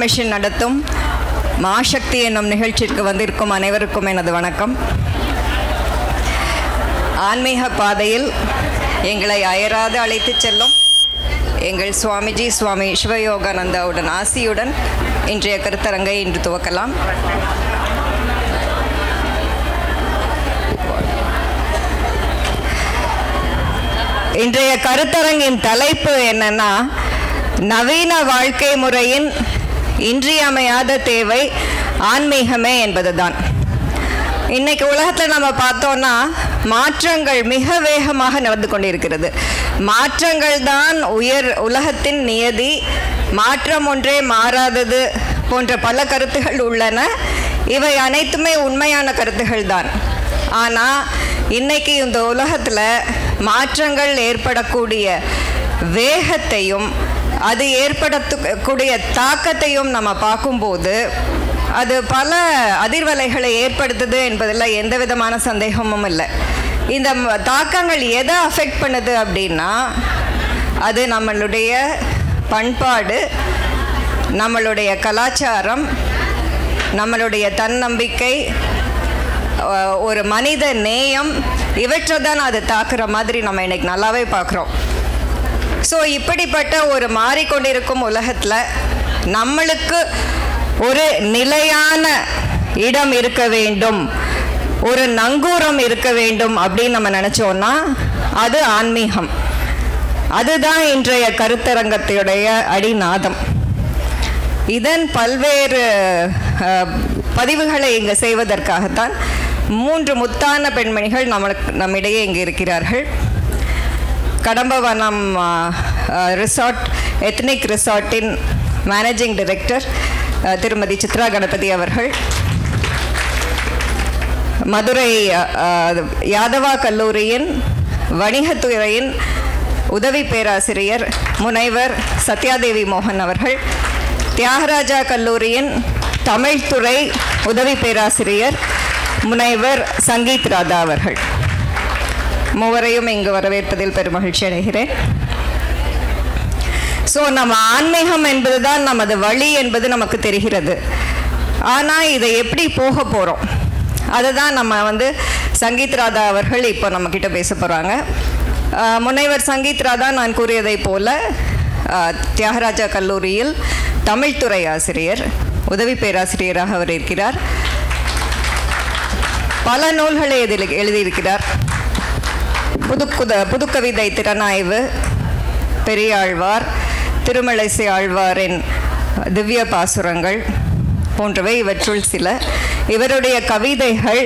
Mission நடத்தும் மாசக்தி என்னும் நிகழ்ச்சிக்கு வந்திருக்கும் அனைவருக்கும் எனது வணக்கம். ஆன்மீக பாதையில் எங்களை அயராது அழைத்து செல்லும் எங்கள் சுவாமிஜி சுவாமி சிவயோகானந்தாவுடன் ஆசியுடன் இன்றைய கருத்தரங்கை இன்று துவக்கலாம். இன்றைய கருத்தரங்கின் தலைப்பு என்னன்னா, நவீன வாழ்க்கை முறையின் இன்றியமையாத தேவை ஆன்மீகமே என்பதுதான். இன்னைக்கு உலகத்தில் நம்ம பார்த்தோம்னா மாற்றங்கள் மிக வேகமாக நடந்து கொண்டிருக்கிறது. மாற்றங்கள் தான் உலகத்தின் நியதி, மாற்றம் ஒன்றே மாறாதது போன்ற பல கருத்துகள் உள்ளன. இவை அனைத்துமே உண்மையான கருத்துகள் தான். ஆனால் இன்னைக்கு இந்த உலகத்தில் மாற்றங்கள் ஏற்படக்கூடிய வேகத்தையும் அது ஏற்படக்கூடிய தாக்கத்தையும் நம்ம பார்க்கும்போது அது பல அதிர்வலைகளை ஏற்படுத்துது என்பதில் எந்த விதமான சந்தேகமும் இல்லை. இந்த தாக்கங்கள் எதை அஃபெக்ட் பண்ணுது அப்படின்னா, அது நம்மளுடைய பண்பாடு, நம்மளுடைய கலாச்சாரம், நம்மளுடைய தன்னம்பிக்கை, ஒரு மனித நேயம், இவற்றை தான் அது தாக்குற மாதிரி நம்ம இன்னைக்கு நல்லாவே பார்க்குறோம். ஸோ இப்படிப்பட்ட ஒரு மாறிக்கொண்டிருக்கும் உலகத்தில் நம்மளுக்கு ஒரு நிலையான இடம் இருக்க வேண்டும், ஒரு நங்கூரம் இருக்க வேண்டும் அப்படின்னு நம்ம நினச்சோன்னா அது ஆன்மீகம். அதுதான் இன்றைய கருத்தரங்கத்துடைய அடிநாதம். இதன் பல்வேறு பதிவுகளை இங்கே செய்வதற்காகத்தான் 3 முத்தான பெண்மணிகள் நம்மிடையே இங்கே இருக்கிறார்கள். கடம்பவனம் ரிசார்ட் எத்னிக் ரிசார்ட்டின் மேனேஜிங் டைரக்டர் திருமதி சித்ரா கணபதி அவர்கள், மதுரை யாதவா கல்லூரியின் வணிகத்துறையின் உதவி பேராசிரியர் முனைவர் சத்யாதேவி மோகன் அவர்கள், தியாகராஜா கல்லூரியின் தமிழ் துறை உதவி பேராசிரியர் முனைவர் சங்கீத் ராதா அவர்கள். மூவரையும் இங்கு வரவேற்பதில் பெருமகிழ்ச்சி அடைகிறேன். ஸோ நம்ம ஆன்மீகம் என்பது தான் நமது வழி என்பது நமக்கு தெரிகிறது. ஆனால் இதை எப்படி போக போகிறோம் அதை தான் நம்ம சங்கீத் ராதா அவர்கள் இப்போ நம்மக்கிட்ட பேச போகிறாங்க. முனைவர் சங்கீத் ராதா நான் கூறியதை போல தியாகராஜா கல்லூரியில் தமிழ்துறை ஆசிரியர், உதவி பேராசிரியராக அவர் இருக்கிறார். பல நூல்களை எழுதியிருக்கிறார். புதுக்கவிதை திறனாய்வு, பெரியாழ்வார், திருமலைசை ஆழ்வாரின் திவ்ய பாசுரங்கள் போன்றவை இவற்றுள் சில. இவருடைய கவிதைகள்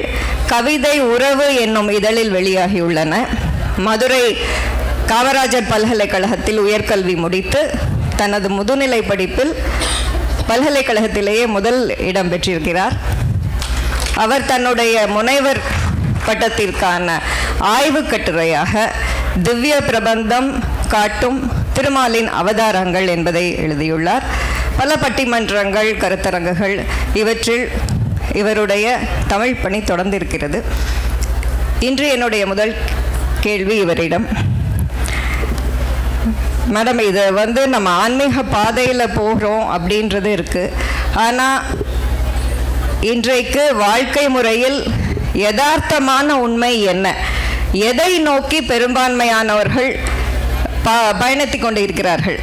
கவிதை உறவு என்னும் இதழில் வெளியாகியுள்ளன. மதுரை காமராஜர் பல்கலைக்கழகத்தில் உயர்கல்வி முடித்து தனது முதுநிலை படிப்பில் பல்கலைக்கழகத்திலேயே முதல் இடம் பெற்றிருக்கிறார். அவர் தன்னுடைய முனைவர் பட்டத்திற்கான ஆய்வு கட்டுரையாக திவ்ய பிரபந்தம் காட்டும் திருமாலின் அவதாரங்கள் என்பதை எழுதியுள்ளார். பல பட்டிமன்றங்கள், கருத்தரங்குகள், இவற்றில் இவருடைய தமிழ் பணி தொடர்ந்திருக்கிறது. இன்று என்னுடைய முதல் கேள்வி இவரிடம். மேடம், இது நம்ம ஆன்மீக பாதையில் போகிறோம் அப்படின்றது இருக்குது. ஆனால் இன்றைக்கு வாழ்க்கை முறையில் யதார்த்தமான உண்மை என்ன? எதை நோக்கி பெரும்பான்மையானவர்கள் பயணித்து கொண்டு இருக்கிறார்கள்?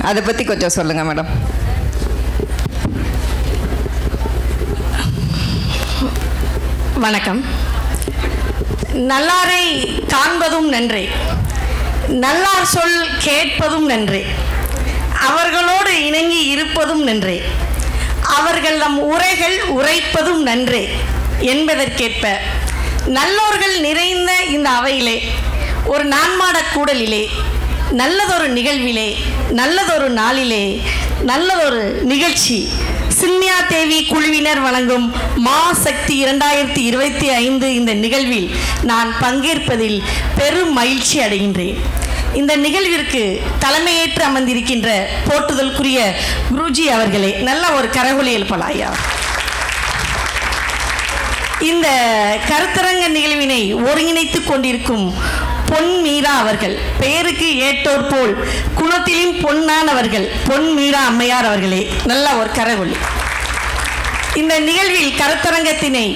அதை பற்றி கொஞ்சம் சொல்லுங்கள் மேடம். வணக்கம். நல்லாரை காண்பதும் நன்றே, நல்லார் சொல் கேட்பதும் நன்றே, அவர்களோடு இணங்கி இருப்பதும் நன்றே, அவர்கள் நம் உரைகள் உரைப்பதும் நன்றே என்பதற்கேற்ப நல்லோர்கள் நிறைந்த இந்த அவையிலே, ஒரு நான்மாட கூடலிலே, நல்லதொரு நிகழ்விலே, நல்லதொரு நாளிலே, நல்லதொரு நிகழ்ச்சி, சின்யா தேவி குழுவினர் வழங்கும் மாசக்தி 2025 இந்த நிகழ்வில் நான் பங்கேற்பதில் பெரும் மகிழ்ச்சி அடைகின்றேன். இந்த நிகழ்விற்கு தலைமையேற்று அமர்ந்திருக்கின்ற போற்றுதலுக்குரிய குருஜி அவர்களே, நல்ல ஒரு கரகொலி எழுப்பலாயா. இந்த கருத்தரங்க நிகழ்வினை ஒருங்கிணைத்து கொண்டிருக்கும் பொன் மீரா அவர்கள். பெயருக்கு ஏற்றோர் போல் குணத்திலும் பொன்னானவர்கள் பொன் மீரா அம்மையார் அவர்களே. நல்ல ஒரு கரவொலி. இந்த நிகழ்வில் கருத்தரங்கத்தினை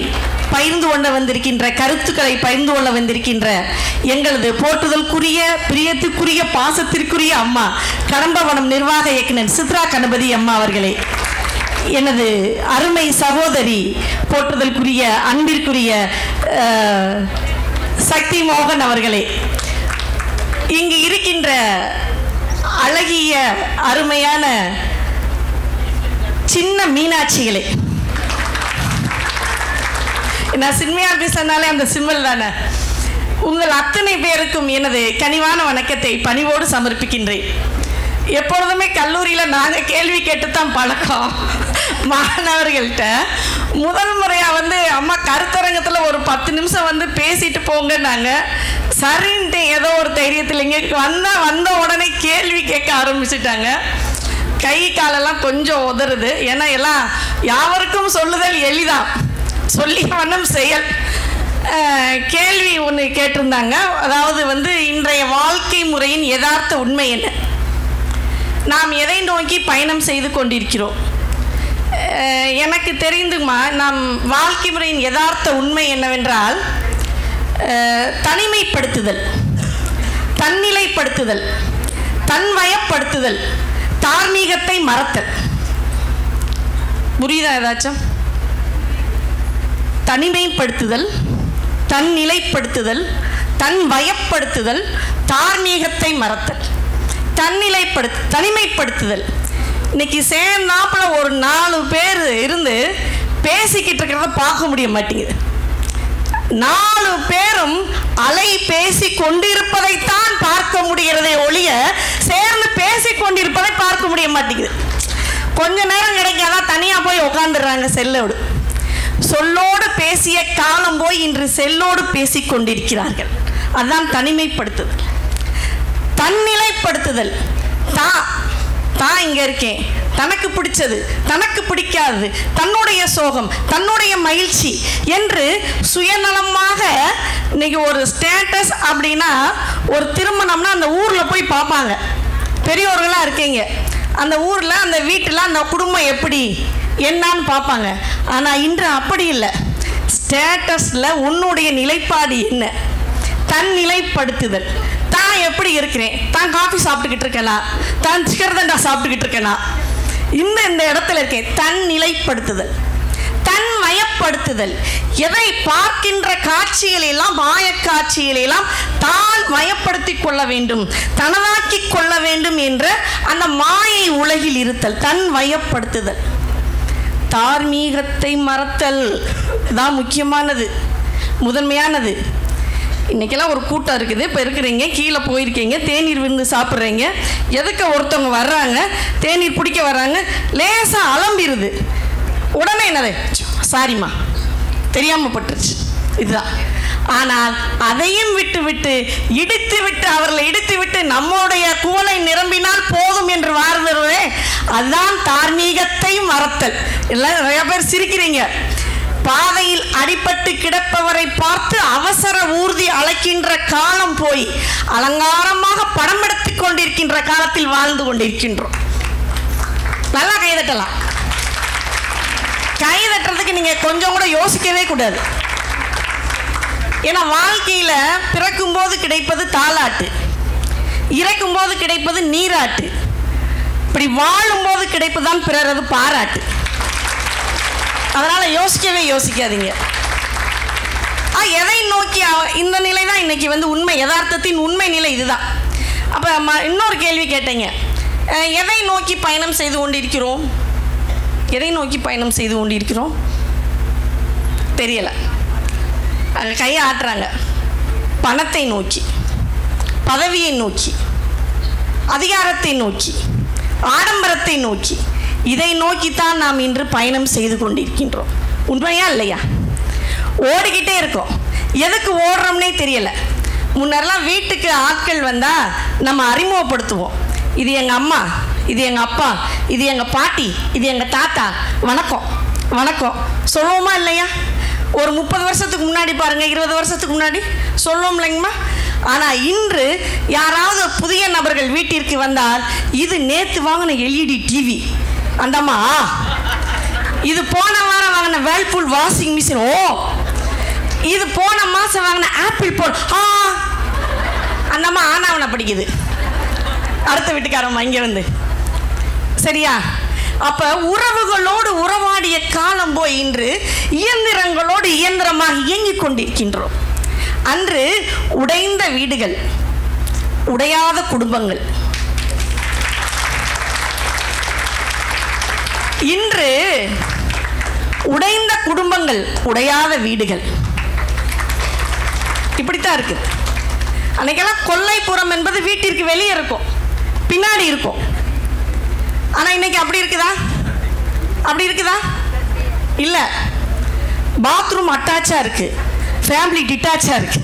பகிர்ந்து கொள்ள வந்திருக்கின்ற, கருத்துக்களை பகிர்ந்து கொள்ள வந்திருக்கின்ற எங்களது போற்றுதலுக்குரிய, பிரியத்துக்குரிய, பாசத்திற்குரிய அம்மா, கடம்பவனம் நிர்வாக இயக்குனர் சித்ரா கணபதி அம்மா அவர்களே, எனது அருமை சகோதரி, போற்றுதலுக்குரிய, அன்பிற்குரிய சக்தி மோகன் அவர்களே, இங்கு இருக்கின்ற அழகிய அருமையான சின்ன மீனாட்சிகளே. நான் சின்மையாக பேசினாலே அந்த சிம்பல் தானே. உங்கள் அத்தனை பேருக்கும் எனது கனிவான வணக்கத்தை பணிவோடு சமர்ப்பிக்கின்றேன். எப்பொழுதுமே கல்லூரியில் நாங்கள் கேள்வி கேட்டுத்தான் பழக்கம். மாணவர்கள்ட்ட முதல் முறையாக அம்மா கருத்தரங்கத்தில் ஒரு 10 நிமிஷம் பேசிட்டு போங்கன்னாங்க. சரின்ட்டு ஏதோ ஒரு தைரியத்தில் இங்கே வந்த உடனே கேள்வி கேட்க ஆரம்பிச்சிட்டாங்க. கை காலெல்லாம் கொஞ்சம் உதறுது. ஏன்னா எல்லாம் யாவருக்கும் சொல்லுதல் எளிதான், சொல்லிய வண்ணம் செயல். கேள்வி ஒன்று கேட்டிருந்தாங்க. அதாவது இன்றைய வாழ்க்கை முறையின் யதார்த்த உண்மை என்ன? நாம் எதை நோக்கி பயணம் செய்து கொண்டிருக்கிறோம்? எனக்கு தெரிந்துமா, நாம் வாழ்க்கை முறையின் யதார்த்த உண்மை என்னவென்றால், தனிமைப்படுத்துதல், தன்னிலைப்படுத்துதல், தன்வயப்படுத்துதல், தார்மீகத்தை மறத்தல். புரியுதா ஏதாச்சும்? தனிமைப்படுத்துதல், தன்னிலைப்படுத்துதல், தன் வயப்படுத்துதல், தார்மீகத்தை மறத்தல், தனிமைப்படுத்துதல். இன்னைக்கு சேர்ந்தாப்புல ஒரு 4 பேர் இருந்து பேசிக்கிட்டு இருக்கிறத பார்க்க முடிய மாட்டேங்குது. 4 பேரும் அலை பேசி கொண்டிருப்பதைத்தான் பார்க்க முடிகிறதே ஒழிய சேர்ந்து பேசி கொண்டிருப்பதை பார்க்க முடிய மாட்டேங்குது. கொஞ்ச நேரம் கிடைக்காதான் தனியாக போய் உட்காந்துடுறாங்க செல்லோடு. சொல்லோடு பேசிய காலம் போய் இன்று செல்லோடு பேசிக் கொண்டிருக்கிறார்கள். அதுதான் தனிமைப்படுத்துதல். தன்னிலைப்படுத்துதல், தான் இங்கே இருக்கேன், தனக்கு பிடிச்சது, தனக்கு பிடிக்காது, தன்னுடைய சோகம், தன்னுடைய மகிழ்ச்சி என்று சுயநலமாக. இன்னைக்கு ஒரு ஸ்டேட்டஸ் அப்படின்னா, ஒரு திருமணம்னா அந்த ஊரில் போய் பார்ப்பாங்க. பெரியவர்களாக இருக்கீங்க, அந்த ஊரில் அந்த வீட்டில் அந்த குடும்பம் எப்படி என்னான்னு பார்ப்பாங்க. ஆனால் இன்று அப்படி இல்லை. ஸ்டேட்டஸில் உன்னுடைய நிலைப்பாடு என்ன? தன் நிலைப்படுத்துதல். தான் எப்படி இருக்கிறேன், தான் காஃபி சாப்பிட்டுக்கிட்டு இருக்கேனா, தான் சிக்கர்தண்டா சாப்பிட்டுக்கிட்டு இருக்கேனா, இந்த இடத்துல இருக்கேன். தன் நிலைப்படுத்துதல், தன் மயப்படுத்துதல். எதை பார்க்கின்ற காட்சிகளெல்லாம், மாயக்காட்சிகளெல்லாம் தான் மயப்படுத்தி கொள்ள வேண்டும், தனதாக்கி கொள்ள வேண்டும் என்ற அந்த மாயை உலகில் இருத்தல், தன் மயப்படுத்துதல். தார்மீகத்தை மறத்தல் தான் முக்கியமானது, முதன்மையானது. இன்றைக்கெல்லாம் ஒரு கூட்டம் இருக்குது. இப்போ இருக்கிறீங்க, கீழே போயிருக்கீங்க, தேநீர் விருந்து சாப்பிட்றீங்க. எதுக்கு ஒருத்தவங்க வர்றாங்க, தேநீர் பிடிக்க வர்றாங்க, லேசாக அலம்பிடுது. உடனே என்னது, சாரிம்மா தெரியாமல் பட்டுருச்சு, இதுதான். ஆனால் அதையும் விட்டு இடித்து அவர்களை இடித்து நம்முடைய குவளை நிரம்பினால் போதும் என்று வாழ்ந்துருவே, அதுதான் தார்மீகத்தை மறத்தல். எல்லாம் நிறைய பேர் சிரிக்கிறீங்க. பாதையில் அடிபட்டு கிடப்பவரை பார்த்து அவசர ஊர்தி அழைக்கின்ற காலம் போய் அலங்காரமாக படம் எடுத்துக் கொண்டிருக்கின்ற காலத்தில் வாழ்ந்து கொண்டிருக்கின்றோம். நல்லா கைதட்டலாம். கைதட்டுறதுக்கு நீங்க கொஞ்சம் கூட யோசிக்கவே கூடாது. ஏன்னா வாழ்க்கையில் பிறக்கும் போது கிடைப்பது தாலாட்டு, இறக்கும் போது கிடைப்பது நீராட்டு, இப்படி வாழும்போது கிடைப்பதுதான் பிறரது பாராட்டு. அதனால் யோசிக்காதீங்க. எதை நோக்கி இந்த நிலை தான் இன்னைக்கு உண்மை, யதார்த்தத்தின் உண்மை நிலை இதுதான். அப்போ இன்னொரு கேள்வி கேட்டீங்க, எதை நோக்கி பயணம் செய்து கொண்டிருக்கிறோம்? எதை நோக்கி பயணம் செய்து கொண்டிருக்கிறோம் தெரியலை. அங்கே கையை ஆட்டுறாங்க. பணத்தை நோக்கி, பதவியை நோக்கி, அதிகாரத்தை நோக்கி, ஆடம்பரத்தை நோக்கி, இதை நோக்கித்தான் நாம் இன்று பயணம் செய்து கொண்டிருக்கின்றோம். உண்மையா இல்லையா? ஓடிக்கிட்டே இருக்கோம். எதுக்கு ஓடுறோம்னே தெரியல. முன்னெல்லாம் வீட்டுக்கு ஆட்கள் வந்தால் நம்ம அறிமுகப்படுத்துவோம். இது எங்கள் அம்மா, இது எங்கள் அப்பா, இது எங்கள் பாட்டி, இது எங்கள் தாத்தா, வணக்கம் வணக்கம் சொல்லுவோமா இல்லையா? ஒரு 30 வருஷத்துக்கு முன்னாடி பாருங்கள், 20 வருஷத்துக்கு முன்னாடி சொல்லுவோம் இல்லைங்கம்மா. ஆனால் இன்று யாராவது புதிய நபர்கள் வீட்டிற்கு வந்தால் இது நேற்று வாங்கின எல்இடி டிவி, அந்தம்மா இது போன வாரம் வாங்கின வேர்ல்பூல் வாஷிங் மிஷின், ஓ இது போன மாதம் வாங்கின ஆப்பிள் போன், அந்தம்மா ஆனாவனை படிக்குது அடுத்த வீட்டுக்காரம்மா இங்கே வந்து. சரியா? அப்போ உறவுகளோடு உறவாடிய காலம் போய் இன்று இயந்திரங்களோடு இயந்திரமாக இயங்கிக் கொண்டிருக்கின்றோம். அன்று உடைந்த வீடுகள், உடையாத குடும்பங்கள். இன்று உடைந்த குடும்பங்கள், உடையாத வீடுகள். இப்படித்தான் இருக்கு. அன்னைக்கெல்லாம் கொல்லைப்புறம் என்பது வீட்டிற்கு வெளியே இருக்கும், பின்னாடி இருக்கும். ஆனால் இன்னைக்கு அப்படி இருக்குதா? அப்படி இருக்குதா? இல்லை. பாத்ரூம் அட்டாச்சாக இருக்கு, ஃபேமிலி டிட்டாச்சாக இருக்கு.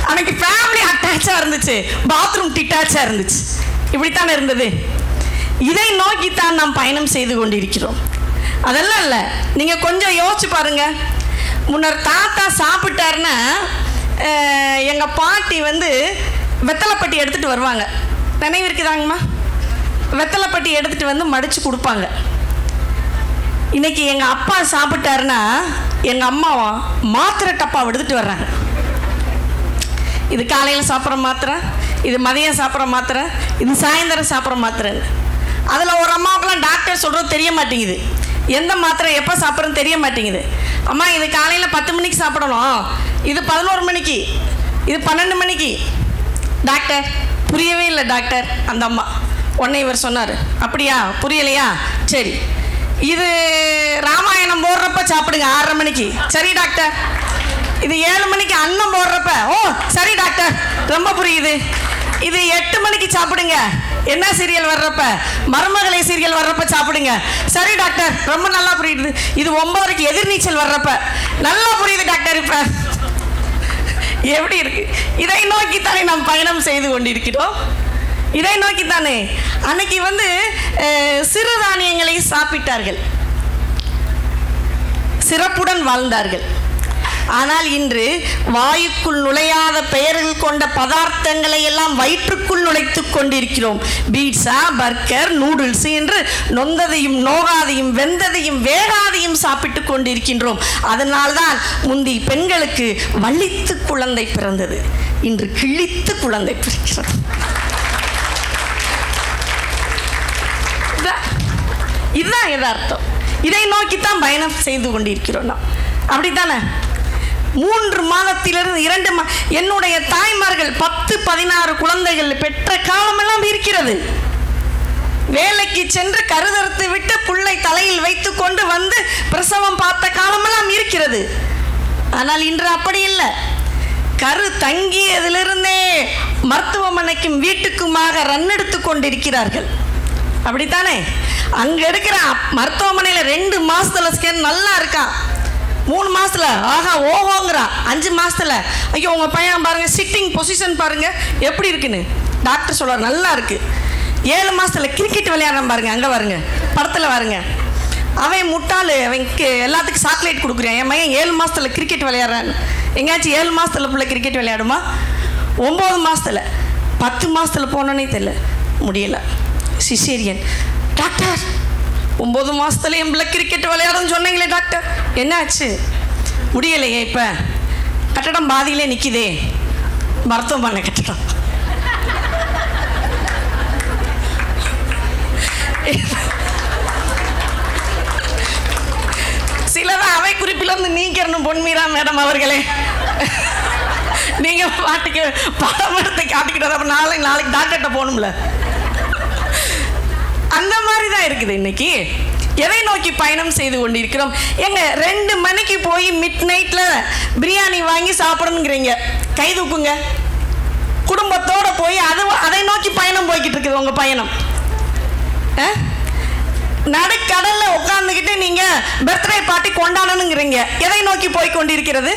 அன்னைக்கு ஃபேமிலி அட்டாச்சாக இருந்துச்சு, பாத்ரூம் டிட்டாச்சாக இருந்துச்சு. இப்படித்தானே இருந்தது. இதை நோக்கித்தான் நாம் பயணம் செய்து கொண்டிருக்கிறோம். அதெல்லாம் இல்லை, நீங்கள் கொஞ்சம் யோசிச்சு பாருங்க. முன்னர் தாத்தா சாப்பிட்டாருன்னா எங்கள் பாட்டி வந்து வெத்தலைப்பட்டி எடுத்துகிட்டு வருவாங்க. நினைவு இருக்குதாங்கம்மா? வெத்தலைப்பட்டி எடுத்துகிட்டு வந்து மடித்து கொடுப்பாங்க. இன்றைக்கி எங்கள் அப்பா சாப்பிட்டாருன்னா எங்கள் அம்மாவா மாத்திரை டப்பா எடுத்துகிட்டு வர்றாங்க. இது காலையில் சாப்பிட்ற மாத்திரை, இது மதியம் சாப்பிட்ற மாத்திரை, இது சாயந்தரம் சாப்பிட்ற மாத்திரைன்னு. அதில் ஒரு அம்மாவுக்குலாம் டாக்டர் சொல்கிறது தெரிய மாட்டேங்குது, எந்த மாத்திரை எப்போ சாப்பிட்றதுன்னு தெரிய மாட்டேங்குது. அம்மா இது காலையில் 10 மணிக்கு சாப்பிடணும், இது 11 மணிக்கு, இது 12 மணிக்கு. டாக்டர் புரியவே இல்லை டாக்டர். அந்த அம்மா உடனே இவர் சொன்னார், அப்படியா புரியலையா, சரி இது ராமாயணம் போடுறப்ப சாப்பிடுங்க 6:30 மணிக்கு. சரி டாக்டர். இது 7 மணிக்கு அன்னம் போடுறப்ப, ஓ சரி டாக்டர் ரொம்ப புரியுது. இது 8 மணிக்கு சாப்பிடுங்க, என்ன சீரியல் வர்றப்ப, மருமகளை சீரியல் வர்றப்ப சாப்பிடுங்க. சரி டாக்டர் ரொம்ப நல்லா புரியுது. இது 9:30க்கு எதிர்நீச்சல் வர்றப்ப, நல்லா புரியுது டாக்டர். இப்போ எப்படி இருக்கு? இதை நோக்கித்தானே நாம் பயணம் செய்து கொண்டிருக்கிறோம். இதை நோக்கித்தானே அன்னைக்கு வந்து சிறுதானியங்களை சாப்பிட்டார்கள், சிறப்புடன் வாழ்ந்தார்கள். ஆனால் இன்று வாயுக்குள் நுழையாத பெயர்கள் கொண்ட பதார்த்தங்களை எல்லாம் வயிற்றுக்குள் நுழைத்து கொண்டிருக்கிறோம். பீட்சா, பர்கர், நூடுல்ஸ் என்று நொந்ததையும் நோகாதையும் வெந்ததையும் வேகாதையும் சாப்பிட்டு கொண்டிருக்கின்றோம். அதனால்தான் முந்தி பெண்களுக்கு வள்ளித்து குழந்தை பிறந்தது, இன்று கிழித்து குழந்தை பிறக்கிறது. இதுதான் யதார்த்தம். இதை நோக்கித்தான் பயணம் செய்து கொண்டிருக்கிறோம் நாம். அப்படித்தானே? 3 மாதத்திலிருந்து 2 என்னுடைய தாய்மார்கள் 10-16 குழந்தைகள் பெற்ற காலமெல்லாம் இருக்கிறது. வேலைக்கு சென்று கருதறுத்து விட்டு புள்ளை தலையில் வைத்து கொண்டு வந்து பிரசவம் பார்த்த காலமெல்லாம் இருக்கிறது. ஆனால் இன்று அப்படி இல்லை. கரு தங்கியதிலிருந்தே மருத்துவமனைக்கும் வீட்டுக்குமாக ரன் எடுத்து கொண்டிருக்கிறார்கள். அப்படித்தானே? அங்கே எடுக்கிற மருத்துவமனையில் 2 மாதத்தில் ஸ்கேன் நல்லா இருக்கான், 3 மாதத்தில் ஆஹா ஓஹோங்கிறான், 5 மாதத்தில் ஐயோ உங்கள் பையன் பாருங்கள் சிட்டிங் பொசிஷன் பாருங்கள் எப்படி இருக்குன்னு டாக்டர் சொல்கிறார், நல்லா இருக்குது. 7 மாதத்தில் கிரிக்கெட் விளையாடுறான் பாருங்கள், அங்கே பாருங்க படத்தில் பாருங்க. அவன் முட்டாள், அவனுக்கு எல்லாத்துக்கும் சாக்லேட் கொடுக்குறேன். என் பையன் 7 மாதத்தில் கிரிக்கெட் விளையாடுறான். எங்கேயாச்சும் 7 மாதத்தில் பிள்ளை கிரிக்கெட் விளையாடுமா? 9 மாதத்தில் 10 மாதத்தில் போனோன்னே தெரியல, முடியலை, சிசேரியன். டாக்டர் 9 மாதத்துல என் பிள்ளை கிரிக்கெட் விளையாடுன்னு சொன்னீங்களே டாக்டர், என்ன ஆச்சு? முடியலையே, இப்போ கட்டடம் பாதியிலே நிற்கிதே, மருத்துவமனை கட்டடம். சிலதான் அவை குறிப்பிலிருந்து நீக்கிறணும் பொன்மீரா மேடம் அவர்களே. நீங்கள் பாட்டுக்கு படம் எடுத்து காட்டிக்கிட்டு அப்போ நாளைக்கு டாக்டர்கிட்ட போகணும்ல. அந்த மாதிரி தான் இருக்குது இன்னைக்கு. எதை நோக்கி பயணம் செய்து கொண்டிருக்கிறோம்? எங்க 2 மணிக்கு போய் மிட் நைட்டில் பிரியாணி வாங்கி சாப்பிடணுங்கிறீங்க, கை தூக்குங்க. குடும்பத்தோட போய் அதை நோக்கி பயணம் போய்கிட்டு இருக்குது உங்கள் பயணம். நடுக்கடலில் உட்காந்துக்கிட்டு நீங்கள் பர்த்டே பார்ட்டி கொண்டாடணுங்கிறீங்க, எதை நோக்கி போய் கொண்டிருக்கிறது?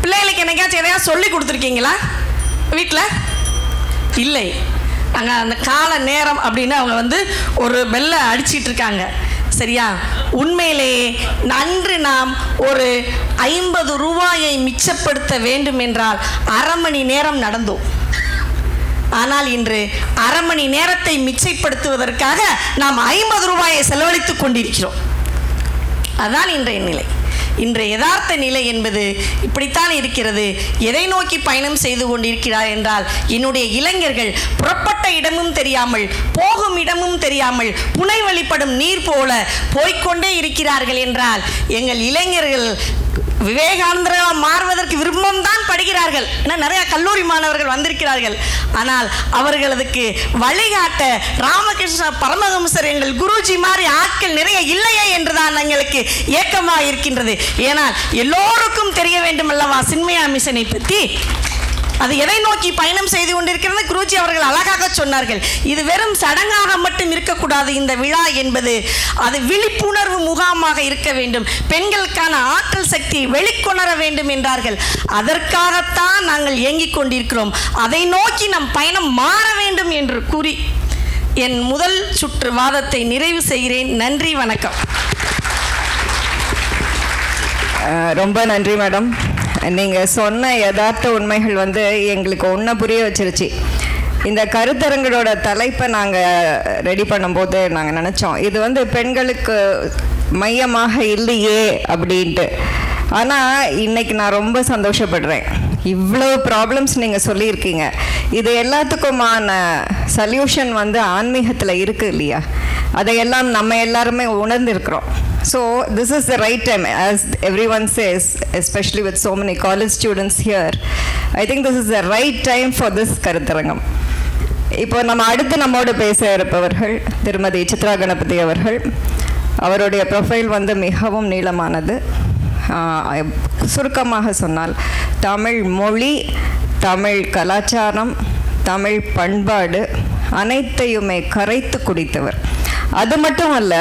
பிள்ளைகளுக்கு என்னைக்காச்சும் எதையா சொல்லி கொடுத்துருக்கீங்களா வீட்டில்? இல்லை. அங்கே அந்த கால நேரம் அப்படின்னு அவங்க வந்து ஒரு பெல்லை அடிச்சிட்டு இருக்காங்க. சரியா? உண்மையிலேயே அன்று நாம் ஒரு 50 ரூபாயை மிச்சப்படுத்த வேண்டும் என்றால் 1/2 மணி நேரம் நடந்தோம். ஆனால் இன்று 1/2 மணி நேரத்தை மிச்சப்படுத்துவதற்காக நாம் 50 ரூபாயை செலவழித்துக் கொண்டிருக்கிறோம். அதுதான் இன்றைய நிலை. இன்றைய யதார்த்த நிலை என்பது இப்படித்தான் இருக்கிறது. எதை நோக்கி பயணம் செய்து கொண்டிருக்கிறார் என்றால், என்னுடைய இளைஞர்கள் புறப்பட்ட இடமும் தெரியாமல் போகும் இடமும் தெரியாமல் புனை வழிபடும் நீர் போல போய்கொண்டே இருக்கிறார்கள் என்றால், எங்கள் இளைஞர்கள் விவேகானந்தராக மாறுவதற்கு விருப்பம் தான் படுகிறார்கள். ஏன்னா நிறைய கல்லூரி மாணவர்கள் வந்திருக்கிறார்கள். ஆனால் அவர்களுக்கு வழிகாட்ட ராமகிருஷ்ண பரமஹம்சர் எங்கள் குருஜி மாதிரி ஆட்கள் நிறைய இல்லையே என்றுதான் எங்களுக்கு ஏக்கமாக இருக்கின்றது. ஏனால் எல்லோருக்கும் தெரிய வேண்டும் அல்லவா சின்மயா மிஷனை பற்றி. அது எதை நோக்கி பயணம் செய்து கொண்டிருக்கிறது குருஜி அவர்கள் அழகாக சொன்னார்கள். இது வெறும் சடங்காக மட்டும் இருக்கக்கூடாது. இந்த விழா என்பது அது விழிப்புணர்வு முகாமாக இருக்க வேண்டும். பெண்களுக்கான ஆற்றல் சக்தியை வெளிக்கொணர வேண்டும் என்றார்கள். அதற்காகத்தான் நாங்கள் இயங்கிக் கொண்டிருக்கிறோம். அதை நோக்கி நம் பயணம் மாற வேண்டும் என்று கூறி என் முதல் சுற்று வாதத்தை நிறைவு செய்கிறேன். நன்றி, வணக்கம். ரொம்ப நன்றி மேடம். நீங்கள் சொன்ன யதார்த்த உண்மைகள் எங்களுக்கு ஒன்றை புரிய வச்சிருச்சு. இந்த கருத்தரங்களோட தலைப்பை நாங்கள் ரெடி பண்ணும்போது நாங்கள் நினச்சோம், இது பெண்களுக்கு மையமாக இல்லையே அப்படின்ட்டு. ஆனால் இன்னைக்கு நான் ரொம்ப சந்தோஷப்படுறேன். இவ்வளோ ப்ராப்ளம்ஸ் நீங்கள் சொல்லியிருக்கீங்க. இது எல்லாத்துக்குமான சல்யூஷன் ஆன்மீகத்தில் இருக்குது இல்லையா? அதையெல்லாம் நம்ம எல்லாருமே உணர்ந்திருக்கிறோம். So this is the right time, as everyone says, especially with so many college students here. I think this is the right time for this கருத்தரங்கம். இப்போ நம்ம அடுத்து நம்மோடு பேச இருப்பவர்கள் திருமதி சித்ரா கணபதி அவர்கள். அவருடைய ப்ரொஃபைல் மிகவும் நீளமானது. சுருக்கமாக சொன்னால் தமிழ் மொழி, தமிழ் கலாச்சாரம், தமிழ் பண்பாடு அனைத்தையுமே கரைத்து குடித்தவர். அது மட்டும் அல்ல,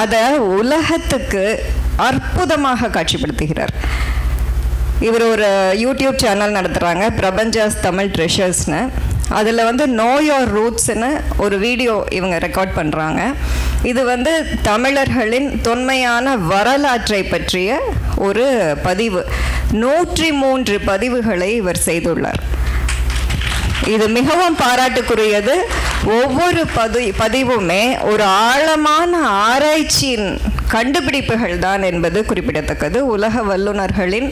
அதை உலகத்துக்கு அற்புதமாக காட்சிப்படுத்துகிறார். இவர் ஒரு யூடியூப் சேனல் நடத்துகிறாங்க, பிரபஞ்சாஸ் தமிழ் ட்ரெஷர்ஸ்னு. அதில் நோ யோர் ரூட்ஸ்னு ஒரு வீடியோ இவங்க ரெக்கார்ட் பண்ணுறாங்க. இது தமிழர்களின் தொன்மையான வரலாற்றை பற்றிய ஒரு பதிவு. 103 பதிவுகளை இவர் செய்துள்ளார். இது மிகவும் பாராட்டுக்குரியது. ஒவ்வொரு பதிவுமே ஒரு ஆழமான ஆராய்ச்சியின் கண்டுபிடிப்புகள் தான் என்பது குறிப்பிடத்தக்கது. உலக வல்லுநர்களின்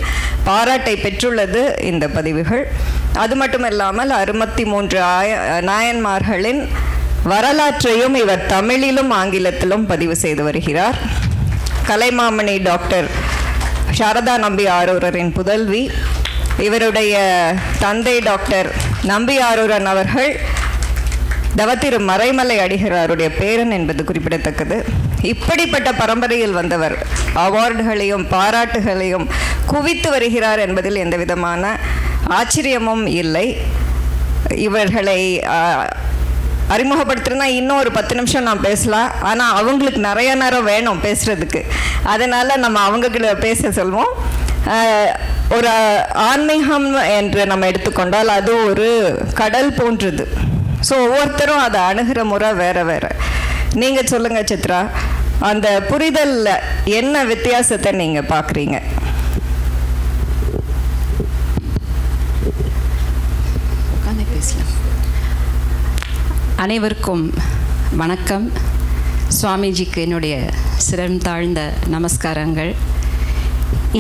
பாராட்டை பெற்றுள்ளது இந்த பதிவுகள். அது மட்டுமல்லாமல் 63 நாயன்மார்களின் வரலாற்றையும் இவர் தமிழிலும் ஆங்கிலத்திலும் பதிவு செய்து வருகிறார். கலைமாமணி டாக்டர் சாரதா நம்பி ஆரூரரின் புதல்வி. இவருடைய தந்தை டாக்டர் நம்பி ஆரூரன் அவர்கள் தவத்திரு மறைமலை அடிகளாருடைய பேரன் என்பது குறிப்பிடத்தக்கது. இப்படிப்பட்ட பரம்பரையில் வந்தவர் அவார்டுகளையும் பாராட்டுகளையும் குவித்து வருகிறார் என்பதில் எந்த விதமான ஆச்சரியமும் இல்லை. இவர்களை அறிமுகப்படுத்துறதுனா இன்னும் ஒரு 10 நிமிஷம் நான் பேசலாம். ஆனால் அவங்களுக்கு நிறைய நேரம் வேணும் பேசுகிறதுக்கு. அதனால் நம்ம அவங்கக்கிட்ட பேச சொல்வோம். ஒரு ஆன்மீகம் என்று நம்ம எடுத்துக்கொண்டால் அது ஒரு கடல் போன்றது. ஸோ ஒவ்வொருத்தரும் அதை அணுகிற முறை வேறு வேறு. நீங்கள் சொல்லுங்கள் சித்ரா, அந்த புரிதலில் என்ன வித்தியாசத்தை நீங்கள் பார்க்குறீங்க? அனைவருக்கும் வணக்கம். சுவாமிஜிக்கு என்னுடைய சிரம் தாழ்ந்த நமஸ்காரங்கள்.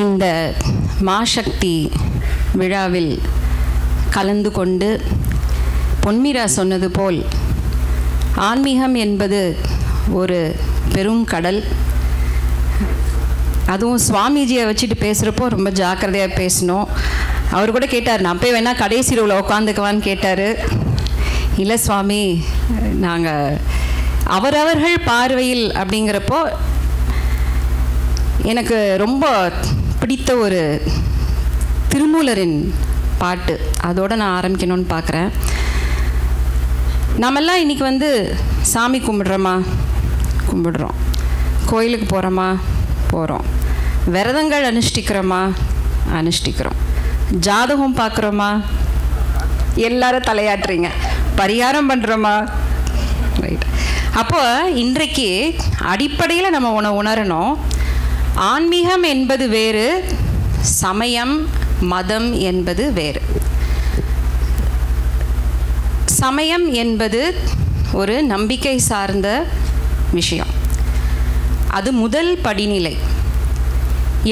இந்த மாசக்தி விழாவில் கலந்து கொண்டு பொன்மீரா சொன்னது போல் ஆன்மீகம் என்பது ஒரு பெரும் கடல். அதுவும் சுவாமிஜியை வச்சுட்டு பேசுகிறப்போ ரொம்ப ஜாக்கிரதையாக பேசணும். அவர் கூட கேட்டார், நான் போய் வேணால் கடைசி ரோவில் உட்காந்துக்குவான்னு கேட்டார். இல்லை சுவாமி, நாங்கள் அவரவர்கள் பார்வையில் அப்படிங்கிறப்போ எனக்கு ரொம்ப பிடித்த ஒரு திருமூலரின் பாட்டு, அதோடு நான் ஆரம்பிக்கணும்னு பார்க்குறேன். நாமெல்லாம் இன்றைக்கி சாமி கும்பிடுறோமா? கும்பிடுறோம். கோயிலுக்கு போகிறோமா? போகிறோம். விரதங்கள் அனுஷ்டிக்கிறோமா? அனுஷ்டிக்கிறோம். ஜாதகம் பார்க்குறோமா? எல்லாரும் தலையாட்டுறீங்க. பரிகாரம் பண்ணுறோமா? ரைட். அப்போ இன்றைக்கு அடிப்படையில் நம்ம உணரணும், ஆன்மீகம் என்பது வேறு, சமயம் மதம் என்பது வேறு. சமயம் என்பது ஒரு நம்பிக்கை சார்ந்த விஷயம். அது முதல் படிநிலை.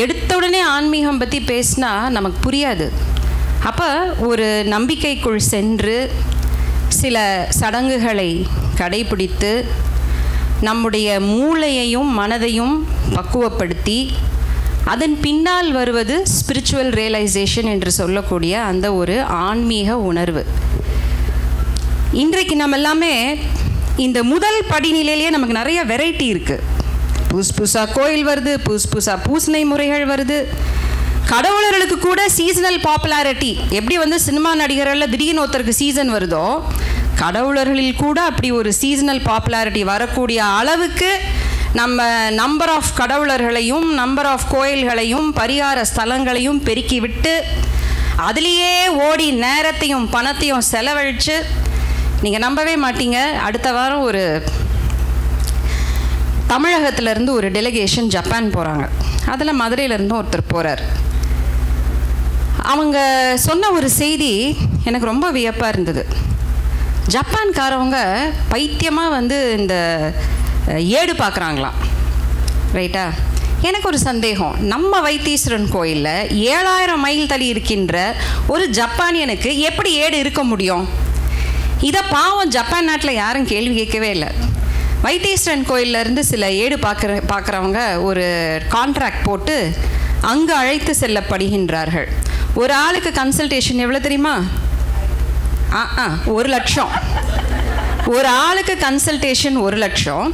எடுத்த உடனே ஆன்மீகம் பற்றி பேசினா நமக்கு புரியாது. அப்போ ஒரு நம்பிக்கைக்குள் சென்று சில சடங்குகளை கடைபிடித்து நம்முடைய மூளையையும் மனதையும் பக்குவப்படுத்தி அதன் பின்னால் வருவது ஸ்பிரிச்சுவல் ரியலைசேஷன் என்று சொல்லக்கூடிய அந்த ஒரு ஆன்மீக உணர்வு. இன்றைக்கு நம்ம எல்லாமே இந்த முதல் படிநிலையிலேயே நமக்கு நிறைய வெரைட்டி இருக்குது. புதுசாக கோயில் வருது, புதுசாக பூசணை முறைகள் வருது. கடவுளர்களுக்கு கூட சீசனல் பாப்புலாரிட்டி, எப்படி சினிமா நடிகர்களில் திடீர்னு ஒருத்தருக்கு சீசன் வருதோ, கடவுளர்களில் கூட அப்படி ஒரு சீசனல் பாப்புலாரிட்டி வரக்கூடிய அளவுக்கு நம்ம நம்பர் ஆஃப் கடவுளர்களையும் நம்பர் ஆஃப் கோயில்களையும் பரிகார ஸ்தலங்களையும் பெருக்கி விட்டு அதுலேயே ஓடி நேரத்தையும் பணத்தையும் செலவழித்து, நீங்கள் நம்பவே மாட்டீங்க, அடுத்த வாரம் ஒரு தமிழகத்திலேருந்து ஒரு டெலிகேஷன் ஜப்பான் போகிறாங்க. அதில் மதுரையிலேருந்து ஒருத்தர் போகிறார். அவங்க சொன்ன ஒரு செய்தி எனக்கு ரொம்ப வியப்பாக இருந்தது. ஜப்பான்காரவங்க பைத்தியமாக இந்த ஏடு பார்க்குறாங்களாம். ரைட்டா? எனக்கு ஒரு சந்தேகம், நம்ம வைத்தீஸ்வரன் கோயிலில் 7000 மைல் தள்ளி இருக்கின்ற ஒரு ஜப்பானியனுக்கு எப்படி ஏடு இருக்க முடியும்? இதை பாவம் ஜப்பான் நாட்டில் யாரும் கேள்வி கேட்கவே இல்லை. வைத்தீஸ்வரன் கோயிலேருந்து சில ஏடு பார்க்குறவங்க ஒரு கான்ட்ராக்ட் போட்டு அங்கு அழைத்து செல்லப்படுகின்றார்கள். ஒரு ஆளுக்கு கன்சல்டேஷன் எவ்வளோ தெரியுமா? 1 லட்சம். ஒரு ஆளுக்கு கன்சல்டேஷன் 1 லட்சம்,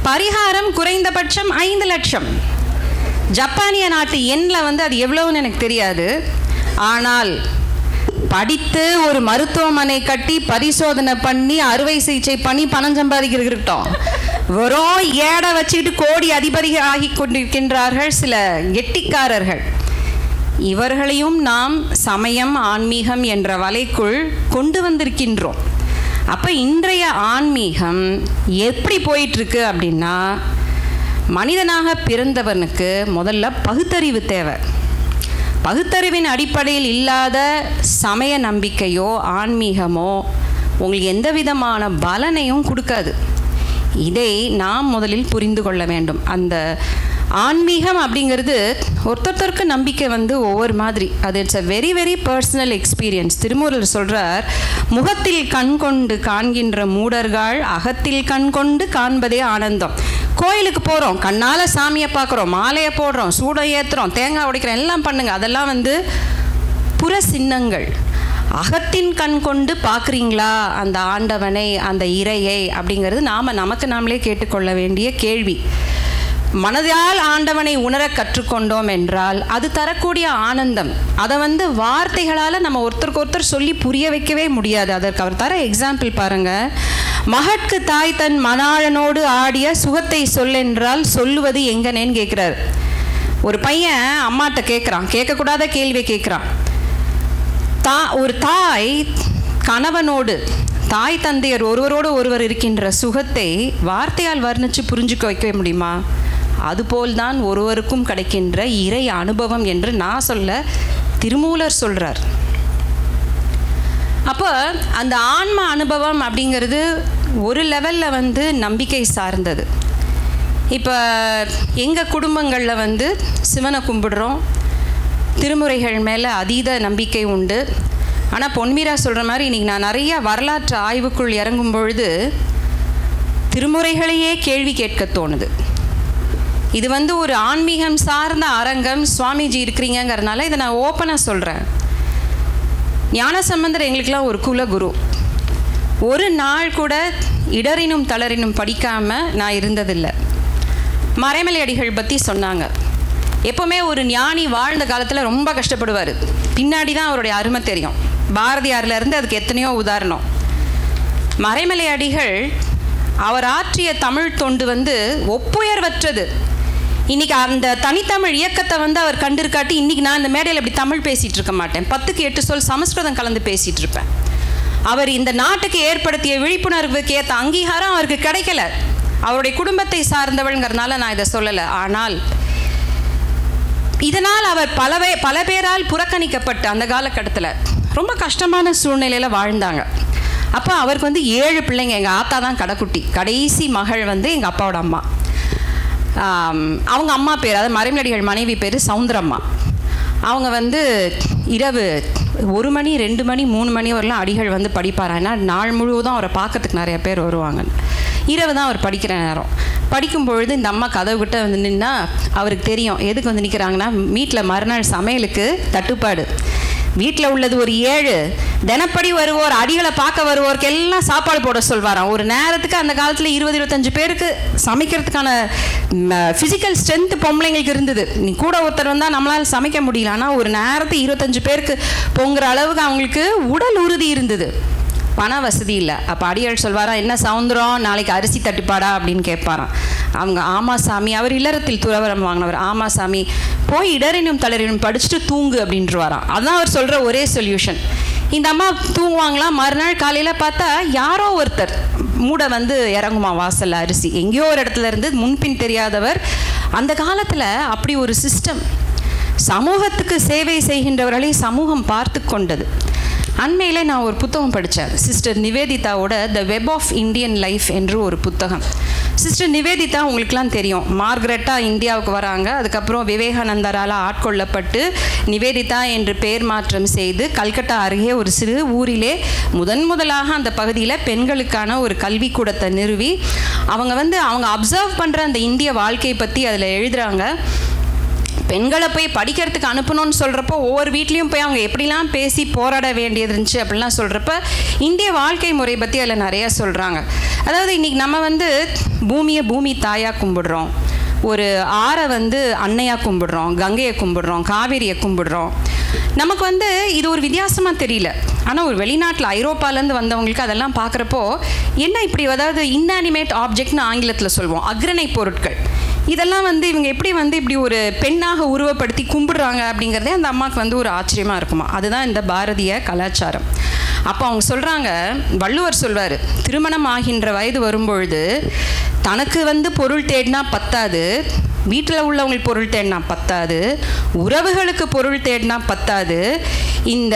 பரிகாரம் குறைந்தபட்சம் 5 லட்சம். ஜப்பானிய நாட்டு எண்ணில் அது எவ்வளோன்னு எனக்கு தெரியாது. ஆனால் படித்து ஒரு மருத்துவமனை கட்டி பரிசோதனை பண்ணி அறுவை சிகிச்சை பண்ணி பணம் சம்பாதிக்கிறோம். வெறும் ஏடை வச்சுக்கிட்டு கோடி அதிபதிகள் ஆகி கொண்டிருக்கின்றார்கள் சில கெட்டிக்காரர்கள். இவர்களையும் நாம் சமயம் ஆன்மீகம் என்ற வலைக்குள் கொண்டு வந்திருக்கின்றோம். அப்போ இன்றைய ஆன்மீகம் எப்படி போயிட்டுருக்கு அப்படின்னா, மனிதனாக பிறந்தவனுக்கு முதல்ல பகுத்தறிவு தேவை. பகுத்தறிவின் அடிப்படையில் இல்லாத சமய நம்பிக்கையோ ஆன்மீகமோ உங்களுக்கு எந்த விதமான பலனையும் கொடுக்காது. இதை நாம் முதலில் புரிந்து கொள்ள வேண்டும். அந்த ஆன்மீகம் அப்படிங்கிறது ஒருத்தருக்கு நம்பிக்கை ஒவ்வொரு மாதிரி. அது it's a very very personal experience. Thirumoolar சொல்கிறார், முகத்தில் கண் கொண்டு காண்கின்ற மூடர்கள் அகத்தில் கண் கொண்டு காண்பதே ஆனந்தம். கோயிலுக்கு போகிறோம், கண்ணால் சாமியை பார்க்குறோம், மாலையை போடுறோம், சூடை ஏற்றுறோம், தேங்காய் உடைக்கிறோம், எல்லாம் பண்ணுங்க. அதெல்லாம் புற சின்னங்கள். அகத்தின் கண் கொண்டு பார்க்குறீங்களா அந்த ஆண்டவனை, அந்த இறையை அப்படிங்கிறது நமக்கு நாமளே கேட்டுக்கொள்ள வேண்டிய கேள்வி. மனதால் ஆண்டவனை உணர கற்றுக்கொண்டோம் என்றால் அது தரக்கூடிய ஆனந்தம். அதை வார்த்தைகளால் நம்ம ஒருத்தருக்கு ஒருத்தர் சொல்லி புரிய வைக்கவே முடியாது. அதற்கு அவர் தர எக்ஸாம்பிள் பாருங்கள். மகட்கு தாய் தன் மணாளனோடு ஆடிய சுகத்தை சொல்லென்றால் சொல்லுவது எங்கனேன்னு கேட்குறாரு. ஒரு பையன் அம்மாட்ட கேட்குறான், கேட்கக்கூடாத கேள்வியை கேட்குறான். ஒரு தாய் கணவனோடு, தாய் தந்தையர் ஒருவரோடு ஒருவர் இருக்கின்ற சுகத்தை வார்த்தையால் வர்ணித்து புரிஞ்சுக்க வைக்க முடியுமா? அதுபோல்தான் ஒருவருக்கும் கிடைக்கின்ற இறை அனுபவம் என்று நான் சொல்ல, திருமூலர் சொல்கிறார். அப்போ அந்த ஆன்ம அனுபவம் அப்படிங்கிறது ஒரு லெவலில் நம்பிக்கை சார்ந்தது. இப்போ எங்கள் குடும்பங்களில் சிவனை கும்பிடுறோம், திருமுறைகள் மேலே அதீத நம்பிக்கை உண்டு. ஆனால் பொன்மீரா சொல்கிற மாதிரி இன்றைக்கி நான் நிறைய வரலாற்று ஆய்வுக்குள் இறங்கும் பொழுது திருமுறைகளையே கேள்வி கேட்க தோணுது. இது ஒரு ஆன்மீகம் சார்ந்த அரங்கம், சுவாமிஜி இருக்கிறீங்கிறதுனால இதை நான் ஓப்பனாக சொல்கிறேன். ஞானசம்பந்தர் எங்களுக்கெல்லாம் ஒரு குலகுரு. ஒரு நாள் கூட இடரினும் தளரினும் படிக்காமல் நான் இருந்ததில்லை. மறைமலை அடிகள் பற்றி சொன்னாங்க. எப்போவுமே ஒரு ஞானி வாழ்ந்த காலத்தில் ரொம்ப கஷ்டப்படுவார், பின்னாடி தான் அவருடைய அருமை தெரியும். பாரதியார்லேருந்து அதுக்கு எத்தனையோ உதாரணம். மறைமலை அடிகள் அவர் ஆற்றிய தமிழ் தொண்டு ஒப்புயர்வற்றது. இன்றைக்கி அந்த தனித்தமிழ் இயக்கத்தை அவர் கண்டிருக்காட்டி இன்றைக்கி நான் இந்த மேடையில் இப்படி தமிழ் பேசிகிட்டு இருக்க மாட்டேன். 10க்கு 8 சொல் சமஸ்கிருதம் கலந்து பேசிகிட்டு இருப்பேன். அவர் இந்த நாட்டுக்கு ஏற்படுத்திய விழிப்புணர்வுக்கு ஏற்ற அங்கீகாரம் அவருக்கு கிடைக்கல. அவருடைய குடும்பத்தை சார்ந்தவள்ங்கிறதுனால நான் இதை சொல்லலை. ஆனால் இதனால் அவர் பல பேரால் புறக்கணிக்கப்பட்டு அந்த காலகட்டத்தில் ரொம்ப கஷ்டமான சூழ்நிலையில் வாழ்ந்தாங்க. அப்போ அவருக்கு வந்து 7 பிள்ளைங்க. எங்கள் ஆத்தா தான் கடைக்குட்டி. கடைசி மகள் வந்து எங்கள் அப்பாவோட அம்மா. அவங்க அம்மா பேர், அதாவது மறைமலடிகள் மனைவி பேர் சவுந்தரம்மா. அவங்க வந்து இரவு 1 மணி 2 மணி 3 மணி வரலாம் அடிகள் வந்து படிப்பார். ஏன்னா நாள் முழுவதும் அவரை பார்க்கறதுக்கு நிறைய பேர் வருவாங்க. இரவு தான் அவர் படிக்கிற நேரம். படிக்கும் பொழுது இந்த அம்மா கதவுகிட்ட வந்து நின்னா அவருக்கு தெரியும் எதுக்கு வந்து நிற்கிறாங்கன்னா, வீட்டில் மறுநாள் சமையலுக்கு தட்டுப்பாடு. வீட்டில் உள்ளது ஒரு 7 தினப்படி வருவோர், அடிகளை பார்க்க வருவோருக்கு எல்லாம் சாப்பாடு போட சொல்வாராம். ஒரு நேரத்துக்கு அந்த காலத்தில் 20-25 பேருக்கு சமைக்கிறதுக்கான ஃபிசிக்கல் ஸ்ட்ரென்த் பொம்பளைங்களுக்கு இருந்தது. நீ கூட ஒருத்தர் வந்தால் நம்மளால் சமைக்க முடியல. ஆனால் ஒரு நேரத்துக்கு 25 பேருக்கு பொங்குற அளவுக்கு அவங்களுக்கு உடல் உறுதி இருந்தது. பண வசதி இல்லை. அப்போ அடியாள் சொல்வாராம், என்ன சவுந்தரம் நாளைக்கு அரிசி தட்டுப்பாடா அப்படின்னு கேட்பாராம். அவங்க ஆமா சாமி, அவர் இல்லறத்தில் துறவரம் வாங்கினவர். ஆமா சாமி, போய் இடரினும் தளரினும் படிச்சுட்டு தூங்கு அப்படின்ட்டுருவாராம். அதுதான் அவர் சொல்கிற ஒரே சொல்யூஷன். இந்த அம்மா தூங்குவாங்களாம். மறுநாள் காலையில் பார்த்தா யாரோ ஒருத்தர் மூட வந்து இறங்குமா வாசல்ல அரிசி. எங்கேயோ ஒரு இடத்துல இருந்து முன்பின் தெரியாதவர். அந்த காலத்தில் அப்படி ஒரு சிஸ்டம். சமூகத்துக்கு சேவை செய்கின்றவர்களை சமூகம் பார்த்து கொண்டது. அண்மையில் நான் ஒரு புத்தகம் படித்தேன். சிஸ்டர் நிவேதிதாவோட the web of Indian life என்று ஒரு புத்தகம். சிஸ்டர் நிவேதிதா உங்களுக்கெல்லாம் தெரியும், மார்கரெட்டா இந்தியாவுக்கு வராங்க. அதுக்கப்புறம் விவேகானந்தரால் ஆட்கொள்ளப்பட்டு நிவேதிதா என்று பெயர் மாற்றம் செய்து கல்கட்டா அருகே ஒரு சிறு ஊரிலே முதலாக அந்த பகுதியில் பெண்களுக்கான ஒரு கல்விக்கூடத்தை நிறுவி அவங்க அப்சர்வ் பண்ணுற அந்த இந்திய வாழ்க்கையை பற்றி அதில் எழுதுகிறாங்க. பெண்களை போய் படிக்கிறதுக்கு அனுப்பணும்னு சொல்கிறப்போ ஒவ்வொரு வீட்லேயும் போய் அவங்க எப்படிலாம் பேசி போராட வேண்டியது இருந்துச்சு அப்படிலாம் சொல்கிறப்ப இந்திய வாழ்க்கை முறை பற்றி அதில் நிறையா சொல்கிறாங்க. அதாவது இன்றைக்கி நம்ம வந்து பூமியை பூமி தாயாக கும்பிடுறோம், ஒரு ஆறை வந்து அன்னையாக கும்பிடுறோம், கங்கையை கும்பிடுறோம், காவேரியை கும்பிடுறோம். நமக்கு வந்து இது ஒரு வித்தியாசமாக தெரியல. ஆனால் ஒரு வெளிநாட்டில் ஐரோப்பாலேருந்து வந்தவங்களுக்கு அதெல்லாம் பார்க்குறப்போ என்ன இப்படி, அதாவது இன்ஆனிமேட் ஆப்ஜெக்ட்னு ஆங்கிலத்தில் சொல்வோம், அக்ரணை பொருட்கள், இதெல்லாம் வந்து இவங்க எப்படி வந்து இப்படி ஒரு பெண்ணாக உருவப்படுத்தி கும்பிடுறாங்க அப்படிங்கிறதே அந்த அம்மாவுக்கு வந்து ஒரு ஆச்சரியமாக இருக்குமா. அதுதான் இந்த பாரதிய கலாச்சாரம். அப்போ அவங்க சொல்கிறாங்க, வள்ளுவர் சொல்வார், திருமணம் ஆகின்ற வயது வரும்பொழுது தனக்கு வந்து பொருள் தேடினா பத்தாது, வீட்டில் உள்ளவங்களுக்கு பொருள் தேடினா பத்தாது, உறவுகளுக்கு பொருள் தேடினா பத்தாது, இந்த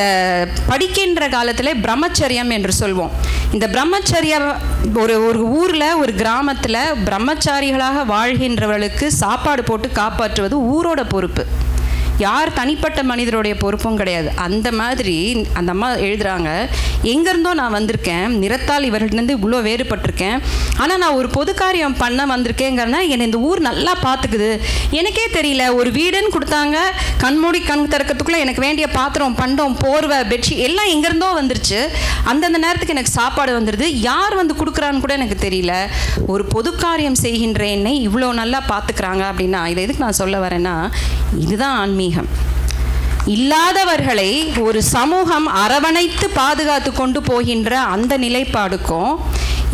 படிக்கின்ற காலத்தில் பிரம்மச்சரியம் என்று சொல்வோம். இந்த பிரம்மச்சரியம் ஒரு ஊரில் ஒரு கிராமத்தில் பிரம்மச்சாரிகளாக வாழ்கின்றவர்களுக்கு சாப்பாடு போட்டு காப்பாற்றுவது ஊரோட பொறுப்பு. யார் தனிப்பட்ட மனிதருடைய பொறுப்பும் கிடையாது. அந்த மாதிரி அந்த அம்மா எழுதுகிறாங்க, எங்கேருந்தோ நான் வந்திருக்கேன், நிறத்தால் இவர்கிட்டருந்து இவ்வளோ வேறுபட்டிருக்கேன், ஆனால் நான் ஒரு பொது காரியம் பண்ண வந்திருக்கேங்கிறனா என்னை இந்த ஊர் நல்லா பார்த்துக்குது. எனக்கே தெரியல, ஒரு வீடுன்னு கொடுத்தாங்க, கண்மூடி கண் திறக்கிறதுக்குள்ளே எனக்கு வேண்டிய பாத்திரம், பண்டம், போர்வை, பெட்ஷீட் எல்லாம் எங்கேருந்தோ வந்துருச்சு. அந்தந்த நேரத்துக்கு எனக்கு சாப்பாடு வந்துடுது. யார் வந்து கொடுக்குறான்னு கூட எனக்கு தெரியல. ஒரு பொது காரியம் செய்கின்ற என்னை இவ்வளோ நல்லா பார்த்துக்கிறாங்க அப்படின்னா இதை எதுக்கு நான் சொல்ல வரேன்னா, இதுதான் ஆன்மீகம். இல்லாதவர்களை ஒரு சமூகம் அரவணைத்து பாதுகாத்து கொண்டு போகின்ற அந்த நிலைப்பாடுக்கும்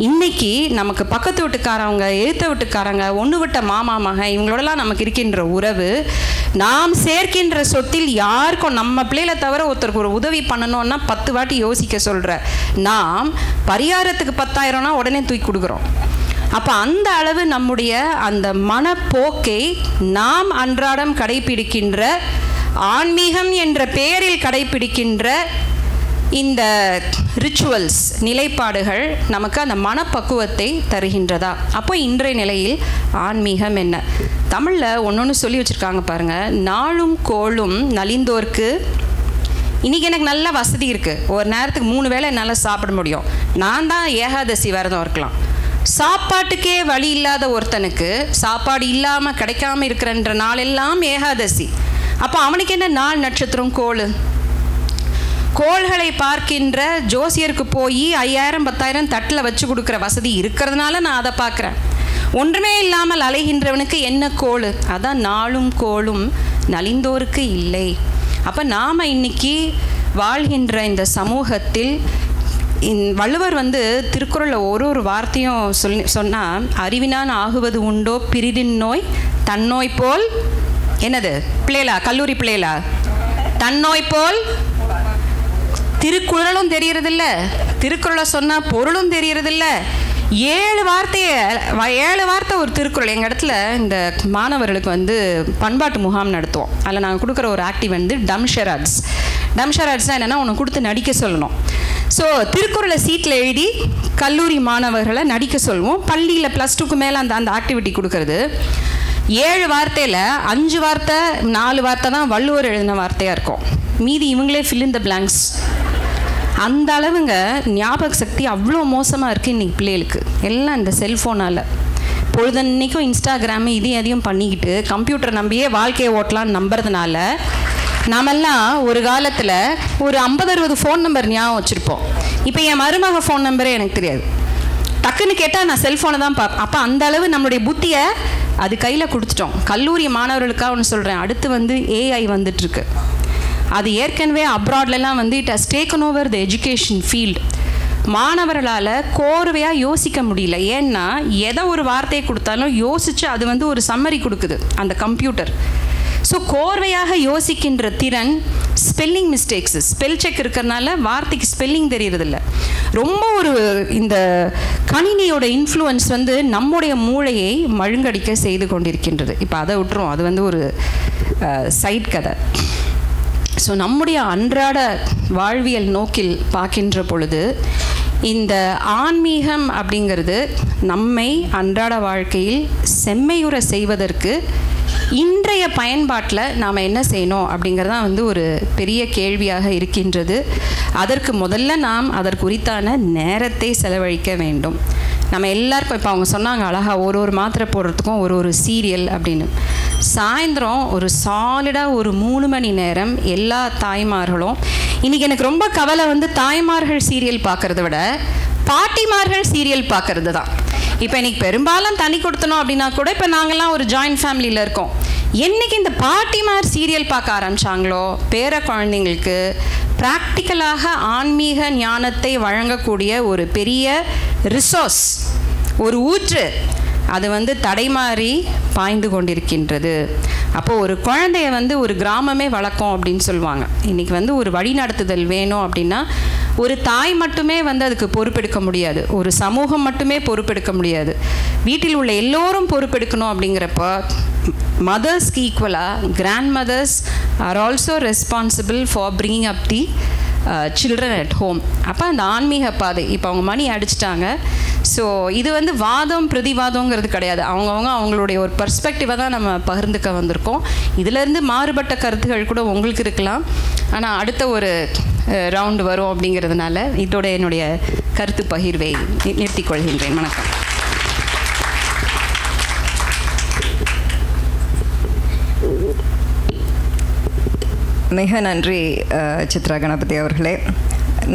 இன்னைக்கு நமக்கு பக்கத்து வீட்டுக்காரவங்க, எழுத்த வீட்டுக்காரங்க, ஒன்று விட்ட மாமா மகன் இவங்களோடலாம் நமக்கு இருக்கின்ற உறவு, நாம் சேர்க்கின்ற சொத்தில் யாருக்கும் நம்ம பிள்ளைகளை தவிர ஒருத்தருக்கு ஒரு உதவி பண்ணணும்னா 10 வாட்டி யோசிக்க சொல்கிற நாம் பரிகாரத்துக்கு 10,000னா உடனே தூக்கி கொடுக்குறோம். அப்போ அந்த அளவு நம்முடைய அந்த மனப்போக்கை நாம் அன்றாடம் கடைபிடிக்கின்ற, ஆன்மீகம் என்ற பெயரில் கடைபிடிக்கின்ற இந்த ரிச்சுவல்ஸ், நிலைப்பாடுகள் நமக்கு அந்த மனப்பக்குவத்தை தருகின்றதா? அப்போ இன்றைய நிலையில் ஆன்மீகம் என்ன? தமிழில் ஒன்று சொல்லி வச்சுருக்காங்க பாருங்கள், நாளும் கோளும் நலிந்தோர்க்கு. இன்றைக்கி எனக்கு நல்ல வசதி இருக்குது, ஒரு நேரத்துக்கு 3 வேளை என்னால் சாப்பிட முடியும், நான் தான் ஏகாதசி விரதம் இருக்கலாம். சாப்பாட்டுக்கே வழி இல்லாத ஒருத்தனுக்கு சாப்பாடு இல்லாமல் கிடைக்காம இருக்கிறன்ற நாளெல்லாம் ஏகாதசி. அப்போ அவனுக்கு என்ன நாள், நட்சத்திரம், கோள்? கோள்களை பார்க்கின்ற ஜோசியருக்கு போய் 5,000 10,000 தட்டில் வச்சு கொடுக்குற வசதி இருக்கிறதுனால நான் அதை பார்க்குறேன். ஒன்றுமே இல்லாமல் அலைகின்றவனுக்கு என்ன கோள்? அதான் நாளும் கோளும் நலிந்தோருக்கு இல்லை. அப்போ நாம் இன்னைக்கு வாழ்கின்ற இந்த சமூகத்தில் வள்ளுவர் வந்து திருக்குறளில் ஒரு வார்த்தையும் சொன்னால், அறிவினான் ஆகுவது உண்டோ பிரிதின் நோய் தன்னோய் போல், என்னது பிள்ளைகளா, கல்லூரி பிள்ளைகளா, தன்னோய் போல் திருக்குறளும் தெரியறதில்ல, திருக்குறளை சொன்னால் பொருளும் தெரியறதில்ல. 7 வார்த்தை ஒரு திருக்குறள். எங்கள் இடத்துல இந்த மாணவர்களுக்கு வந்து பண்பாட்டு முகாம் நடத்துவோம். அதில் நாங்கள் கொடுக்குற ஒரு ஆக்டிவ் வந்து டம்ஷராட்ஸ். டம்ஷராட்ஸ்னால் என்னென்னா உன்னை கொடுத்து நடிக்க சொல்லணும். ஸோ திருக்குறளை சீட்டில் எழுதி கல்லூரி மாணவர்களை நடிக்க சொல்லுவோம். பள்ளியில் +2க்கு மேலே அந்த ஆக்டிவிட்டி கொடுக்கறது. 7 வார்த்தையில் 5 வார்த்தை 4 வார்த்தை தான் வள்ளுவர் எழுதின வார்த்தையாக இருக்கும். மீதி இவங்களே ஃபில் இன் த பிளாங்க்ஸ். அந்த அளவுங்க ஞாபக சக்தி அவ்வளோ மோசமாக இருக்குது இன்றைக்கி பிள்ளைகளுக்கு. எல்லாம் இந்த செல்ஃபோனால் பொழுதன்னைக்கும் இன்ஸ்டாகிராமு இதையும் அதையும் பண்ணிக்கிட்டு கம்ப்யூட்டர் நம்பியே வாழ்க்கையை ஓட்டலான்னு நம்புறதுனால நாமெல்லாம் ஒரு காலத்தில் ஒரு 50-60 ஃபோன் நம்பர் ஞாபகம் வச்சுருப்போம். இப்போ என் மருமக ஃபோன் நம்பரே எனக்கு தெரியாது. டக்குன்னு கேட்டால் நான் செல்ஃபோனை தான் பார்ப்பேன். அப்போ அந்த அளவு நம்மளுடைய புத்தியை அது கையில் கொடுத்துட்டோம். கல்லூரி மாணவர்களுக்காக ஒன்று சொல்கிறேன், அடுத்து வந்து AI வந்துட்டுருக்கு. அது ஏற்கனவே அப்ராட்லலாம் வந்து it has taken over the education field. மாணவர்களால் கோர்வையாக யோசிக்க முடியல. ஏன்னா எதை ஒரு வார்த்தையை கொடுத்தாலும் யோசித்து அது வந்து ஒரு சம்மரி கொடுக்குது அந்த கம்ப்யூட்டர். ஸோ கோர்வையாக யோசிக்கின்ற திறன், ஸ்பெல்லிங் மிஸ்டேக்ஸு, ஸ்பெல் செக் இருக்கிறதுனால வார்த்தைக்கு ஸ்பெல்லிங் தெரியறதில்ல. ரொம்ப ஒரு இந்த கணினியோட இன்ஃப்ளூயன்ஸ் வந்து நம்முடைய மூளையை மழுங்கடிக்க செய்து கொண்டிருக்கின்றது. இப்போ அதை விட்டுரும், அது வந்து ஒரு சைட் கதை. ஸோ நம்முடைய அன்றாட வாழ்வியல் நோக்கில் பார்க்கின்ற பொழுது இந்த ஆன்மீகம் அப்படிங்கிறது நம்மை அன்றாட வாழ்க்கையில் செம்மையுற செய்வதற்கு இன்றைய பயன்பாட்டில் நாம் என்ன செய்யணும் அப்படிங்கிறதான் வந்து ஒரு பெரிய கேள்வியாக இருக்கின்றது. அதற்கு முதல்ல நாம் அதற்குறித்தான நேரத்தை செலவழிக்க வேண்டும். நம்ம எல்லாருக்கும் இப்போ அவங்க சொன்னாங்க அழகாக ஒரு மாத்திரை போடுறதுக்கும் ஒரு சீரியல் அப்படின்னு. சாயந்தரம் ஒரு சாலிடாக ஒரு 3 மணி நேரம் எல்லா தாய்மார்களும், இன்றைக்கி எனக்கு ரொம்ப கவலை வந்து தாய்மார்கள் சீரியல் பார்க்குறத விட பாட்டிமார்கள் சீரியல் பார்க்குறது தான். இப்போ இன்றைக்கி பெரும்பாலும் தனி கொடுத்தணும் அப்படின்னா கூட இப்போ நாங்கள்லாம் ஒரு ஜாயின்ட் ஃபேமிலியில் இருக்கோம். என்றைக்கு இந்த பாட்டிமார் சீரியல் பார்க்க ஆரம்பித்தாங்களோ பேர குழந்தைங்களுக்கு ப்ராக்டிக்கலாக ஆன்மீக ஞானத்தை வழங்கக்கூடிய ஒரு பெரிய ரிசோர்ஸ், ஒரு ஊற்று அது வந்து தடைமாறி பாய்ந்து கொண்டிருக்கின்றது. அப்போது ஒரு குழந்தைய வந்து ஒரு கிராமமே வளர்க்கும் அப்படின்னு சொல்லுவாங்க. இன்றைக்கி வந்து ஒரு வழிநடத்துதல் வேணும் அப்படின்னா ஒரு தாய் மட்டுமே வந்து அதுக்கு பொறுப்பெடுக்க முடியாது, ஒரு சமூகம் மட்டுமே பொறுப்பெடுக்க முடியாது, வீட்டில் உள்ள எல்லோரும் பொறுப்பெடுக்கணும். அப்படிங்கிறப்ப மதர்ஸ்க்கு ஈக்குவலாக grand mothers are also responsible for bringing up the children at home. அப்போ அந்த ஆன்மீக பாதை இப்போ அவங்க மணி அடிச்சிட்டாங்க. ஸோ இது வந்து வாதம் பிரதிவாதங்கிறது கிடையாது, அவங்களுடைய ஒரு பர்ஸ்பெக்டிவை தான் நம்ம பகிர்ந்துக்க வந்திருக்கோம். இதிலேருந்து மாறுபட்ட கருத்துக்கள் கூட உங்களுக்கு இருக்கலாம், ஆனால் அடுத்த ஒரு ரவுண்டு வரும் அப்படிங்கிறதுனால இதோட என்னுடைய கருத்து பகிர்வை நிறுத்திக் கொள்கின்றேன். வணக்கம். மிக நன்றி சித்ரா கணபதி அவர்களே.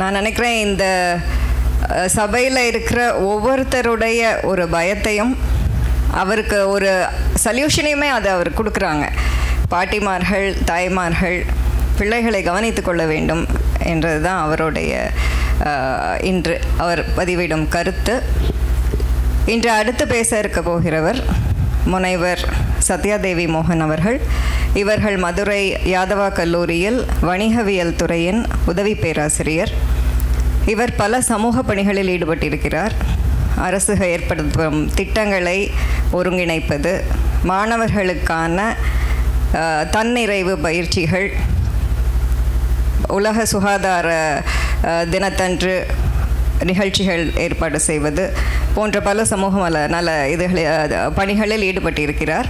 நான் நினைக்கிறேன் இந்த சபையில் இருக்கிற ஒவ்வொருத்தருடைய ஒரு பயத்தையும் அவருக்கு ஒரு சொல்யூஷனையுமே அதை அவர் கொடுக்குறாங்க. பாட்டிமார்கள், தாய்மார்கள் பிள்ளைகளை கவனித்து கொள்ள வேண்டும் என்றது தான் அவருடைய இன்று அவர் பதிவிடும் கருத்து. இன்று அடுத்து பேச இருக்க போகிறவர் முனைவர் சத்யாதேவி மோகன் அவர்கள். இவர்கள் மதுரை யாதவா கல்லூரியில் வணிகவியல் துறையின் உதவி பேராசிரியர். இவர் பல சமூக பணிகளில் ஈடுபட்டிருக்கிறார். அரசு ஏற்படுத்தும் திட்டங்களை ஒருங்கிணைப்பது, மாணவர்களுக்கான தன்னிறைவு பயிற்சிகள், உலக சுகாதார தினத்தன்று நிகழ்ச்சிகள் ஏற்பாடு செய்வது போன்ற பல சமூக நல பணிகளில் ஈடுபட்டிருக்கிறார்.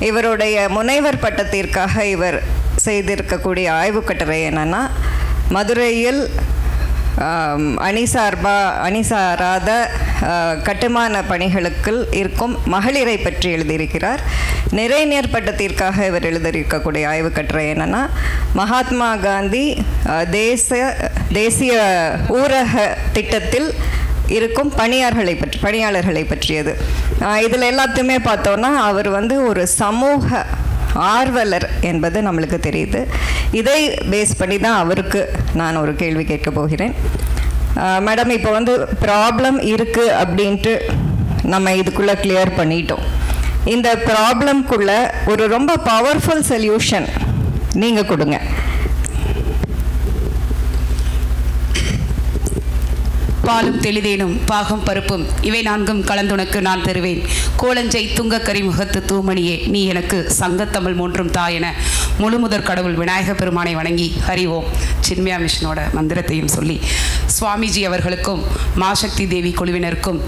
இவருடைய முனைவர் பட்டத்திற்காக இவர் செய்திருக்கக்கூடிய ஆய்வு கட்டுரை என்னென்னா, மதுரையில் அணிசாராத கட்டுமான பணிகளுக்கு இருக்கும் மகளிரை பற்றி எழுதியிருக்கிறார். நிறைஞர் பட்டத்திற்காக இவர் எழுதியிருக்கக்கூடிய ஆய்வு கட்டுரை என்னென்னா, மகாத்மா காந்தி தேசிய ஊரக திட்டத்தில் இருக்கும் பணியாளர்களை பற்றியது. இதில் எல்லாத்தையுமே பார்த்தோன்னா அவர் வந்து ஒரு சமூக ஆர்வலர் என்பது நம்மளுக்கு தெரியுது. இதை பேஸ் பண்ணி தான் அவருக்கு நான் ஒரு கேள்வி கேட்க போகிறேன். மேடம், இப்போ வந்து ப்ராப்ளம் இருக்குது அப்படின்ட்டு நம்ம இதுக்குள்ளே கிளியர் பண்ணிட்டோம். இந்த ப்ராப்ளம்குள்ளே ஒரு ரொம்ப பவர்ஃபுல் சொல்யூஷன் நீங்கள் கொடுங்க. பாலும் தெளிதேனும் பாகும் பருப்பும் இவை நான்கும் கலந்துனக்கு நான் தருவேன். கோலஞ்சை துங்கக்கரி முகத்து தூமணியே நீ எனக்கு சங்கத்தமிழ் மூன்றும் தா என முழுமுதற் கடவுள் விநாயக பெருமானை வணங்கி ஹரிவோம் சின்மயா மிஷனோட மந்திரத்தையும் சொல்லி சுவாமிஜி அவர்களுக்கும் மாசக்தி தேவி குழுவினருக்கும்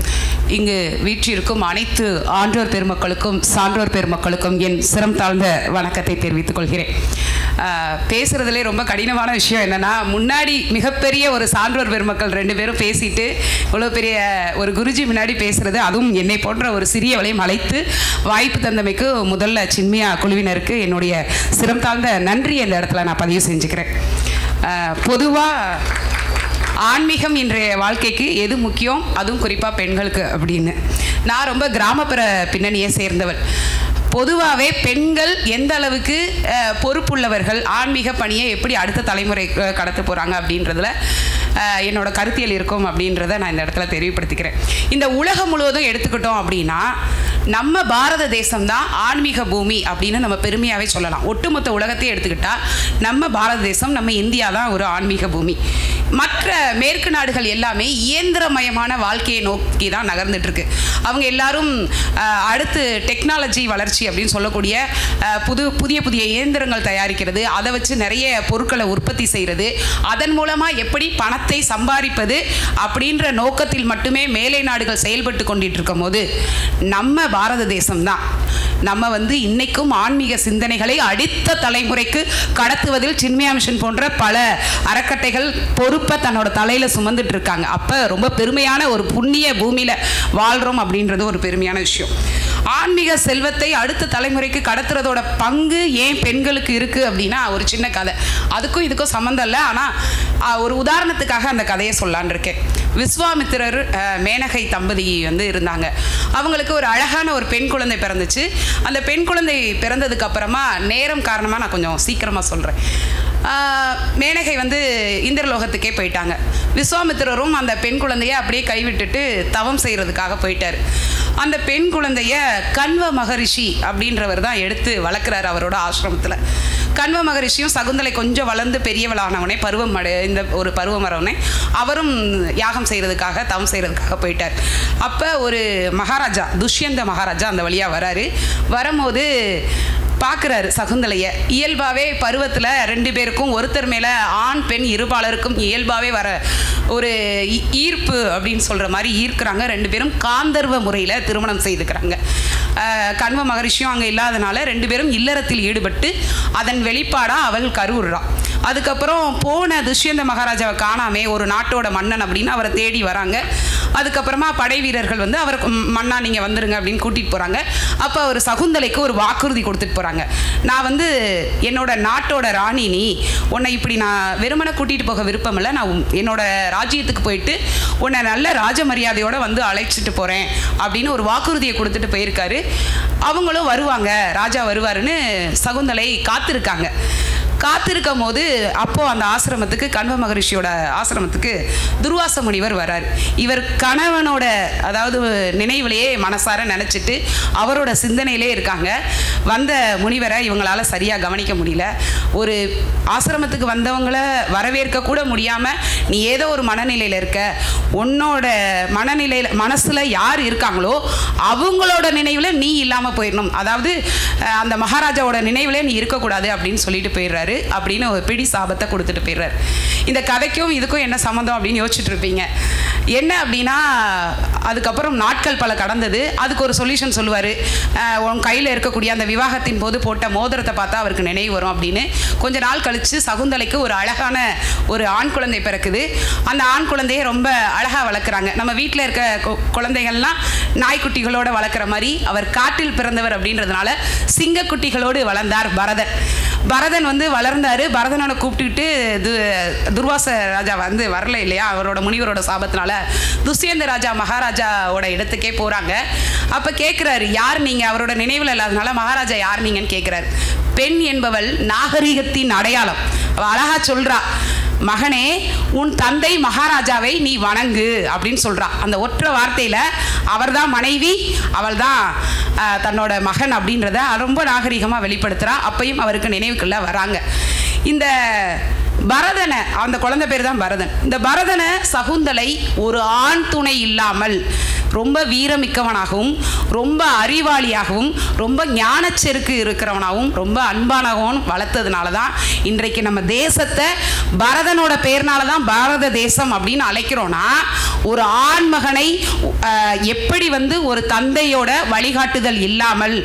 இங்கு வீற்றிருக்கும் அனைத்து ஆன்றோர் பெருமக்களுக்கும் சான்றோர் பெருமக்களுக்கும் என் சிரம் தாழ்ந்த வணக்கத்தை தெரிவித்துக் கொள்கிறேன். பேசுகிறதுலே ரொம்ப கடினமான விஷயம் என்னென்னா, முன்னாடி மிகப்பெரிய ஒரு சான்றோர் பெருமக்கள் 2 பேரும் பேசிட்டு இவ்வளோ பெரிய ஒரு குருஜி முன்னாடி பேசுகிறது, அதுவும் என்னை போன்ற ஒரு சிறியவளையும் அழைத்து வாய்ப்பு தந்தமைக்கு முதல்ல சின்மயா குழுவினருக்கு என்னுடைய சிரம் தாழ்ந்த நன்றி இந்த இடத்துல நான் பதிவு செஞ்சுக்கிறேன். பொதுவாக ஆன்மீகம் இன்றைய வாழ்க்கைக்கு எது முக்கியம், அதுவும் குறிப்பாக பெண்களுக்கு அப்படின்னு. நான் ரொம்ப கிராமப்புற பின்னணியை சேர்ந்தவள். பொதுவாகவே பெண்கள் எந்த அளவுக்கு பொறுப்புள்ளவர்கள், ஆன்மீக பணியை எப்படி அடுத்த தலைமுறை கடத்த போகிறாங்க அப்படின்றதுல என்னோட கருத்தியல் இருக்கும் அப்படின்றத நான் இந்த இடத்துல தெளிவுபடுத்திக்கிறேன். இந்த உலகம் முழுவதும் எடுத்துக்கிட்டோம் அப்படின்னா நம்ம பாரத தேசம்தான் ஆன்மீக பூமி அப்படின்னு நம்ம பெருமையாகவே சொல்லலாம். ஒட்டுமொத்த உலகத்தையே எடுத்துக்கிட்டால் நம்ம பாரத தேசம், நம்ம இந்தியா தான் ஒரு ஆன்மீக பூமி. மற்ற மேற்கு நாடுகள் எல்லாமே இயந்திரமயமான வாழ்க்கையை நோக்கி தான் நகர்ந்துட்டுருக்கு. அவங்க எல்லாரும் அடுத்து டெக்னாலஜி வளர்ச்சி அப்படின்னு சொல்லக்கூடிய புதிய புதிய இயந்திரங்கள் தயாரிக்கிறது, அதை வச்சு நிறைய பொருட்களை உற்பத்தி செய்கிறது, அதன் மூலமாக எப்படி பணத்தை சம்பாதிப்பது அப்படின்ற நோக்கத்தில் மட்டுமே மேலை நாடுகள் செயல்பட்டு கொண்டிட்டு இருக்கும் போது நம்ம பாரத தேசம்தான் நம்ம இன்னைக்கும் ஆன்மீக சிந்தனைகளை அடுத்த தலைமுறைக்கு கடத்துவதில் சின்மயா மிஷன் போன்ற பல அறக்கட்டைகள் பொறுப்பை தன்னோட தலையில சுமந்துட்டு இருக்காங்க. அப்ப ரொம்ப பெருமையான ஒரு புண்ணிய பூமியில வாழ்றோம் அப்படின்றது ஒரு பெருமையான விஷயம். ஆன்மீக செல்வத்தை அடுத்த தலைமுறைக்கு கடத்துறதோட பங்கு ஏன் பெண்களுக்கு இருக்கு அப்படின்னா ஒரு சின்ன கதை, அதுக்கும் இதுக்கும் சம்மந்தம் இல்லை, ஆனால் ஒரு உதாரணத்துக்காக அந்த கதையை சொல்லான்னு இருக்கேன். விஸ்வாமித்திரர் மேனகை தம்பதி இருந்தாங்க. அவங்களுக்கு ஒரு அழகான ஒரு பெண் குழந்தை பிறந்துச்சு. அந்த பெண் குழந்தை பிறந்ததுக்கு அப்புறமா நேரம் காரணமாக நான் கொஞ்சம் சீக்கிரமாக சொல்கிறேன். மேனகை இந்திரலோகத்துக்கே போயிட்டாங்க. விஸ்வாமித்திரரும் அந்த பெண் குழந்தைய அப்படியே கைவிட்டுட்டு தவம் செய்கிறதுக்காக போயிட்டார். அந்த பெண் குழந்தைய கண்வ மகரிஷி அப்படின்றவர் தான் எடுத்து வளர்க்குறாரு அவரோட ஆசிரமத்தில். கண்வ மகரிஷியும் சகுந்தலை கொஞ்சம் வளர்ந்து பெரியவளானவனே இந்த ஒரு பருவம் வரவனே அவரும் யாகம் செய்கிறதுக்காக தவம் செய்கிறதுக்காக போயிட்டார். அப்போ ஒரு மகாராஜா, துஷ்யந்த மகாராஜா அந்த வழியாக வராரு. வரும்போது பார்க்குறாரு சகுந்தலையை. இயல்பாகவே பருவத்தில் 2 பேருக்கும் ஒருத்தர் மேலே ஆண் பெண் இருபாலருக்கும் இயல்பாகவே வர ஒரு ஈர்ப்பு அப்படின்னு சொல்கிற மாதிரி ஈர்க்கிறாங்க. 2 பேரும் காந்தர்வ முறையில் திருமணம் செய்துக்கிறாங்க. கண்வ மகரிஷியும் அங்கே இல்லாதனால 2 பேரும் இல்லறத்தில் ஈடுபட்டு அதன் வெளிப்பாடாக அவள் கருவுறான். அதுக்கப்புறம் போன துஷ்யந்த மகாராஜாவை காணாமே, ஒரு நாட்டோட மன்னன் அப்படின்னு அவரை தேடி வராங்க. அதுக்கப்புறமா படை வீரர்கள் அவர் மன்னா நீங்கள் வந்துருங்க அப்படின்னு கூட்டிகிட்டு போகிறாங்க. அப்போ அவர் சகுந்தலைக்கு ஒரு வாக்குறுதி கொடுத்துட்டு போகிறாங்க. நான் என்னோட நாட்டோட ராணி, நீ உன்னை இப்படி நான் வெறுமனை கூட்டிகிட்டு போக விருப்பம் இல்லை, நான் என்னோட ராஜ்யத்துக்கு போயிட்டு உன்னை நல்ல ராஜ மரியாதையோடு அழைச்சிட்டு போகிறேன் அப்படின்னு ஒரு வாக்குறுதியை கொடுத்துட்டு போயிருக்காரு. அவங்களும் வருவாங்க, ராஜா வருவாருன்னு சகுந்தலை காத்திருக்காங்க. காத்திருக்கும் போது அப்போது அந்த ஆசிரமத்துக்கு, கண்வ மகரிஷியோட ஆசிரமத்துக்கு துர்வாச முனிவர் வரார். இவர் கணவனோட அதாவது நினைவிலேயே மனசார நினச்சிட்டு அவரோட சிந்தனையிலே இருக்காங்க. வந்த முனிவரை இவங்களால் சரியாக கவனிக்க முடியல. ஒரு ஆசிரமத்துக்கு வந்தவங்களை வரவேற்க கூட முடியாமல் நீ ஏதோ ஒரு மனநிலையில் இருக்க, உன்னோட மனநிலையில் மனசில் யார் இருக்காங்களோ அவங்களோட நினைவில் நீ இல்லாமல் போயிடணும், அதாவது அந்த மகாராஜாவோட நினைவில் நீ இருக்கக்கூடாது அப்படின்னு சொல்லிட்டு போயிடுறாரு. அப்படின்னு ஒரு பிடி சாபத்தை கொடுத்துட்டு போயிடுறாரு. இந்த கதைக்கும் இதுக்கும் என்ன சம்மந்தம் அப்படின்னு யோசிச்சுட்டு இருப்பீங்க. என்ன அப்படின்னா, அதுக்கப்புறம் நாட்கள் பல கடந்தது. அதுக்கு ஒரு சொல்யூஷன் சொல்லுவார். உன் கையில் இருக்கக்கூடிய அந்த விவாகத்தின் போது போட்ட மோதிரத்தை பார்த்தா அவருக்கு நினைவு வரும் அப்படின்னு. கொஞ்ச நாள் கழித்து சகுந்தலைக்கு ஒரு அழகான ஒரு ஆண் குழந்தை பிறக்குது. அந்த ஆண் குழந்தையை ரொம்ப அழகாக வளர்க்குறாங்க. நம்ம வீட்டில் இருக்க குழந்தைகள்லாம் நாய்க்குட்டிகளோடு வளர்க்குற மாதிரி அவர் காட்டில் பிறந்தவர் அப்படின்றதுனால சிங்கக்குட்டிகளோடு வளர்ந்தார் பரதன். பரதன் வளர்ந்தார். பரதனோட கூப்பிட்டுக்கிட்டு துர்வாச ராஜா வரல இல்லையா, அவரோட முனிவரோட சாபத்தினால துஷ்யந்த ராஜா மகாராஜாவோட இடத்துக்கே போகிறாங்க. அப்போ கேட்குறாரு, யார் நீங்கள், அவரோட நினைவில் இல்லாதனால மகாராஜா யார் நீங்கன்னு கேட்குறாரு. பெண் என்பவள் நாகரீகத்தின் அடையாளம். அவள் அழகா சொல்கிறா, மகனே உன் தந்தை மகாராஜாவை நீ வணங்கு அப்படின்னு சொல்கிறான். அந்த ஒற்றை வார்த்தையில் அவர் தான் மனைவி, அவள் தான் தன்னோட மகன் அப்படின்றத ரொம்ப நாகரிகமாக வெளிப்படுத்துகிறா. அப்பையும் அவருக்கு நினைவுக்குள்ள வராங்க. இந்த பரதனை, அந்த குழந்தை பேர் தான் பரதன். இந்த பரதனை சகுந்தலை ஒரு ஆண் துணை இல்லாமல் ரொம்ப வீரமிக்கவனாகவும் ரொம்ப அறிவாளியாகவும் ரொம்ப ஞானச்செருக்கு இருக்கிறவனாகவும் ரொம்ப அன்பானாகவும் வளர்த்ததுனால தான் இன்றைக்கு நம்ம தேசத்தை பரதனோட பேர்னால தான் பாரத தேசம் அப்படின்னு அழைக்கிறோன்னா, ஒரு ஆண்மகனை எப்படி ஒரு தந்தையோட வழிகாட்டுதல் இல்லாமல்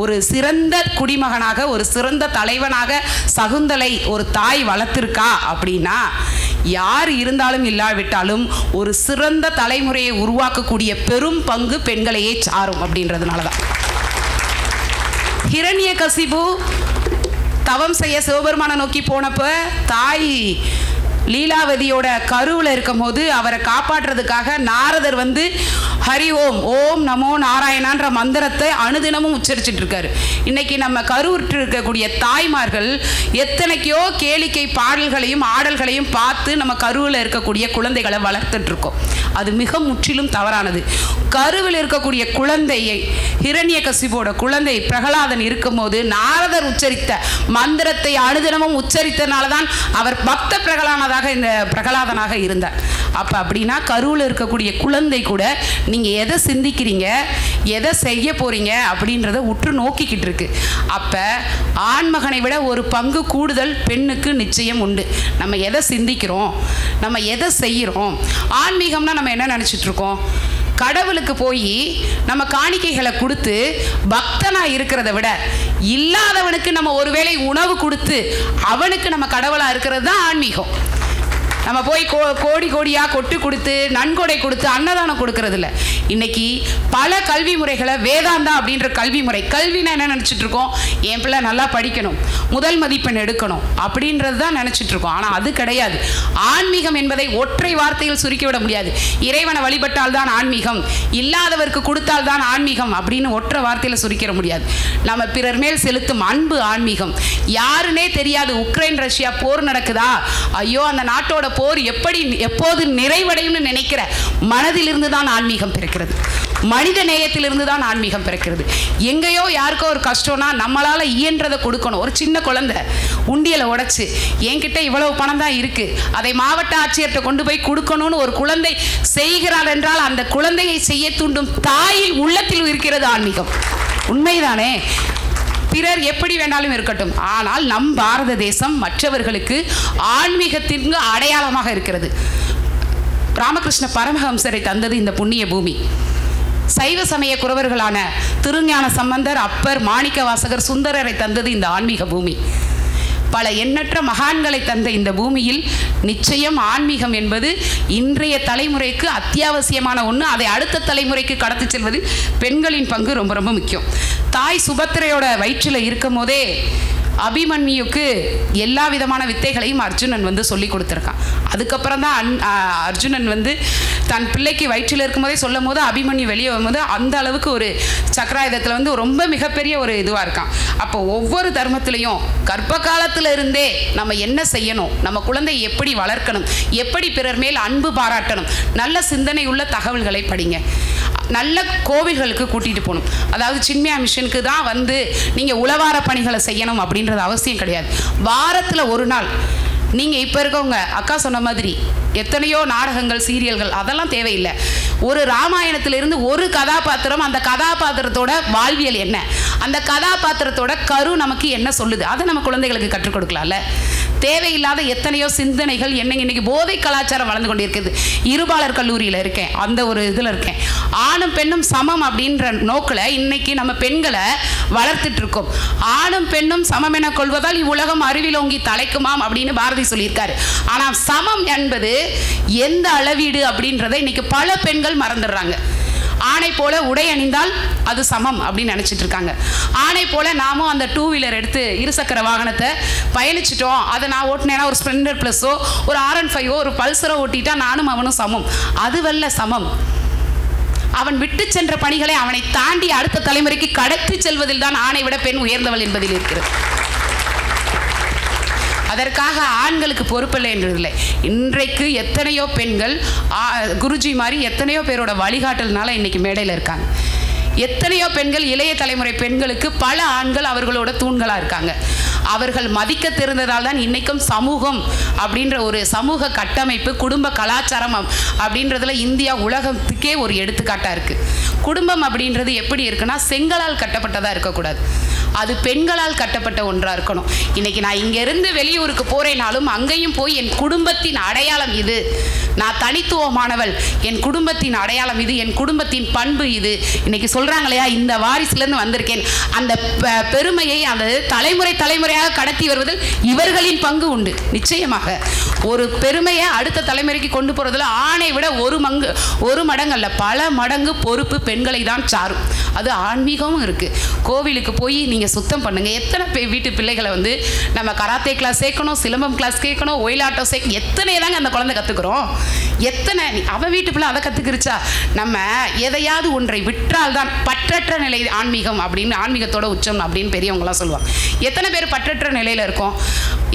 ஒரு சிறந்த குடிமகனாக ஒரு சிறந்த தலைவனாக சகுந்தலை ஒரு தாய் வளர்த்திருக்கா அப்படின்னா, யார் இருந்தாலும் இல்லாவிட்டாலும் ஒரு சிறந்த தலைமுறையை உருவாக்கக்கூடிய பெரும் பங்கு பெண்களையே சாரும் அப்படின்றதுனால தான். ஹிரண்யகசிபு தவம் செய்ய சிவபெருமானை நோக்கி போனப்ப தாய் லீலாவதியோட கருவில் இருக்கும் போது அவரை காப்பாற்றுறதுக்காக நாரதர் ஹரி ஓம் ஓம் நமோ நாராயணான்ற மந்திரத்தை அனுதினமும் உச்சரிச்சுட்டு இருக்காரு. இன்னைக்கு நம்ம கருவுற்று இருக்கக்கூடிய தாய்மார்கள் எத்தனைக்கோ கேளிக்கை பாடல்களையும் ஆடல்களையும் பார்த்து நம்ம கருவில் இருக்கக்கூடிய குழந்தைகளை வளர்த்துட்டு இருக்கோம். அது மிக முற்றிலும் தவறானது. கருவில் இருக்கக்கூடிய குழந்தையை, ஹிரண்யகசிபோட குழந்தை பிரகலாதன் இருக்கும்போது நாரதர் உச்சரித்த மந்திரத்தை அனுதினமும் உச்சரித்தனால தான் அவர் பக்த பிரகலாதனாக இருந்தார். அப்போ அப்படின்னா கருவில் இருக்கக்கூடிய குழந்தை கூட நீங்கள் எதை சிந்திக்கிறீங்க, எதை செய்ய போறீங்க அப்படின்றத உற்று நோக்கிக்கிட்டு இருக்கு. அப்போ ஆண்மகனை விட ஒரு பங்கு கூடுதல் பெண்ணுக்கு நிச்சயம் உண்டு. நம்ம எதை சிந்திக்கிறோம், நம்ம எதை செய்கிறோம். ஆன்மீகம்னா நம்ம என்ன நினச்சிட்டு இருக்கோம்? கடவுளுக்கு போய் நம்ம காணிக்கைகளை கொடுத்து பக்தனாக இருக்கிறத விட இல்லாதவனுக்கு நம்ம ஒருவேளை உணவு கொடுத்து அவனுக்கு நம்ம கடவுளாக இருக்கிறது தான் ஆன்மீகம். நம்ம போய் கோடி கோடியாக கொட்டு கொடுத்து நன்கொடை கொடுத்து அன்னதானம் கொடுக்கறது இல்லை. இன்னைக்கு பல கல்வி முறைகளை வேதாந்தா அப்படின்ற கல்வி முறை, கல்வினா என்ன நினச்சிட்டு இருக்கோம்? என் பிள்ளை நல்லா படிக்கணும், முதல் மதிப்பெண் எடுக்கணும் அப்படின்றது தான் நினச்சிட்டு இருக்கோம். ஆனால் அது கிடையாது. ஆன்மீகம் என்பதை ஒற்றை வார்த்தையில் சுருக்கிவிட முடியாது. இறைவனை வழிபட்டால் தான் ஆன்மீகம், இல்லாதவருக்கு கொடுத்தால் தான் ஆன்மீகம் அப்படின்னு ஒற்றை வார்த்தையில் சுருக்கிட முடியாது. நம்ம பிறர் மேல் செலுத்தும் அன்பு ஆன்மீகம். யாருன்னே தெரியாது, உக்ரைன் ரஷ்யா போர் நடக்குதா, ஐயோ அந்த நாட்டோட போர் எப்போது நிறைவடையும் நினைக்கிற மனதிலிருந்து தான் ஆன்மீகம் பிறக்கிறது. மனித நேயத்திலிருந்து தான் ஆன்மீகம் பிறக்கிறது. எங்கேயோ யாருக்கோ ஒரு கஷ்டம்னா நம்மளால இயன்றதை கொடுக்கணும். ஒரு சின்ன குழந்தை உண்டியலை உடைச்சு என்கிட்ட இவ்வளவு பணம் தான் இருக்கு, அதை மாவட்ட ஆட்சியர்கிட்ட கொண்டு போய் கொடுக்கணும்னு ஒரு குழந்தை செய்கிறார் என்றால் அந்த குழந்தையை செய்ய தூண்டும் தாயில் உள்ளத்தில் இருக்கிறது ஆன்மீகம். உண்மைதானே? பிறர் எப்படி வேண்டாலும் இருக்கட்டும், ஆனால் நம் பாரத தேசம் மற்றவர்களுக்கு ஆன்மீகத்திற்கு அடையாளமாக இருக்கிறது. ராமகிருஷ்ண பரமஹம்சரை தந்தது இந்த புண்ணிய பூமி. சைவ சமய குறவர்களான திருஞான சம்பந்தர், அப்பர், மாணிக்க வாசகர், சுந்தரரை தந்தது இந்த ஆன்மீக பூமி. பல எண்ணற்ற மகான்களை தந்த இந்த பூமியில் நிச்சயம் ஆன்மீகம் என்பது இன்றைய தலைமுறைக்கு அத்தியாவசியமான ஒன்று. அதை அடுத்த தலைமுறைக்கு கடத்தி செல்வது பெண்களின் பங்கு ரொம்ப ரொம்ப முக்கியம். தாய் சுபத்திரையோட வயிற்றில் இருக்கும் போதே அபிமன்யுக்கு எல்லா விதமான வித்தைகளையும் அர்ஜுனன் சொல்லி கொடுத்துருக்கான். அதுக்கப்புறம் தான் அர்ஜுனன் தன் பிள்ளைக்கு வயிற்றில் இருக்கும்போதே சொல்லும் போது அபிமன்யு வெளியே வரும்போது அந்த அளவுக்கு ஒரு சக்கராயுதத்தில் ரொம்ப மிகப்பெரிய ஒரு இதுவாக இருக்கான். அப்போ ஒவ்வொரு தர்மத்திலையும் கர்ப்ப காலத்தில் இருந்தே நம்ம என்ன செய்யணும், நம்ம குழந்தையை எப்படி வளர்க்கணும், எப்படி பிறர் மேல் அன்பு பாராட்டணும், நல்ல சிந்தனை உள்ள தகவல்களை படிங்க. நல்ல கோவில்களுக்கு கூட்டிகிட்டு போகணும். அதாவது சின்மயா மிஷனுக்கு தான் நீங்கள் உளவார பணிகளை செய்யணும் அப்படின்றது அவசியம் கிடையாது. வாரத்தில் ஒரு நாள் நீங்கள் இப்போ இருக்கவங்க அக்கா சொன்ன மாதிரி எத்தனையோ நாடகங்கள், சீரியல்கள், அதெல்லாம் தேவையில்லை. ஒரு ராமாயணத்திலிருந்து ஒரு கதாபாத்திரம், அந்த கதாபாத்திரத்தோட வாழ்வியல் என்ன, அந்த கதாபாத்திரத்தோட கரு நமக்கு என்ன சொல்லுது, அதை நம்ம குழந்தைகளுக்கு கற்றுக் கொடுக்கலாம்ல. தேவையில்லாத எத்தனையோ சிந்தனைகள் இன்னைக்கு போதை கலாச்சாரம் வளர்ந்து கொண்டிருக்குது. இருபாலர் கல்லூரியில் இருக்கேன், அந்த ஒரு இதில் இருக்கேன். ஆணும் பெண்ணும் சமம் அப்படின்ற நோக்கில் இன்னைக்கு நம்ம பெண்களை வளர்த்துட்டு இருக்கோம். ஆணும் பெண்ணும் சமம் என கொள்வதால் இவ்வுலகம் அறிவிலோங்கி தலைக்குமாம் அப்படின்னு பாரதி சொல்லியிருக்காரு. ஆனால் சமம் என்பது எந்த அளவீடு அப்படின்றத இன்னைக்கு பல பெண்கள் மறந்துடுறாங்க. ஆணை போல உடை அணிந்தால் அது சமம் அப்படின்னு நினச்சிட்டு இருக்காங்க. ஆணை போல நாமும் அந்த 2 வீலர் எடுத்து இருசக்கர வாகனத்தை பயணிச்சிட்டோம், அதை நான் ஓட்டினேன்னா ஒரு ஸ்ப்ளெண்டர் ப்ளஸோ ஒரு R15ஓ ஒரு பல்சரோ ஓட்டிட்டா நானும் அவனும் சமம். அதுவல்ல சமம். அவன் விட்டு சென்ற பணிகளை அவனை தாண்டி அடுத்த தலைமுறைக்கு கடத்தி செல்வதில் தான் ஆணை விட பெண் உயர்ந்தவள் என்பதில் இருக்கிறது. அதற்காக ஆண்களுக்கு பொறுப்பில்லை என்றதில்லை. இன்றைக்கு எத்தனையோ பெண்கள் குருஜி மாதிரி எத்தனையோ பேரோட வழிகாட்டல்னால இன்னைக்கு மேடையில் இருக்காங்க. எத்தனையோ பெண்கள், இளைய தலைமுறை பெண்களுக்கு பல ஆண்கள் அவர்களோட தூண்களாக இருக்காங்க. அவர்கள் மதிக்க தெரிந்ததால் தான் இன்றைக்கும் சமூகம் அப்படின்ற ஒரு சமூக கட்டமைப்பு, குடும்ப கலாச்சாரம் அப்படின்றதுல இந்தியா உலகத்துக்கே ஒரு எடுத்துக்காட்டாக இருக்குது. குடும்பம் அப்படின்றது எப்படி இருக்குன்னா, செங்கலால் கட்டப்பட்டதாக இருக்கக்கூடாது, அது பெண்களால் கட்டப்பட்ட ஒன்றாக இருக்கணும். இன்றைக்கி நான் இங்கேருந்து வெளியூருக்கு போகிறேனாலும் அங்கேயும் போய் என் குடும்பத்தின் அடையாளம் இது, நான் தனித்துவமானவள், என் குடும்பத்தின் அடையாளம் இது, என் குடும்பத்தின் பண்பு இது. இன்றைக்கி சொல்கிறாங்க இல்லையா, இந்த வாரிசுலேருந்து வந்திருக்கேன், அந்த பெருமையை அந்த தலைமுறையாக கடத்தி வருவதில் இவர்களின் பங்கு உண்டு. நிச்சயமாக ஒரு பெருமையை அடுத்த தலைமுறைக்கு கொண்டு போகிறதுல ஆணை விட ஒரு மடங்கு அல்ல, பல மடங்கு பொறுப்பு பெண்களை தான் சாரும். அது ஆன்மீகமும் இருக்குது. கோவிலுக்கு போய் நீங்கள் சுத்தம் பண்ணுங்கள். எத்தனை வீட்டு பிள்ளைகளை வந்து நம்ம கராத்தே கிளாஸ் சேர்க்கணும், சிலம்பம் கிளாஸ் கேட்கணும், ஒயிலாட்டம் சேர்க்கணும், எத்தனை தாங்க அந்த குழந்தை கற்றுக்குறோம். எத்தனை அவன் வீட்டு பிள்ளை அதை கற்றுக்கிருச்சா? நம்ம எதையாவது ஒன்றை விற்றால் தான் பற்றற்ற நிலை ஆன்மீகம் அப்படின்னு, ஆன்மீகத்தோட உச்சம் அப்படின்னு பெரியவங்களாம் சொல்லுவாங்க. எத்தனை பேர் பற்றற்ற நிலையில் இருக்கோம்?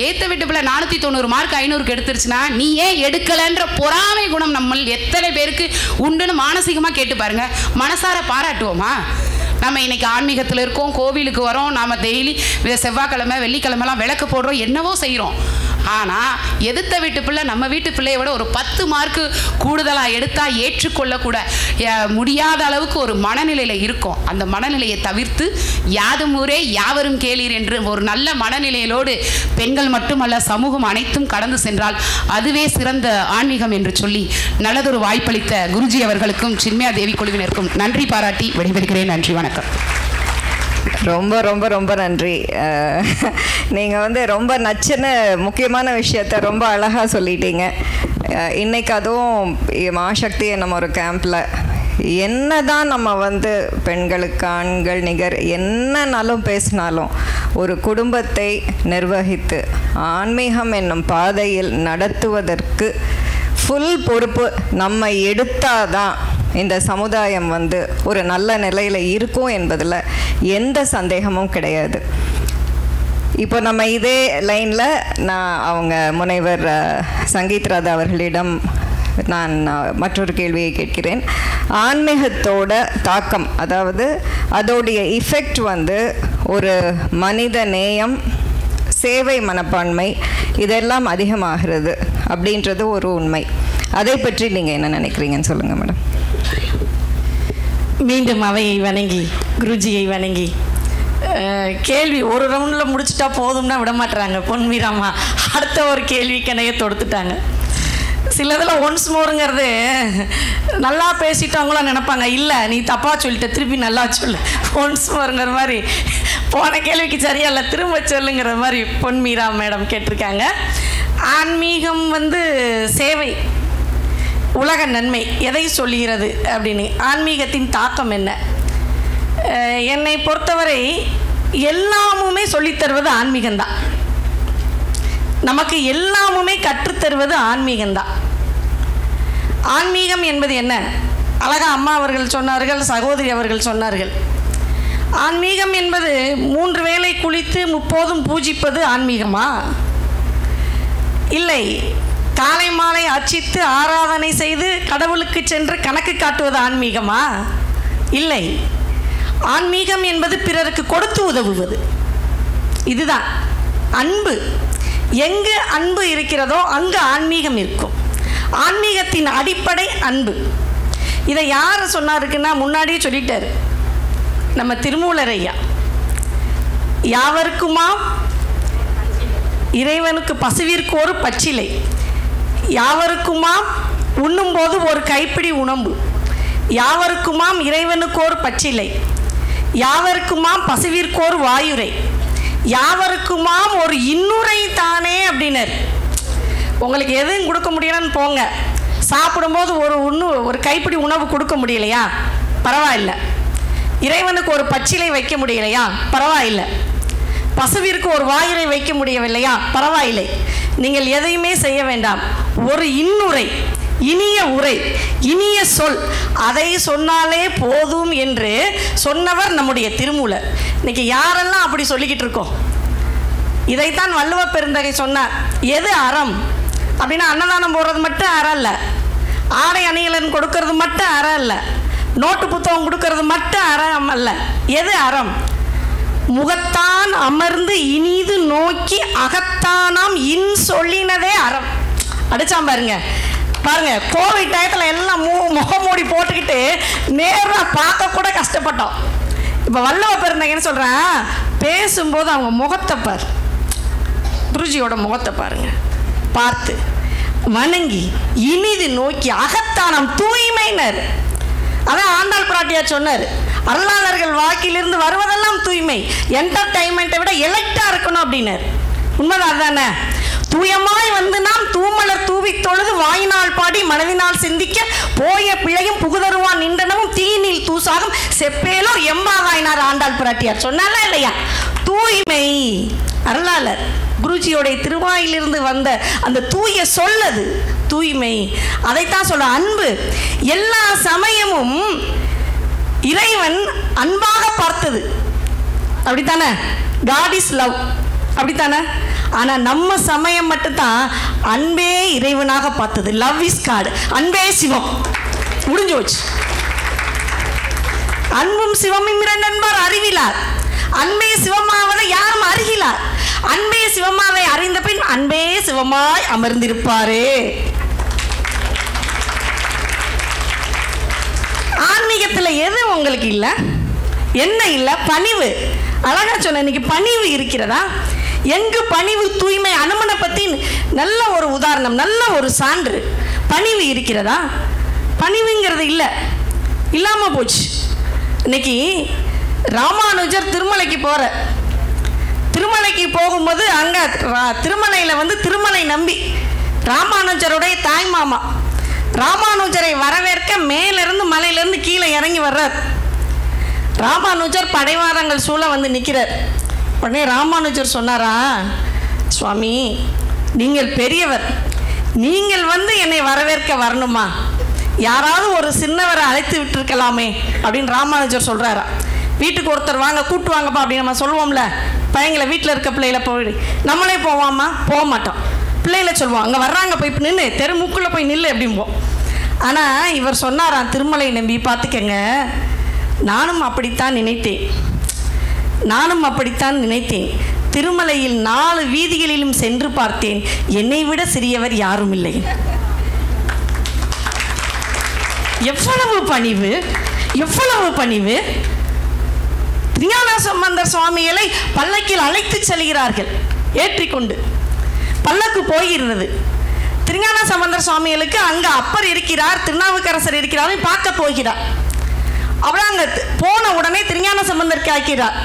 ஏற்ற வீட்டு பிள்ளை 490 மார்க் 500க்கு எடுத்துருச்சுன்னா நீ ஏன் எடுக்கலைன்ற பொறாமை குணம் நம்ம எத்தனை பேருக்கு உண்டுன்னு மானசீகமாக கேட்டு பாருங்க. மனசார பாராட்டுவோமா? நம்ம இன்னைக்கு ஆன்மீகத்தில் இருக்கோம், கோவிலுக்கு வரோம், நாம் டெய்லி செவ்வாய்க்கிழமை வெள்ளிக்கிழமெல்லாம் விளக்கு போடுறோம், என்னவோ செய்கிறோம். ஆனால் எதிர்த்த வீட்டு பிள்ளை நம்ம வீட்டு பிள்ளையை விட ஒரு 10 மார்க்கு கூடுதலாக எடுத்தால் ஏற்றுக்கொள்ளக்கூட முடியாத அளவுக்கு ஒரு மனநிலையில் இருக்கும். அந்த மனநிலையை தவிர்த்து யாதும் ஊரே யாவரும் கேளீர் என்று ஒரு நல்ல மனநிலையிலோடு பெண்கள் மட்டுமல்ல சமூகம் அனைத்தும் கடந்து சென்றால் அதுவே சிறந்த ஆன்மீகம் என்று சொல்லி நல்லதொரு வாய்ப்பளித்த குருஜி அவர்களுக்கும் சின்மயா தேவி குழுவினருக்கும் நன்றி பாராட்டி விடைபெறுகிறேன். நன்றி, வணக்கம். ரொம்ப ரொம்ப ரொம்ப நன்றி. நீங்கள் வந்து ரொம்ப நச்சுன்னு முக்கியமான விஷயத்த ரொம்ப அழகாக சொல்லிட்டீங்க. இன்றைக்கி அதுவும் மகாசக்தி நம்ம ஒரு கேம்பில் என்ன தான் நம்ம வந்து பெண்களுக்கு ஆண்கள் நிகர் என்னன்னாலும் பேசினாலும் ஒரு குடும்பத்தை நிர்வகித்து ஆன்மீகம் என்னும் பாதையில் நடத்துவதற்கு ஃபுல் பொறுப்பு நம்ம எடுத்தாதான் இந்த சமுதாயம் வந்து ஒரு நல்ல நிலையில் இருக்கும் என்பதில் எந்த சந்தேகமும் கிடையாது. இப்போ நம்ம இதே லைனில் நான் அவங்க முனைவர் சங்கீத் ராதா அவர்களிடம் நான் மற்றொரு கேள்வியை கேட்கிறேன். ஆன்மீகத்தோட தாக்கம், அதாவது அதோடைய இஃபெக்ட் வந்து ஒரு மனித நேயம், சேவை மனப்பான்மை இதெல்லாம் அதிகமாகிறது அப்படின்றது ஒரு உண்மை. அதை பற்றி நீங்கள் என்ன நினைக்கிறீங்கன்னு சொல்லுங்கள் மேடம். மீண்டும் அவையை வணங்கி குருஜியை வணங்கி கேள்வி ஒரு ரவுண்டில் முடிச்சுட்டா போதும்னா விடமாட்டுறாங்க பொன்மீராமா. அடுத்த ஒரு கேள்வி கணைய தொடுத்துட்டாங்க. சிலதில் ஒன்ஸ் மோருங்கிறது நல்லா பேசிட்டவங்களாம் நினைப்பாங்க, இல்லை நீ தப்பாக சொல்லிட்ட திருப்பி நல்லா சொல்லு, ஒன்ஸ் மோருங்கிற மாதிரி போன கேள்விக்கு சரியா இல்லை திரும்ப சொல்லுங்கிற மாதிரி பொன்மீரா மேடம் கேட்டிருக்காங்க. ஆன்மீகம் வந்து சேவை, உலக நன்மை எதை சொல்கிறது அப்படின்னு, ஆன்மீகத்தின் தாக்கம் என்ன? என்னை பொறுத்தவரை எல்லாமுமே சொல்லித்தருவது ஆன்மீகம்தான். நமக்கு எல்லாமுமே கற்றுத்தருவது ஆன்மீகம்தான். ஆன்மீகம் என்பது என்ன? அழகா அம்மா அவர்கள் சொன்னார்கள், சகோதரி அவர்கள் சொன்னார்கள். ஆன்மீகம் என்பது 3 வேளை குளித்து 30 பூஜிப்பது ஆன்மீகமா? இல்லை. காலை மாலை அர்ச்சித்து ஆராதனை செய்து கடவுளுக்கு சென்று கணக்கு காட்டுவது ஆன்மீகமா? இல்லை. ஆன்மீகம் என்பது பிறருக்கு கொடுத்து உதவுவது. இதுதான் அன்பு. எங்கு அன்பு இருக்கிறதோ அங்கு ஆன்மீகம் இருக்கும். ஆன்மீகத்தின் அடிப்படை அன்பு. இதை யார் சொன்னாருக்குன்னா முன்னாடியே சொல்லிட்டார் நம்ம திருமூலர் ஐயா. யாவருக்குமாம் இறைவனுக்கு பசுவிற்கு ஒரு பச்சிலை, யாவருக்குமாம் உண்ணும்போது ஒரு கைப்பிடி உணவு, யாவருக்குமாம் இறைவனுக்கு ஒரு பச்சிலை, யாவருக்குமாம் பசுவிற்கு ஒரு வாயுரை, யாவருக்குமாம் ஒரு இன்னுரை தானே அப்படின்னார். உங்களுக்கு எதுவும் கொடுக்க முடியலன்னு போங்க, சாப்பிடும்போது ஒரு கைப்பிடி உணவு கொடுக்க முடியலையா? பரவாயில்லை. இறைவனுக்கு ஒரு பச்சிலை வைக்க முடியலையா? பரவாயில்லை. பசுவிற்கு ஒரு வாயுரை வைக்க முடியவில்லையா? பரவாயில்லை. நீங்கள் எதையுமே செய்ய வேண்டாம். ஒரு இன்னுரை, இனிய உரை, இனிய சொல், அதை சொன்னாலே போதும் என்று சொன்னவர் நம்முடைய திருமூலர். இன்னைக்கு யாரெல்லாம் அப்படி சொல்லிக்கிட்டு இருக்கோம்? இதைத்தான் வள்ளுவ பெருந்தகை சொன்னார். எது அறம் அப்படின்னா அன்னதானம் போடுறது மட்டும் அறம் இல்லை, ஆடை அணிகலன் கொடுக்கறது மட்டும் அறம் இல்லை, நோட்டு புத்தகம் கொடுக்கறது மட்டும் அறம் அல்ல. எது அறம்? முகத்தான் அமர்ந்து இனிது நோக்கி அகத்தானாம் இன் சொல்லினதே அறம். அடிச்சான் பாருங்க. பாருங்க, கோவிட் டயத்தில் எல்லாம் முகமூடி போட்டுக்கிட்டு நேராக பார்க்க கூட கஷ்டப்பட்டோம். இப்போ வல்லவ பெருந்தகைன்னு சொல்கிறேன், பேசும்போது அவங்க முகத்தை பாரு, குருஜியோட முகத்தை பாருங்க, பார்த்து வணங்கி இனிது நோக்கி அகத்தானம் தூய்மைனர். அதான் ஆண்டாள் பிராட்டியார் சொன்னார், அருளாளர்கள் வாக்கிலிருந்து வருவதெல்லாம் தூய்மை, என்டர்டைன்மெண்ட்டை விட எலக்டாக இருக்கணும் அப்படின்னார். உண்மைதான் தானே? தூயமாய் வந்து நாம் தூமலர் தூவி தொழுது வாயினால் பாடி மனதினால் சிந்திக்க போய பிழையும் புகுதருவான் நின்றனவும் தீனில் தூசாகும் செப்பேலோ எம்பாகாயினார் ஆண்டாள் பிராட்டியார். சொன்னால இல்லையா? தூய்மை. அருளாளர் குருஜியோடைய திருவாயிலிருந்து வந்த அந்த தூய சொல்லது தூய்மை. அதைத்தான் சொல்ல அன்பு. எல்லா சமயமும் இறைவன் அன்பாக பார்த்தது, அப்படித்தானே? காட் இஸ் லவ், அப்படித்தானே? ஆனால் நம்ம சமயம் மட்டும்தான் அன்பே இறைவனாக பார்த்தது. லவ் இஸ் காட், அன்பே சிவம். முடிஞ்சு போச்சு. அன்பும் சிவமும் இரண்டு என்பார் அறிவிலார். அன்பே சிவமாவதை யாரும் அறிகிறார். அன்பே சிவமாவை அறிந்த பின் அன்பே சிவமாய் அமர்ந்திருப்பாரே. ஆன்மீகத்தில் எது உங்களுக்கு இல்லை? என்ன இல்லை? பணிவு. அழகா சொன்ன, இன்னைக்கு பணிவு இருக்கிறதா? எங்கு பணிவு தூய்மை? அனுமனை பற்றி நல்ல ஒரு உதாரணம், நல்ல ஒரு சான்று. பணிவு இருக்கிறதா? பணிவுங்கிறது இல்லை, இல்லாமல் போச்சு. இன்னைக்கு ராமானுஜர் திருமலைக்கு போகிற, திருமலைக்கு போகும்போது அங்கே திருமலையில் திருமலை நம்பி ராமானுஜருடைய தாய் மாமா ராமானுஜரை வரவேற்க மேலிருந்து மலையிலேருந்து கீழே இறங்கி வர்றார். ராமானுஜர் படைவாரங்கள் சூழ நிற்கிறார். உடனே ராமானுஜர் சொன்னாரா, சுவாமி நீங்கள் பெரியவர், நீங்கள் என்னை வரவேற்க வரணுமா? யாராவது ஒரு சின்னவரை அழைத்து விட்டுருக்கலாமே அப்படின்னு ராமானுஜர் சொல்கிறாரா. வீட்டுக்கு ஒருத்தர் வாங்க கூட்டு வாங்கப்பா அப்படின்னு நம்ம சொல்லுவோம்ல, பையங்களை வீட்டில் இருக்க பிள்ளைகளை போய் நம்மளே போவாமா? போக மாட்டோம். பிள்ளைகளை சொல்லுவோம், அங்கே வர்றாங்க போய் நின்று தெருமுக்குள்ளே போய் நில்லு அப்படிம்போம். ஆனால் இவர் சொன்னாராம், திருமலை நம்பி பார்த்துக்கங்க, நானும் அப்படித்தான் நினைத்தேன். திருமலையில் 4 வீதிகளிலும் சென்று பார்த்தேன், என்னை விட சிறியவர் யாரும் இல்லை. எவ்வளவு பணிவு, எவ்வளவு பணிவு! திருஞான சம்பந்தர் சுவாமிகளை பல்லக்கில் அழைத்து செல்கிறார்கள், ஏற்றிக்கொண்டு பல்லக்கு போகிறது. திருஞான சம்பந்தர் சுவாமிகளுக்கு அங்கே அப்பர் இருக்கிறார், திருநாவுக்கரசர் இருக்கிறார், பார்க்க போகிறார். அவர் அங்கே போன உடனே திருஞான சம்பந்தர் கேட்கிறார்,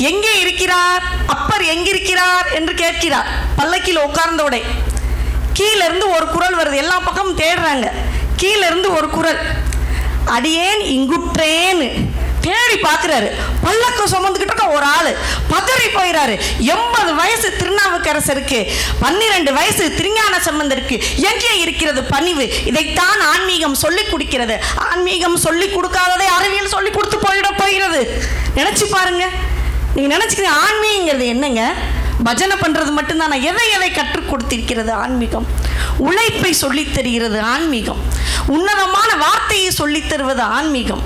எங்கே இருக்கிறார் அப்பர், எங்கிருக்கிறார் என்று கேட்கிறார். பல்லக்கில் உட்கார்ந்தோட கீழிருந்து ஒரு குரல் வருது. எல்லா பக்கமும் தேடுறாங்க. கீழிருந்து ஒரு குரல், அடியேன் இங்குற்றேன்னு. தேடி பார்க்குறாரு. பல்லக்கு சுமந்துக்கிட்டு இருக்க ஒரு ஆள் பதறி போயிறாரு. 80 வயசு திருநாவுக்கரசருக்கு, 12 வயசு திருஞான சம்பந்தருக்கு எங்கே இருக்கிறது பணிவு? இதைத்தான் ஆன்மீகம் சொல்லிக் கொடுக்கிறது. ஆன்மீகம் சொல்லிக் கொடுக்காததை அறிவியல் சொல்லிக் கொடுத்து போகிறது. நினைச்சு பாருங்க. நீங்க நினைச்சுக்கிறீங்க ஆன்மீகங்கிறது என்னங்க? பஜனை பண்றது மட்டும்தானா? எதை கற்றுக் கொடுத்திருக்கிறது ஆன்மீகம்? உழைப்பை சொல்லித் தருகிறது ஆன்மீகம். உன்னதமான வார்த்தையை சொல்லித் தருவது ஆன்மீகம்.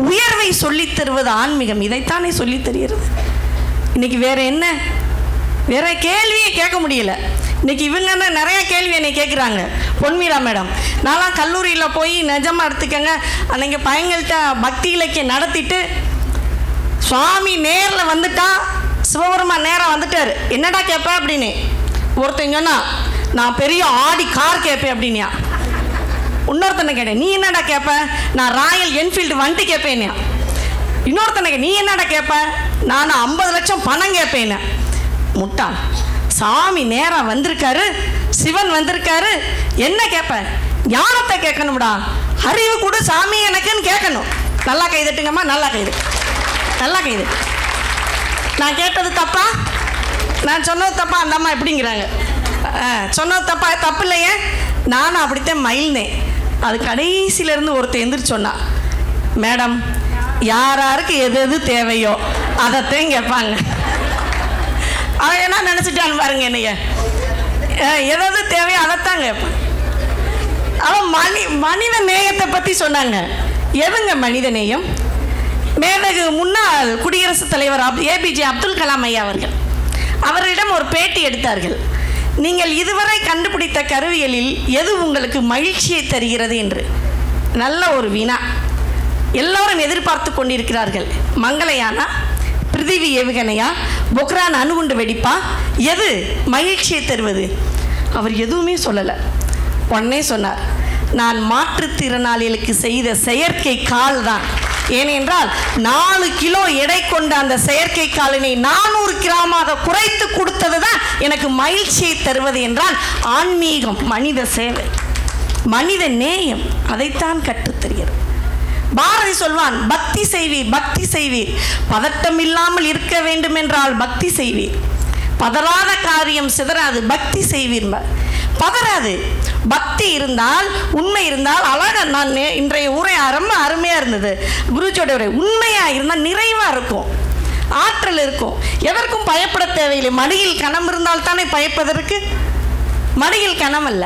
உயர்வை சொல்லித் தருவது ஆன்மீகம். இதைத்தானே சொல்லித் தருகிறது. இன்னைக்கு வேற என்ன? வேற கேள்வியே கேட்க முடியல. இன்னைக்கு இவங்க நிறைய கேள்வி என்னை கேட்குறாங்க. பொன்மீரா மேடம், நான்லாம் கல்லூரியில் போய் நிஜமாக எடுத்துக்கங்க, அன்னைக்கு பையங்கள்கிட்ட பக்தி இலக்கியம் நடத்திட்டு சுவாமி நேரில் வந்துட்டா, சிவபெருமான் நேராக வந்துட்டார், என்னடா கேட்பேன் அப்படின்னு ஒருத்தன் சொன்னா, நான் பெரிய ஆடி கார் கேட்பேன் அப்படின்யா. இன்னொருத்தனை கேட்டேன், நீ என்னடா கேட்ப? நான் ராயல் என்ஃபீல்டு வண்டி கேட்பேன்யா. இன்னொருத்தனை நீ என்னடா கேட்ப? நான் 50 லட்சம் பணம் கேட்பேன். முட்டாள், சாமி நேராக வந்திருக்காரு, சிவன் வந்திருக்காரு, என்ன கேட்ப? ஞானத்தை கேட்கணும்டா. அறிவு கூட சாமி எனக்குன்னு கேட்கணும். நல்லா கைதட்டுங்கம்மா, நல்லா கைதட்டு, நல்லா கைதட்டு. நான் கேட்டது தப்பா? நான் சொன்னது தப்பா? அந்த அம்மா எப்படிங்கிறாங்க? சொன்னது தப்பா? தப்பு இல்லையே, நானும் அப்படித்தான் மயில்னேன். அது கடைசியிலேருந்து ஒருத்தர் எந்திரிச்சு சொன்னா, மேடம் யாராருக்கு எது தேவையோ அதைத்தான் கேட்பாங்க. அவன் என்ன நினச்சிட்டான்னு பாருங்க, என்னைய எது தேவையோ அதைத்தான் கேட்பான். அவன் மனித நேயத்தை பற்றி சொன்னாங்க. எதுங்க மனித நேயம்? மேதகு முன்னாள் குடியரசுத் தலைவர் ஏபிஜே அப்துல் கலாம் ஐயா அவர்களிடம் ஒரு பேட்டி எடுத்தார்கள். நீங்கள் இதுவரை கண்டுபிடித்த கருவிகளில் எது உங்களுக்கு மகிழ்ச்சியை தருகிறது என்று. நல்ல ஒரு வினா. எல்லோரும் எதிர்பார்த்து கொண்டிருக்கிறார்கள். மங்களயானா, பிருத்திவி ஏவுகணையா, பொக்ரான் அணுகுண்டு வெடிப்பா, எது மகிழ்ச்சியை தருவது? அவர் எதுவுமே சொல்லலை. உடனே சொன்னார், நான் மாற்றுத்திறனாளிகளுக்கு செய்த செயற்கை கால் தான். ஏனென்றால் 4 கிலோ எடை கொண்ட அந்த செயற்கை காலினை 400 கிராமாக குறைத்து கொடுத்தது தான் எனக்கு மகிழ்ச்சியை தருவது என்றால் ஆன்மீகம், மனித சேவை, மனித நேயம், அதைத்தான் கற்றுத்தருகிறது. பாரதி சொல்வான், பக்தி செய்வீர், பக்தி செய்வீர், பதட்டம் இல்லாமல் இருக்க வேண்டும் என்றால் பக்தி செய்வீர், பதறாத காரியம் சிதறாது, பக்தி செய்வீர். பதறாது. பக்தி இருந்தால், உண்மை இருந்தால், அழகாக நான் இன்றைய உரை ரொம்ப அருமையாக இருந்தது. குருஜியோட உரை உண்மையாக இருந்தால் நிறைவாக இருக்கும், ஆற்றல் இருக்கும், எதற்கும் பயப்பட தேவையில்லை. மடியில் கணம் இருந்தால் தானே பயப்பதற்கு, மடியில் கணம் அல்ல.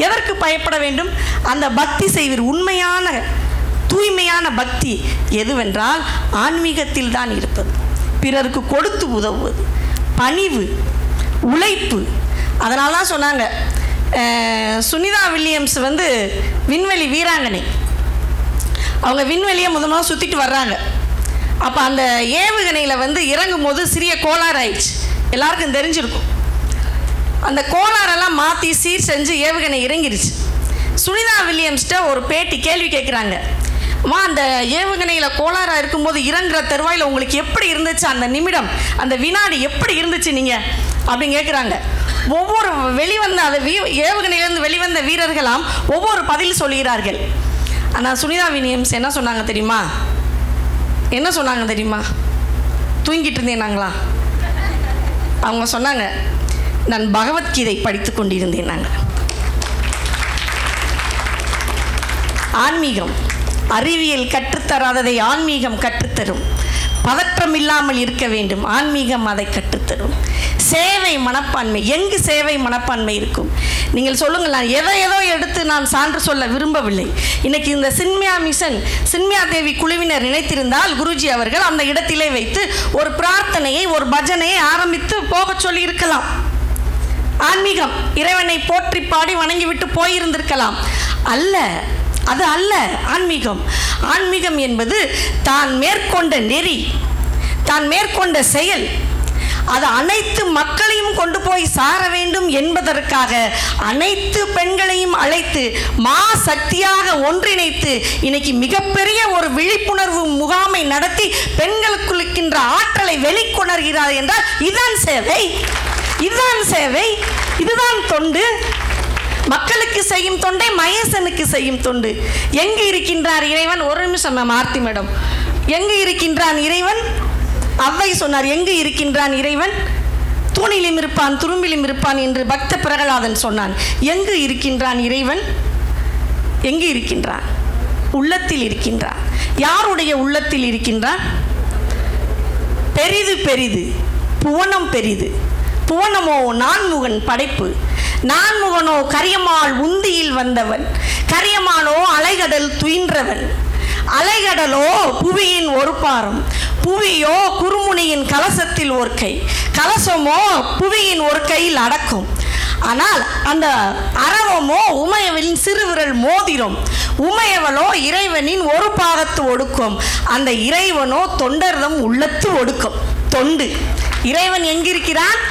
எதற்கு பயப்பட வேண்டும்? அந்த பக்தி செய்வீர். உண்மையான தூய்மையான பக்தி எதுவென்றால் ஆன்மீகத்தில் தான் இருப்பது. பிறருக்கு கொடுத்து உதவுவது, பணிவு, உழைப்பு. அதனால தான் சொன்னாங்க, சுனிதா வில்லியம்ஸ் விண்வெளி வீராங்கனை. அவங்க விண்வெளியை முதல்ல சுற்றிட்டு வர்றாங்க. அப்போ அந்த ஏவுகணையில் இறங்கும் போது சிறிய கோளாறு ஆயிடுச்சு. எல்லாருக்கும் தெரிஞ்சிருக்கும். அந்த கோளாறெல்லாம் மாற்றி சீர் செஞ்சு ஏவுகணை இறங்கிருச்சு. சுனிதா வில்லியம்ஸ்கிட்ட ஒரு பேட்டி கேள்வி கேட்குறாங்க, அம்மா அந்த ஏவுகணையில் கோளாறாக இருக்கும்போது இறங்குற தருவாயில் உங்களுக்கு எப்படி இருந்துச்சு, அந்த நிமிடம், அந்த வினாடி எப்படி இருந்துச்சு நீங்கள் அப்படின்னு கேட்குறாங்க. ஒவ்வொரு வெளிவந்த அந்த ஏவுகணையிலேருந்து வெளிவந்த வீரர்களாம் ஒவ்வொரு பதில் சொல்கிறார்கள். ஆனால் சுனிதா வில்லியம்ஸ் என்ன சொன்னாங்க தெரியுமா? என்ன சொன்னாங்க தெரியுமா? தூங்கிட்டு இருந்தேன் நாங்களா? அவங்க சொன்னாங்க, நான் பகவத்கீதை படித்து கொண்டிருந்தேன். நாங்கள் ஆன்மீகம், அறிவியல் கற்றுத்தராததை ஆன்மீகம் கற்றுத்தரும். பதற்றம் இல்லாமல் இருக்க வேண்டும், ஆன்மீகம் அதை கற்றுத்தரும். சேவை மனப்பான்மை, எங்கு சேவை மனப்பான்மை இருக்கும்? நீங்கள் சொல்லுங்கள். நான் ஏதோ எடுத்து நான் சான்று சொல்ல விரும்பவில்லை. இன்னைக்கு இந்த சின்மியா மிஷன், சின்மியா தேவி குழுவினர் நினைத்திருந்தால் குருஜி அவர்கள் அந்த இடத்திலே வைத்து ஒரு பிரார்த்தனையை, ஒரு பஜனையை ஆரம்பித்து போக சொல்லி இருக்கலாம். ஆன்மீகம், இறைவனை போற்றி பாடி வணங்கிவிட்டு போயிருந்திருக்கலாம். அல்ல, அது அல்ல ஆன்மீகம். ஆன்மீகம் என்பது தான் மேற்கொண்ட நெறி, தான் மேற்கொண்ட செயல், அது அனைத்து மக்களையும் கொண்டு போய் சார வேண்டும் என்பதற்காக அனைத்து பெண்களையும் அழைத்து மா சக்தியாக ஒன்றிணைத்து இன்னைக்கு மிகப்பெரிய ஒரு விழிப்புணர்வு முகாமை நடத்தி பெண்களுக்கு இருக்கின்ற ஆற்றலை வெளிக்கொணர்கிறார் என்றால் இதுதான் சேவை, இதுதான் சேவை, இதுதான் தொண்டு. மக்களுக்கு செய்யும் தொண்டை மகேசனுக்கு செய்யும் தொண்டு. எங்கு இருக்கின்றார் இறைவன்? ஒரு நிமிஷம் ஆர்த்தி மேடம், எங்கு இருக்கின்றான் இறைவன்? அவ்வை சொன்னார், எங்கு இருக்கின்றான் இறைவன்? தூணிலும் இருப்பான், துரும்பிலும் இருப்பான் என்று பக்த பிரகலாதன் சொன்னான். எங்கு இருக்கின்றான் இறைவன்? எங்கு இருக்கின்றான்? உள்ளத்தில் இருக்கின்றான். யாருடைய உள்ளத்தில் இருக்கின்றான்? பெரிது பெரிது, புவனம் பெரிது. புவனமோ நான்முகன் படைப்பு, நான்முகனோ கரியமாள் உந்தியில் வந்தவன், கரியமானோ அலைகடல் துயின்றவன், அலைகடலோ புவியின் ஒரு பாரம், புவியோ குறுமுனியின் கலசத்தில் ஒரு கை, கலசமோ புவியின் ஒரு கையில் அடக்கும். ஆனால் அந்த அரவமோ உமையவளின் சிறுவிரல் மோதிரம், உமையவளோ இறைவனின் ஒரு பாகத்து ஒடுக்கும், அந்த இறைவனோ தொண்டர்தம் உள்ளத்து ஒடுக்கும். தொண்டு. இறைவன் எங்கிருக்கிறான்?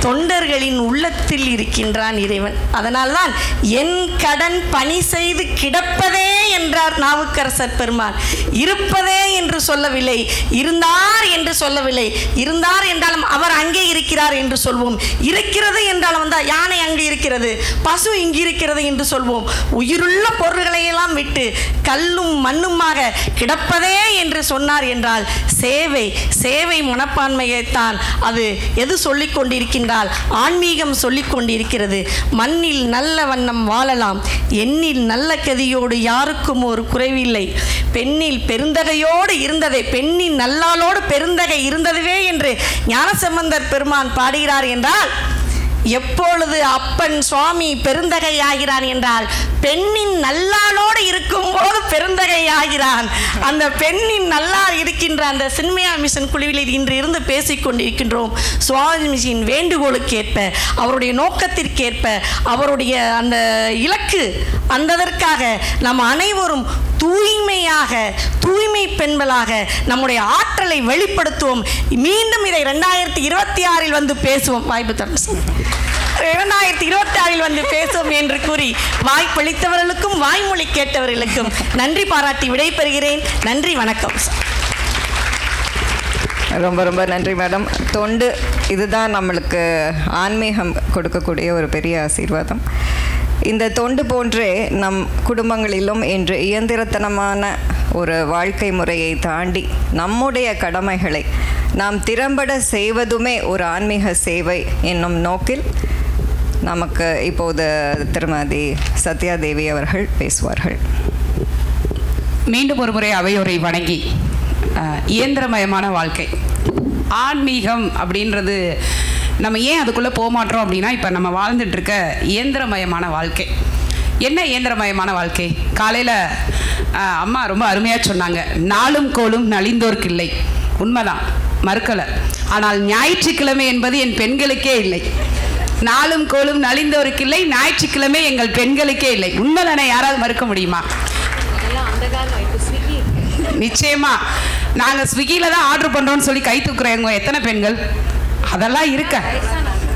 தொண்டர்களின் உள்ளத்தில் இருக்கின்றான் இறைவன். அதனால்தான் என் கடன் பணி செய்து கிடப்பதே என்றார் நாவுக்கரசர் பெருமான். இருப்பதே என்று சொல்லவில்லை, இருந்தார் என்று சொல்லவில்லை. இருந்தார் என்றாலும் அவர் அங்கே இருக்கிறார் என்று சொல்வோம். இருக்கிறது என்றாலும் யானை அங்கே இருக்கிறது, பசு இங்கு இருக்கிறது என்று சொல்வோம். உயிருள்ள பொருள்களையெல்லாம் விட்டு கல்லும் மண்ணுமாக கிடப்பதே என்று சொன்னார் என்றால் சேவை, சேவை மனப்பான்மையைத்தான் அது எது சொல்லிக் கொண்டிருக்கின்றார்? ஆன்மீகம் சொல்லிக் கொண்டிருக்கிறது. மண்ணில் நல்ல வண்ணம் வாழலாம், எண்ணில் நல்ல கதியோடு யாருக்கும் ஒரு குறைவில்லை. பெண்ணில் பெருந்தகையோடு இருந்ததை, பெண்ணின் நல்லாளோடு பெருந்தகை இருந்ததுவே என்று ஞானசம்பந்தர் பெருமான் பாடுகிறார் என்றால் எப்பொழுது அப்பன் சுவாமி பெருந்தகை ஆகிறான் என்றால் பெண்ணின் நல்லாளோடு இருக்கும்போது பெருந்தகை ஆகிறான். அந்த பெண்ணின் நல்லார் இருக்கின்ற அந்த சின்மயா மிஷன் குழுவில் இன்று இருந்து பேசிக்கொண்டிருக்கின்றோம். சுவாமிஜியின் வேண்டுகோளுக்கேற்ப, அவருடைய நோக்கத்திற்கேற்ப, அவருடைய அந்த இலக்கு அந்ததற்காக நம் அனைவரும் தூய்மையாக, தூய்மை பெண்களாக நம்முடைய ஆற்றலை வெளிப்படுத்துவோம். மீண்டும் இதை 2026 வந்து பேசுவோம். வாய்ப்பு தரும் 2026 வந்து பேசுவோம் என்று கூறி வாய்ப்பளித்தவர்களுக்கும் வாய்மொழி கேட்டவர்களுக்கும் நன்றி பாராட்டி விடைபெறுகிறேன். நன்றி, வணக்கம். ரொம்ப ரொம்ப நன்றி மேடம். தொண்டு இதுதான் நம்மளுக்கு ஆன்மீகம் கொடுக்கக்கூடிய ஒரு பெரிய ஆசீர்வாதம். இந்த தொண்டு போன்றே நம் குடும்பங்களிலும் இன்று இயந்திரத்தனமான ஒரு வாழ்க்கை முறையை தாண்டி நம்முடைய கடமைகளை நாம் திறம்பட செய்வதுமே ஒரு ஆன்மீக சேவை என்னும் நோக்கில் நமக்கு இப்போது திருமதி சத்யாதேவி அவர்கள் பேசுவார்கள். மீண்டும் ஒரு முறை அவையோரை வணங்கி, இயந்திரமயமான வாழ்க்கை ஆன்மீகம் அப்படின்றது நம்ம ஏன் அதுக்குள்ளே போக மாட்டோம் அப்படின்னா, இப்போ நம்ம வாழ்ந்துட்டுருக்க இயந்திரமயமான வாழ்க்கை. என்ன இயந்திரமயமான வாழ்க்கை? காலையில் அம்மா ரொம்ப அருமையாக சொன்னாங்க, நாளும் கோளும் நலிந்தோர்க்கு இல்லை. உண்மைதான், மறுக்கலை. ஆனால் ஞாயிற்றுக்கிழமை என்பது என் பெண்களுக்கே இல்லை. நாளும் கோளும் நலிந்தோருக்கு இல்லை, ஞாயிற்றுக்கிழமை எங்கள் பெண்களுக்கே இல்லை. உண்மைதானே? யாராவது மறுக்க முடியுமா? நிச்சயமா நாங்கள் ஸ்விக்கியில் தான் ஆர்டர் பண்ணுறோன்னு சொல்லி கை தூக்குறவங்க எத்தனை பெண்கள்? அதெல்லாம் இருக்க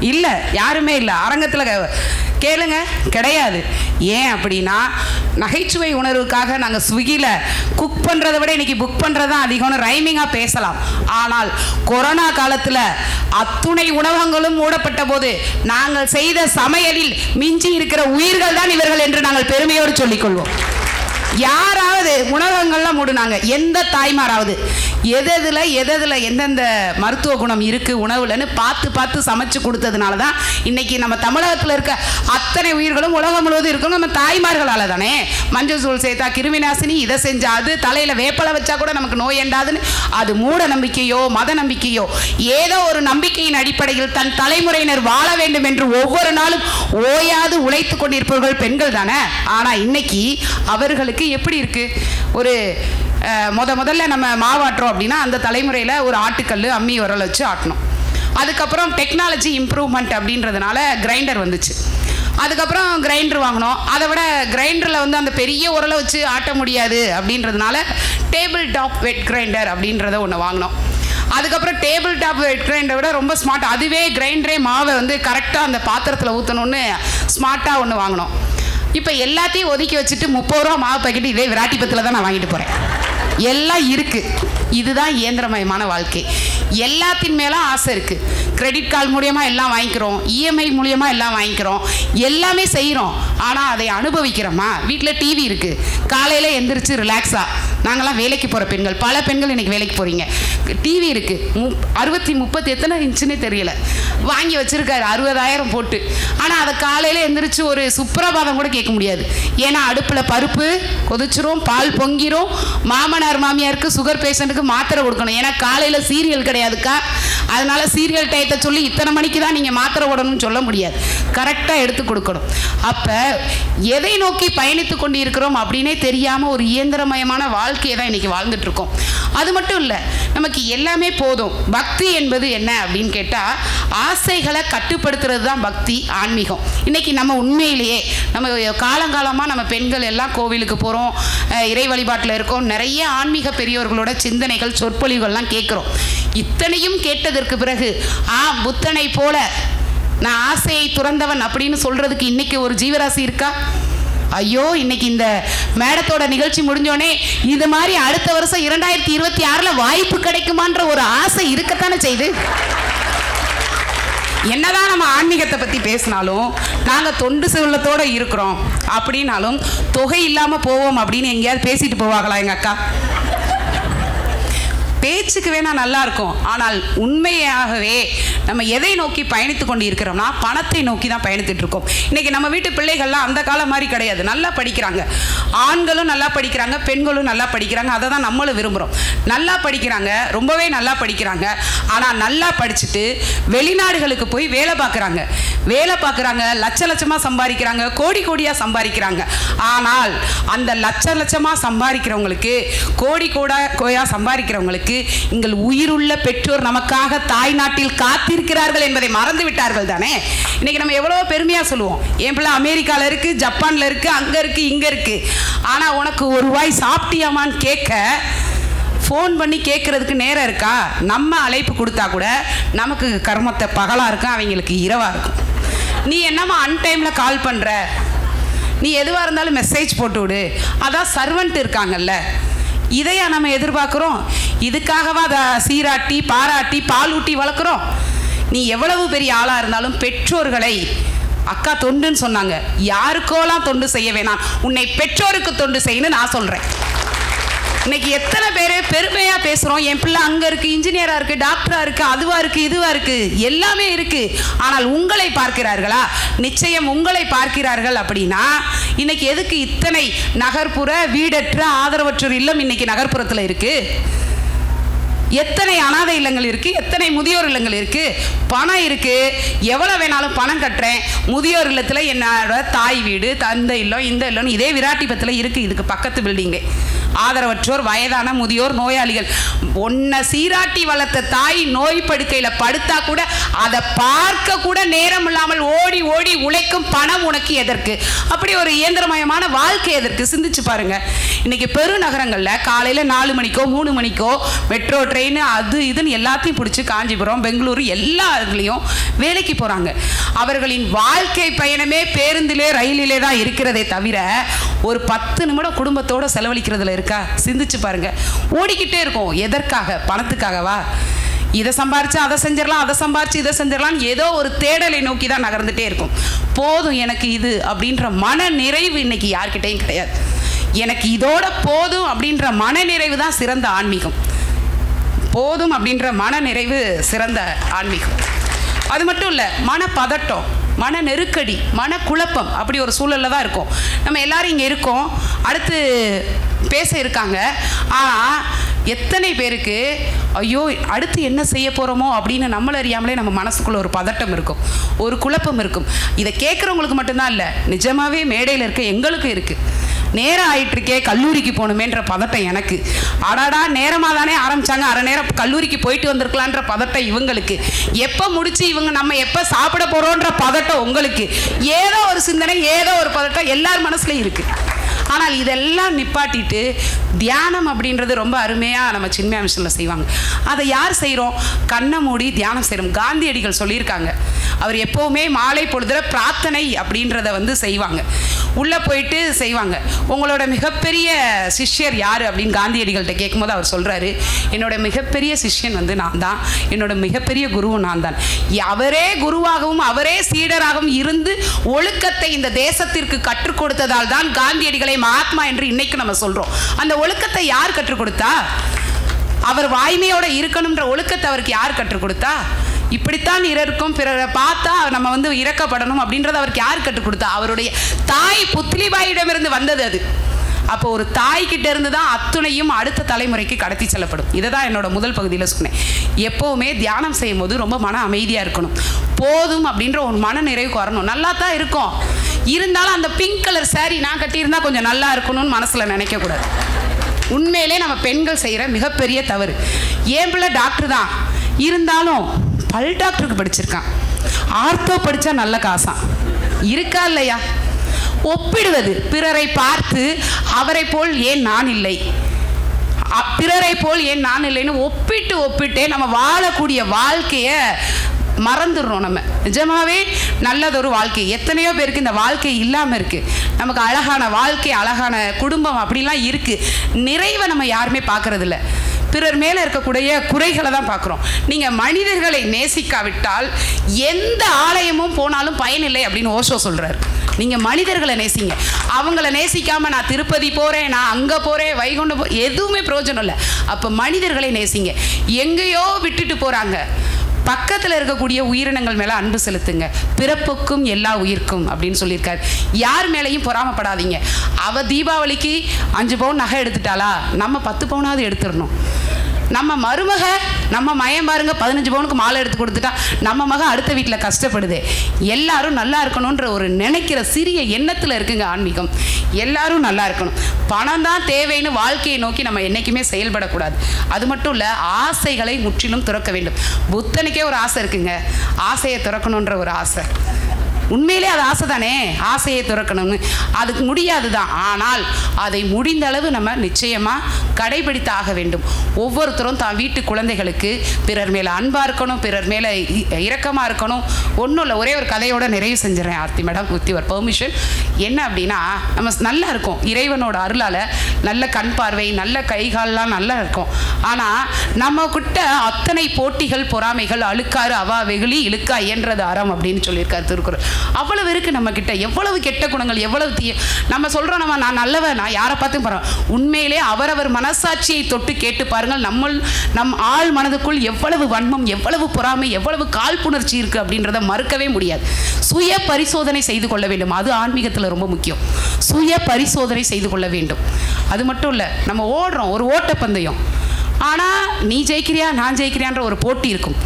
இல்லை, யாருமே இல்லை. அரங்கத்தில் கேளுங்க, கிடையாது. ஏன் அப்படின்னா, நகைச்சுவை உணர்வுக்காக நாங்கள் ஸ்விக்கியில் குக் பண்ணுறதை விட இன்றைக்கி புக் பண்ணுறது தான் அதிகம்னு ரைமிங்காக பேசலாம். ஆனால் கொரோனா காலத்தில் அத்துணை உணவகங்களும் மூடப்பட்ட போது நாங்கள் செய்த சமையலில் மிஞ்சி இருக்கிற உயிர்கள் தான் இவர்கள் என்று நாங்கள் பெருமையோடு சொல்லிக்கொள்வோம். யாராவது உணவகங்கள்லாம் மூடுனாங்க, எந்த தாய்மாராவது எதில் எந்தெந்த மருத்துவ குணம் இருக்குது உணவுலன்னு பார்த்து சமைச்சு கொடுத்ததுனால தான் இன்றைக்கி நம்ம தமிழகத்தில் இருக்க அத்தனை உயிர்களும் உலகம் முழுவதும் இருக்கும் நம்ம தாய்மார்களால் தானே. மஞ்சள் தூள் சேர்த்தா கிருமிநாசினி, இதை செஞ்சா அது, தலையில் வேப்பலை வச்சா கூட நமக்கு நோய் எண்டாதுன்னு அது மூட நம்பிக்கையோ மத நம்பிக்கையோ ஏதோ ஒரு நம்பிக்கையின் அடிப்படையில் தன் தலைமுறையினர் வாழ வேண்டும் என்று ஒவ்வொரு நாளும் ஓயாது உழைத்து கொண்டிருப்பவர்கள் பெண்கள் தானே. ஆனால் இன்னைக்கு அவர்களுக்கு எப்படி இருக்கு? ஒரு முதல்ல நம்ம மாவாட்டுறோம் அப்படின்னா அந்த தலைமுறையில் ஒரு ஆட்டுக்கல் அம்மி உரல் வச்சு ஆட்டணும். அதுக்கப்புறம் டெக்னாலஜி இம்ப்ரூவ்மெண்ட் அப்படின்றதுனால கிரைண்டர் வந்துச்சு. அதுக்கப்புறம் கிரைண்டர் வாங்கினோம். அதை விட கிரைண்டரில் வந்து அந்த பெரிய உரலை வச்சு ஆட்ட முடியாது அப்படின்றதுனால டேபிள் டாப் வெட் கிரைண்டர் அப்படின்றத ஒன்று வாங்கினோம். அதுக்கப்புறம் டேபிள் டாப் வெட் கிரைண்டரை விட ரொம்ப ஸ்மார்ட், அதுவே கிரைண்டரே மாவை வந்து கரெக்டாக அந்த பாத்திரத்தில் ஊற்றணுன்னு ஸ்மார்ட்டாக ஒன்று வாங்கினோம். இப்போ எல்லாத்தையும் ஒதுக்கி வச்சுட்டு 30 ரூபா மாவு பாக்கெட்டு இதே விராட்டிபத்தில் தான் நான் வாங்கிட்டு போகிறேன். எல்லாம் இருக்குது. இதுதான் இயந்திரமயமான வாழ்க்கை. எல்லாத்தின் மேலே ஆசை இருக்குது. கிரெடிட் கார்டு மூலியமாக எல்லாம் வாங்கிக்கிறோம், இஎம்ஐ மூலியமாக எல்லாம் வாங்கிக்கிறோம், எல்லாமே செய்கிறோம். ஆனால் அதை அனுபவிக்கிறோமா? வீட்டில் டிவி இருக்குது, காலையில் எந்திரிச்சு ரிலாக்ஸாக நாங்கள்லாம் வேலைக்கு போகிற பெண்கள், பல பெண்கள் இன்றைக்கி வேலைக்கு போகிறீங்க. டிவி இருக்குது, 60-30 எத்தனை இன்ச்சுன்னே தெரியல, வாங்கி வச்சுருக்காரு 60,000 போட்டு. ஆனால் அதை காலையில் எந்திரிச்சு ஒரு சுப்ரபாதம் கூட கேட்க முடியாது. ஏன்னா அடுப்பில் பருப்பு கொதிச்சிரும், பால் பொங்கிரும், மாமனார் மாமியாருக்கு சுகர் பேஷண்ட்டுக்கு மாத்திரை கொடுக்கணும். ஏன்னா காலையில் சீரியல் கிடையாதுக்கா, அதனால சீரியல் டயத்தை சொல்லி இத்தனை மணிக்கு தான் நீங்கள் மாத்திரை போடணும்னு சொல்ல முடியாது, கரெக்டாக எடுத்து கொடுக்கணும். அப்போ எதை நோக்கி பயணித்து கொண்டு இருக்கிறோம் அப்படின்னே தெரியாமல் ஒரு இயந்திரமயமான வாழ்க்கையை தான் இன்றைக்கி வாழ்ந்துட்டு இருக்கோம். அது மட்டும் இல்லை, நமக்கு எல்லாமே போதும். பக்தி என்பது என்ன அப்படின்னு கேட்டால், ஆசைகளை கட்டுப்படுத்துறது தான் பக்தி, ஆன்மீகம். இன்றைக்கி நம்ம உண்மையிலேயே நம்ம காலங்காலமாக நம்ம பெண்கள் எல்லாம் கோவிலுக்கு போகிறோம், இறை வழிபாட்டில் இருக்கோம், நிறைய ஆன்மீக பெரியவர்களோட சிந்தனைகள் சொற்பொழிவுகள்லாம் கேட்குறோம். இத்தனையும் கேட்டதற்கு பிறகு புத்தனை போல நான் ஆசையை துறந்தவன் அப்படின்னு சொல்கிறதுக்கு இன்றைக்கி ஒரு ஜீவராசி இருக்கா? ஐயோ, இன்னைக்கு இந்த மேடத்தோட நிகழ்ச்சி முடிஞ்சோடனே இது மாதிரி அடுத்த வருஷம் 2026 வாய்ப்பு கிடைக்குமான்ற ஒரு ஆசை இருக்கத்தானே செய்து. என்னதான் நம்ம ஆன்மீகத்தை பற்றி பேசினாலும், நாங்கள் தொண்டு செல்லத்தோடு இருக்கிறோம் அப்படின்னாலும் தொகை இல்லாமல் போவோம் அப்படின்னு எங்கேயாவது பேசிட்டு போவாங்களா? எங்கள் அக்கா பேச்சுக்கு வேணா நல்லா இருக்கும், ஆனால் உண்மையாகவே நம்ம எதை நோக்கி பயணித்து கொண்டு இருக்கிறோம்னா பணத்தை நோக்கி தான் பயணித்துட்டு இருக்கோம். இன்னைக்கு நம்ம வீட்டு பிள்ளைகள்லாம் அந்த காலம் மாதிரி கிடையாது, நல்லா படிக்கிறாங்க. ஆண்களும் நல்லா படிக்கிறாங்க, பெண்களும் நல்லா படிக்கிறாங்க. அதை தான் நம்மளும் விரும்புகிறோம். நல்லா படிக்கிறாங்க, ரொம்பவே நல்லா படிக்கிறாங்க. ஆனால் நல்லா படிச்சுட்டு வெளிநாடுகளுக்கு போய் வேலை பார்க்குறாங்க, லட்ச லட்சமாக சம்பாதிக்கிறாங்க, கோடி கோடியாக சம்பாதிக்கிறாங்க. ஆனால் அந்த லட்ச லட்சமாக சம்பாதிக்கிறவங்களுக்கு, கோடி கோடியாக சம்பாதிக்கிறவங்களுக்கு எங்கள் உயிருள்ள பெற்றோர் நமக்காக தாய் நாட்டில் காத்திருக்கிறார்கள் என்பதை மறந்து விட்டார்கள் தானே. இன்னைக்கு நம்ம எவ்வளோ பெருமையாக சொல்லுவோம், என் பிள்ளை அமெரிக்காவில் இருக்கு, ஜப்பானில் இருக்கு, அங்கே இருக்கு, இங்கே இருக்கு. ஆனால் உனக்கு ஒரு வாய் சாப்பிட்டியாமான்னு கேட்க ஃபோன் பண்ணி கேட்குறதுக்கு நேரம் இருக்கா? நம்ம அழைப்பு கொடுத்தா கூட நமக்கு கர்மத்தை பகலாக இருக்கும், அவங்களுக்கு இரவாக இருக்கும். நீ என்னம்மா அன்டைமில் கால் பண்ணுற, நீ எதுவாக இருந்தாலும் மெசேஜ் போட்டு விடு, அதான் சர்வெண்ட் இருக்காங்கல்ல. இதையா நம்ம எதிர்பார்க்குறோம்? இதுக்காகவா அதை சீராட்டி பாராட்டி பால் ஊட்டி வளர்க்குறோம்? நீ எவ்வளவு பெரிய ஆளாக இருந்தாலும் பெற்றோர்களை, அக்கா தொண்டுன்னு சொன்னாங்க, யாருக்கோலாம் தொண்டு செய்ய வேணாம், உன்னை பெற்றோருக்கு தொண்டு செய்யணும்னு நான் சொல்கிறேன். இன்னைக்கு எத்தனை பேர் பெருமையாக பேசுகிறோம், என் பிள்ளை அங்கே இருக்குது, இன்ஜினியராக இருக்குது, டாக்டராக இருக்குது, அதுவாக இருக்குது, இதுவாக இருக்குது, எல்லாமே இருக்குது. ஆனால் உங்களை பார்க்கிறார்களா? நிச்சயம் உங்களை பார்க்கிறார்கள். அப்படின்னா இன்னைக்கு எதுக்கு இத்தனை நகர்ப்புற வீடற்ற ஆதரவற்றோர் இல்லம் இன்னைக்கு நகர்ப்புறத்தில் இருக்குது? எத்தனை அனாதை இல்லங்கள் இருக்குது, எத்தனை முதியோர் இல்லங்கள் இருக்குது? பணம் இருக்குது, எவ்வளோ வேணாலும் பணம் கட்டுறேன். முதியோர் இல்லத்தில் என்னோட தாய் வீடு, தந்தை இல்லம், இந்த இல்லம்னு இதே விராட்டிபத்தில் இருக்குது. இதுக்கு பக்கத்து பில்டிங்கே ஆதரவற்றோர், வயதான முதியோர், நோயாளிகள். ஒன்றை சீராட்டி வளர்த்த தாய் நோய் படுக்கையில் படுத்தா கூட அதை பார்க்க கூட நேரம் இல்லாமல் ஓடி ஓடி உழைக்கும் பணம் உனக்கு எதற்கு? அப்படி ஒரு இயந்திரமயமான வாழ்க்கை எதற்கு? சிந்திச்சு பாருங்க. இன்னைக்கு பெருநகரங்களில் காலையில் 4 மணிக்கோ 3 மணிக்கோ மெட்ரோ ட்ரெயின் அது இதுன்னு எல்லாத்தையும் பிடிச்சி காஞ்சிபுரம், பெங்களூரு எல்லா இதுலேயும் வேலைக்கு போகிறாங்க. அவர்களின் வாழ்க்கை பயணமே பேருந்திலே ரயிலிலே தான் இருக்கிறதே தவிர ஒரு 10 நிமிடம் குடும்பத்தோடு செலவழிக்கிறதுல இருக்கா? சிந்திச்சு பாருங்க. ஓடிக்கிட்டே இருக்கும். எதற்காக? பணத்துக்காகவா? இதை சம்பாரிச்சு அதை செஞ்சிடலாம், அதை சம்பாரிச்சு இதை செஞ்சிடலாம், ஏதோ ஒரு தேடலை நோக்கி தான் நகர்ந்துட்டே இருக்கும். போதும் எனக்கு இது அப்படின்ற மன நிறைவு இன்னைக்கு யார்கிட்டையும் கிடையாது. எனக்கு இதோட போதும் அப்படின்ற மன நிறைவு தான் சிறந்த ஆன்மீகம். போதும் அப்படின்ற மன நிறைவு சிறந்த ஆன்மீகம். அது மட்டும் இல்லை, மன பதட்டம், மன நெருக்கடி, மன குழப்பம், அப்படி ஒரு சூழலில் தான் இருக்கும். நம்ம எல்லாரும் இங்கே இருக்கோம், அடுத்து பேச இருக்காங்க. ஆனால் எத்தனை பேருக்கு ஐயோ அடுத்து என்ன செய்ய போகிறோமோ அப்படின்னு நம்மள அறியாமலே நம்ம மனசுக்குள்ளே ஒரு பதட்டம் இருக்கும், ஒரு குழப்பம் இருக்கும். இதை கேட்குறவங்களுக்கு மட்டும்தான் இல்லை, நிஜமாகவே மேடையில் இருக்க எங்களுக்கும் இருக்குது. நேரம் ஆயிட்டுருக்கே, கல்லூரிக்கு போகணுமேன்ற பதட்டம் எனக்கு. அடாடா நேரமாக தானே ஆரம்பித்தாங்க, அரை நேரம் கல்லூரிக்கு போயிட்டு வந்திருக்கலான்ற பதட்டம் இவங்களுக்கு. எப்போ முடிச்சு இவங்க நம்ம எப்போ சாப்பிட போகிறோன்ற பதட்டம் உங்களுக்கு. ஏதோ ஒரு சிந்தனை, ஏதோ ஒரு பதட்டம் எல்லார் மனசுலையும் இருக்குது. ஆனால் இதெல்லாம் நிப்பாட்டிட்டு தியானம் அப்படின்றது ரொம்ப அருமையாக நம்ம சின்மயா மிஷனில் செய்வாங்க. அதை யார் செய்கிறோம்? கண்ணை மூடி தியானம் செய்கிறோம். காந்தியடிகள் சொல்லியிருக்காங்க, அவர் எப்போவுமே மாலை பொழுதில் பிரார்த்தனை அப்படின்றத செய்வாங்க. உள்ளே போயிட்டு செய்வாங்க. உங்களோட மிகப்பெரிய சிஷ்யர் யார் அப்படின்னு காந்தியடிகள்கிட்ட கேட்கும்போது அவர் சொல்கிறாரு, என்னோட மிகப்பெரிய சிஷ்யன் நான் தான், என்னோட மிகப்பெரிய குருவும் நான் தான். அவரே குருவாகவும் அவரே சீடராகவும் இருந்து ஒழுக்கத்தை இந்த தேசத்திற்கு கற்றுக் கொடுத்ததால் தான் காந்தியடிகளை மகாத்மா என்று இன்னைக்கு நம்ம சொல்கிறோம். அந்த ஒழுக்கத்தை யார் கற்றுக் கொடுத்தா? அவர் வாய்மையோட இருக்கணும்ன்ற ஒழுக்கத்தை அவருக்கு யார் கற்றுக் கொடுத்தா? இப்படித்தான் இருக்கும், பிறரை பார்த்தா நம்ம இறக்கப்படணும் அப்படின்றத அவருக்கு யார் கற்றுக் கொடுத்தா? அவருடைய தாய் புத்லிபாயிடமிருந்து வந்தது அது. அப்போ ஒரு தாய்கிட்ட இருந்து தான் அத்துணையும் அடுத்த தலைமுறைக்கு கடத்தி செல்லப்படும். இதை தான் என்னோட முதல் பகுதியில் சொன்னேன். எப்போவுமே தியானம் செய்யும் போது ரொம்ப மன அமைதியாக இருக்கணும். போதும் அப்படின்ற ஒரு மன நிறைவுக்கு வரணும். நல்லா தான் இருக்கும், இருந்தாலும் அந்த பிங்க் கலர் சாரி நான் கட்டியிருந்தா கொஞ்சம் நல்லா இருக்கணும்னு மனசில் நினைக்கக்கூடாது. உண்மையிலே நம்ம பெண்கள் செய்கிற மிகப்பெரிய தவறு. என் பிள்ளை டாக்டர் தான், இருந்தாலும் பல் டாக்டருக்கு படிச்சிருக்கான், ஆர்த்தோ படித்தா நல்ல காசான் இருக்கா இல்லையா? ஒப்பிடுவது, பிறரை பார்த்து அவரை போல் ஏன் நான் இல்லை, பிறரை போல் ஏன் நான் இல்லைன்னு ஒப்பிட்டே நம்ம வாழக்கூடிய வாழ்க்கையை மறந்துடுறோம். நம்ம நிஜமாவே நல்லதொரு வாழ்க்கை, எத்தனையோ பேருக்கு இந்த வாழ்க்கை இல்லாமல் இருக்குது. நமக்கு அழகான வாழ்க்கை, அழகான குடும்பம் அப்படிலாம் இருக்குது. நிறைவை நம்ம யாருமே பார்க்கறதில்ல. பிறர் மேலே இருக்கக்கூடிய குறைகளை தான் பார்க்குறோம். நீங்கள் மனிதர்களை நேசிக்காவிட்டால் எந்த ஆலயமும் போனாலும் பயனில்லை அப்படின்னு ஓஷோ சொல்கிறார். நீங்கள் மனிதர்களை நேசிங்க. அவங்கள நேசிக்காமல் நான் திருப்பதி போகிறேன், நான் அங்கே போகிறேன், வைகுண்டம் எதுவுமே பிரயோஜனம் இல்லை. அப்போ மனிதர்களை நேசிங்க. எங்கேயோ விட்டுட்டு போகிறாங்க, பக்கத்தில் இருக்கக்கூடிய உயிரினங்கள் மேலே அன்பு செலுத்துங்க. பிறப்புக்கும் எல்லா உயிர்க்கும் அப்படின்னு சொல்லியிருக்காரு. யார் மேலேயும் பொறாமப்படாதீங்க. அவள் தீபாவளிக்கு 5 பவுன் நகை எடுத்துட்டாளா, நம்ம 10 பவுனாவது எடுத்துடணும். நம்ம மருமக நம்ம மயம் பாருங்க 15 பவுனுக்கு மாலை எடுத்து கொடுத்துட்டா நம்ம மக அடுத்த வீட்டில் கஷ்டப்படுது. எல்லாரும் நல்லா இருக்கணுன்ற ஒரு நினைக்கிற சிறிய எண்ணத்தில் இருக்குங்க ஆன்மீகம். எல்லாரும் நல்லா இருக்கணும். பணம் தான் தேவைன்னு வாழ்க்கையை நோக்கி நம்ம என்றைக்குமே செயல்படக்கூடாது. அது மட்டும் இல்லை, ஆசைகளை முற்றிலும் துறக்க வேண்டும். புத்தனுக்கே ஒரு ஆசை இருக்குங்க, ஆசையை துறக்கணுன்ற ஒரு ஆசை. உண்மையிலே அது ஆசை தானே, ஆசையை துறக்கணும்னு. அதுக்கு முடியாது தான், ஆனால் அதை முடிந்த அளவு நம்ம நிச்சயமாக கடைபிடித்து ஆக வேண்டும். ஒவ்வொருத்தரும் தான் வீட்டு குழந்தைகளுக்கு பிறர் மேலே அன்பாக இருக்கணும், பிறர் மேலே இரக்கமாக இருக்கணும். ஒன்றும் இல்லை, ஒரே ஒரு கதையோடு நிறைவு செஞ்சிடறேன் Aarthi madam, with your permission. என்ன அப்படின்னா, நம்ம நல்லா இருக்கும், இறைவனோட அருளால் நல்ல கண் பார்வை, நல்ல கைகாலெலாம் நல்லா இருக்கும். ஆனால் நம்ம கிட்ட அத்தனை போட்டிகள், பொறாமைகள், அழுக்காறு, அவா வெகுளி, இழுக்கா இயன்றது அறம் அப்படின்னு சொல்லியிருக்காரு திருக்குறள். அவ்வளவு இருக்கு நம்ம கிட்ட, எவ்வளவு கெட்ட குணங்கள், எவ்வளவு தீய. நம்ம சொல்றோம் நம்ம நான் நல்லவன், நான் யாரை பார்த்தும் போறோம். உண்மையிலே அவரவர் மனசாட்சியை தொட்டு கேட்டு பாருங்கள், நம் ஆள் மனதுக்குள் எவ்வளவு வன்மம், எவ்வளவு பொறாமை, எவ்வளவு காழ்ப்புணர்ச்சி இருக்கு அப்படின்றத மறுக்கவே முடியாது. சுய பரிசோதனை செய்து கொள்ள வேண்டும். அது ஆன்மீகத்தில் ரொம்ப முக்கியம். சுய பரிசோதனை செய்து கொள்ள வேண்டும். அது மட்டும் இல்லை, நம்ம ஓடுறோம் ஒரு ஓட்டப்பந்தயம், ஆனால் நீ ஜெயிக்கிறியா நான் ஜெயிக்கிறியான்ற ஒரு போட்டி இருக்கும்.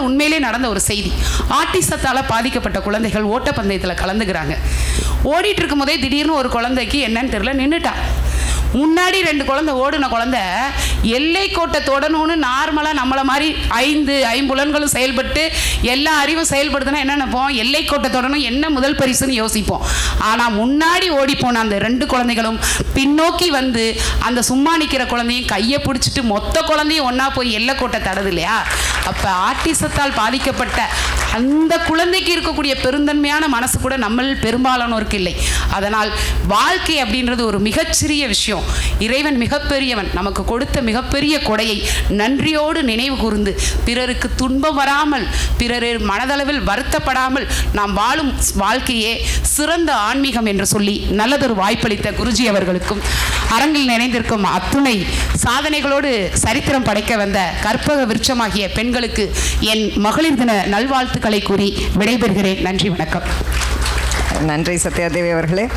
உண்மையிலே நடந்த ஒரு செய்தி. ஆட்டிசத்தால் பாதிக்கப்பட்ட குழந்தைகள் ஓட்டப்பந்தயத்தில் கலந்துக்கிறாங்க. ஓடிட்டு இருக்கும் போதே திடீர்னு ஒரு குழந்தைக்கு என்னன்னு தெரியல நின்றுட்டா. முன்னாடி 2 குழந்தை ஓடுன குழந்தை எல்லை கோட்டை தொடணும்னு நார்மலாக நம்மளை மாதிரி 5 ஐம்புலன்களும் செயல்பட்டு எல்லா அறிவும் செயல்படுதுன்னா என்ன நினைப்போம், எல்லை கோட்டை தொடணும், என்ன முதல் பரிசுன்னு யோசிப்போம். ஆனால் முன்னாடி ஓடி போன அந்த 2 குழந்தைகளும் பின்னோக்கி வந்து அந்த சும்மா நிற்கிற குழந்தையும் கையை பிடிச்சிட்டு மொத்த குழந்தையும் ஒன்றா போய் எல்லை கோட்டை தடுது இல்லையா. அப்போ ஆட்டிசத்தால் பாதிக்கப்பட்ட அந்த குழந்தைக்கு இருக்கக்கூடிய பெருந்தன்மையான மனசு கூட நம்ம பெரும்பாலானோருக்கு இல்லை. அதனால் வாழ்க்கை அப்படின்றது ஒரு மிகச்சிறிய விஷயம். இறைவன் மிகப்பெரியவன். நமக்கு கொடுத்த மிகப்பெரிய கொடையை நன்றியோடு நினைவு கூர்ந்து பிறருக்கு துன்பம் வராமல், பிறர் மனதளவில் வருத்தப்படாமல் நாம் வாழும் வாழ்க்கையே சிறந்த ஆன்மீகம் என்று சொல்லி நல்லதொரு வாய்ப்பளித்த குருஜி அவர்களுக்கும் அரங்கில் நினைந்திருக்கும் அத்துணை சாதனைகளோடு சரித்திரம் படைக்க வந்த கற்பக விருட்சமாகிய பெண்களுக்கு என் மகளிர் தின நல்வாழ்த்துக்களை கூறி விடைபெறுகிறேன். நன்றி, வணக்கம். நன்றி சத்யாதேவி அவர்களே.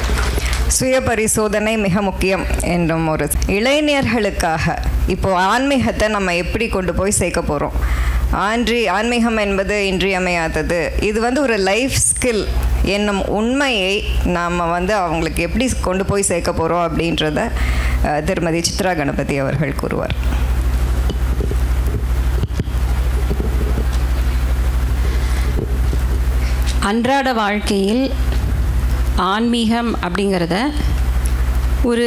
சுய பரிசோதனை மிக முக்கியம் என்றும் ஒரு இளைஞர்களுக்காக இப்போ ஆன்மீகத்தை நம்ம எப்படி கொண்டு போய் சேர்க்க போகிறோம். ஆன்மீகம் என்பது இன்றியமையாதது. இது ஒரு லைஃப் ஸ்கில் என்னும் உண்மையை நாம் அவங்களுக்கு எப்படி கொண்டு போய் சேர்க்க போகிறோம் அப்படின்றத திருமதி சித்ரா கணபதி அவர்கள் கூறுவார். அன்றாட வாழ்க்கையில் ஆன்மீகம் அப்படிங்கிறத ஒரு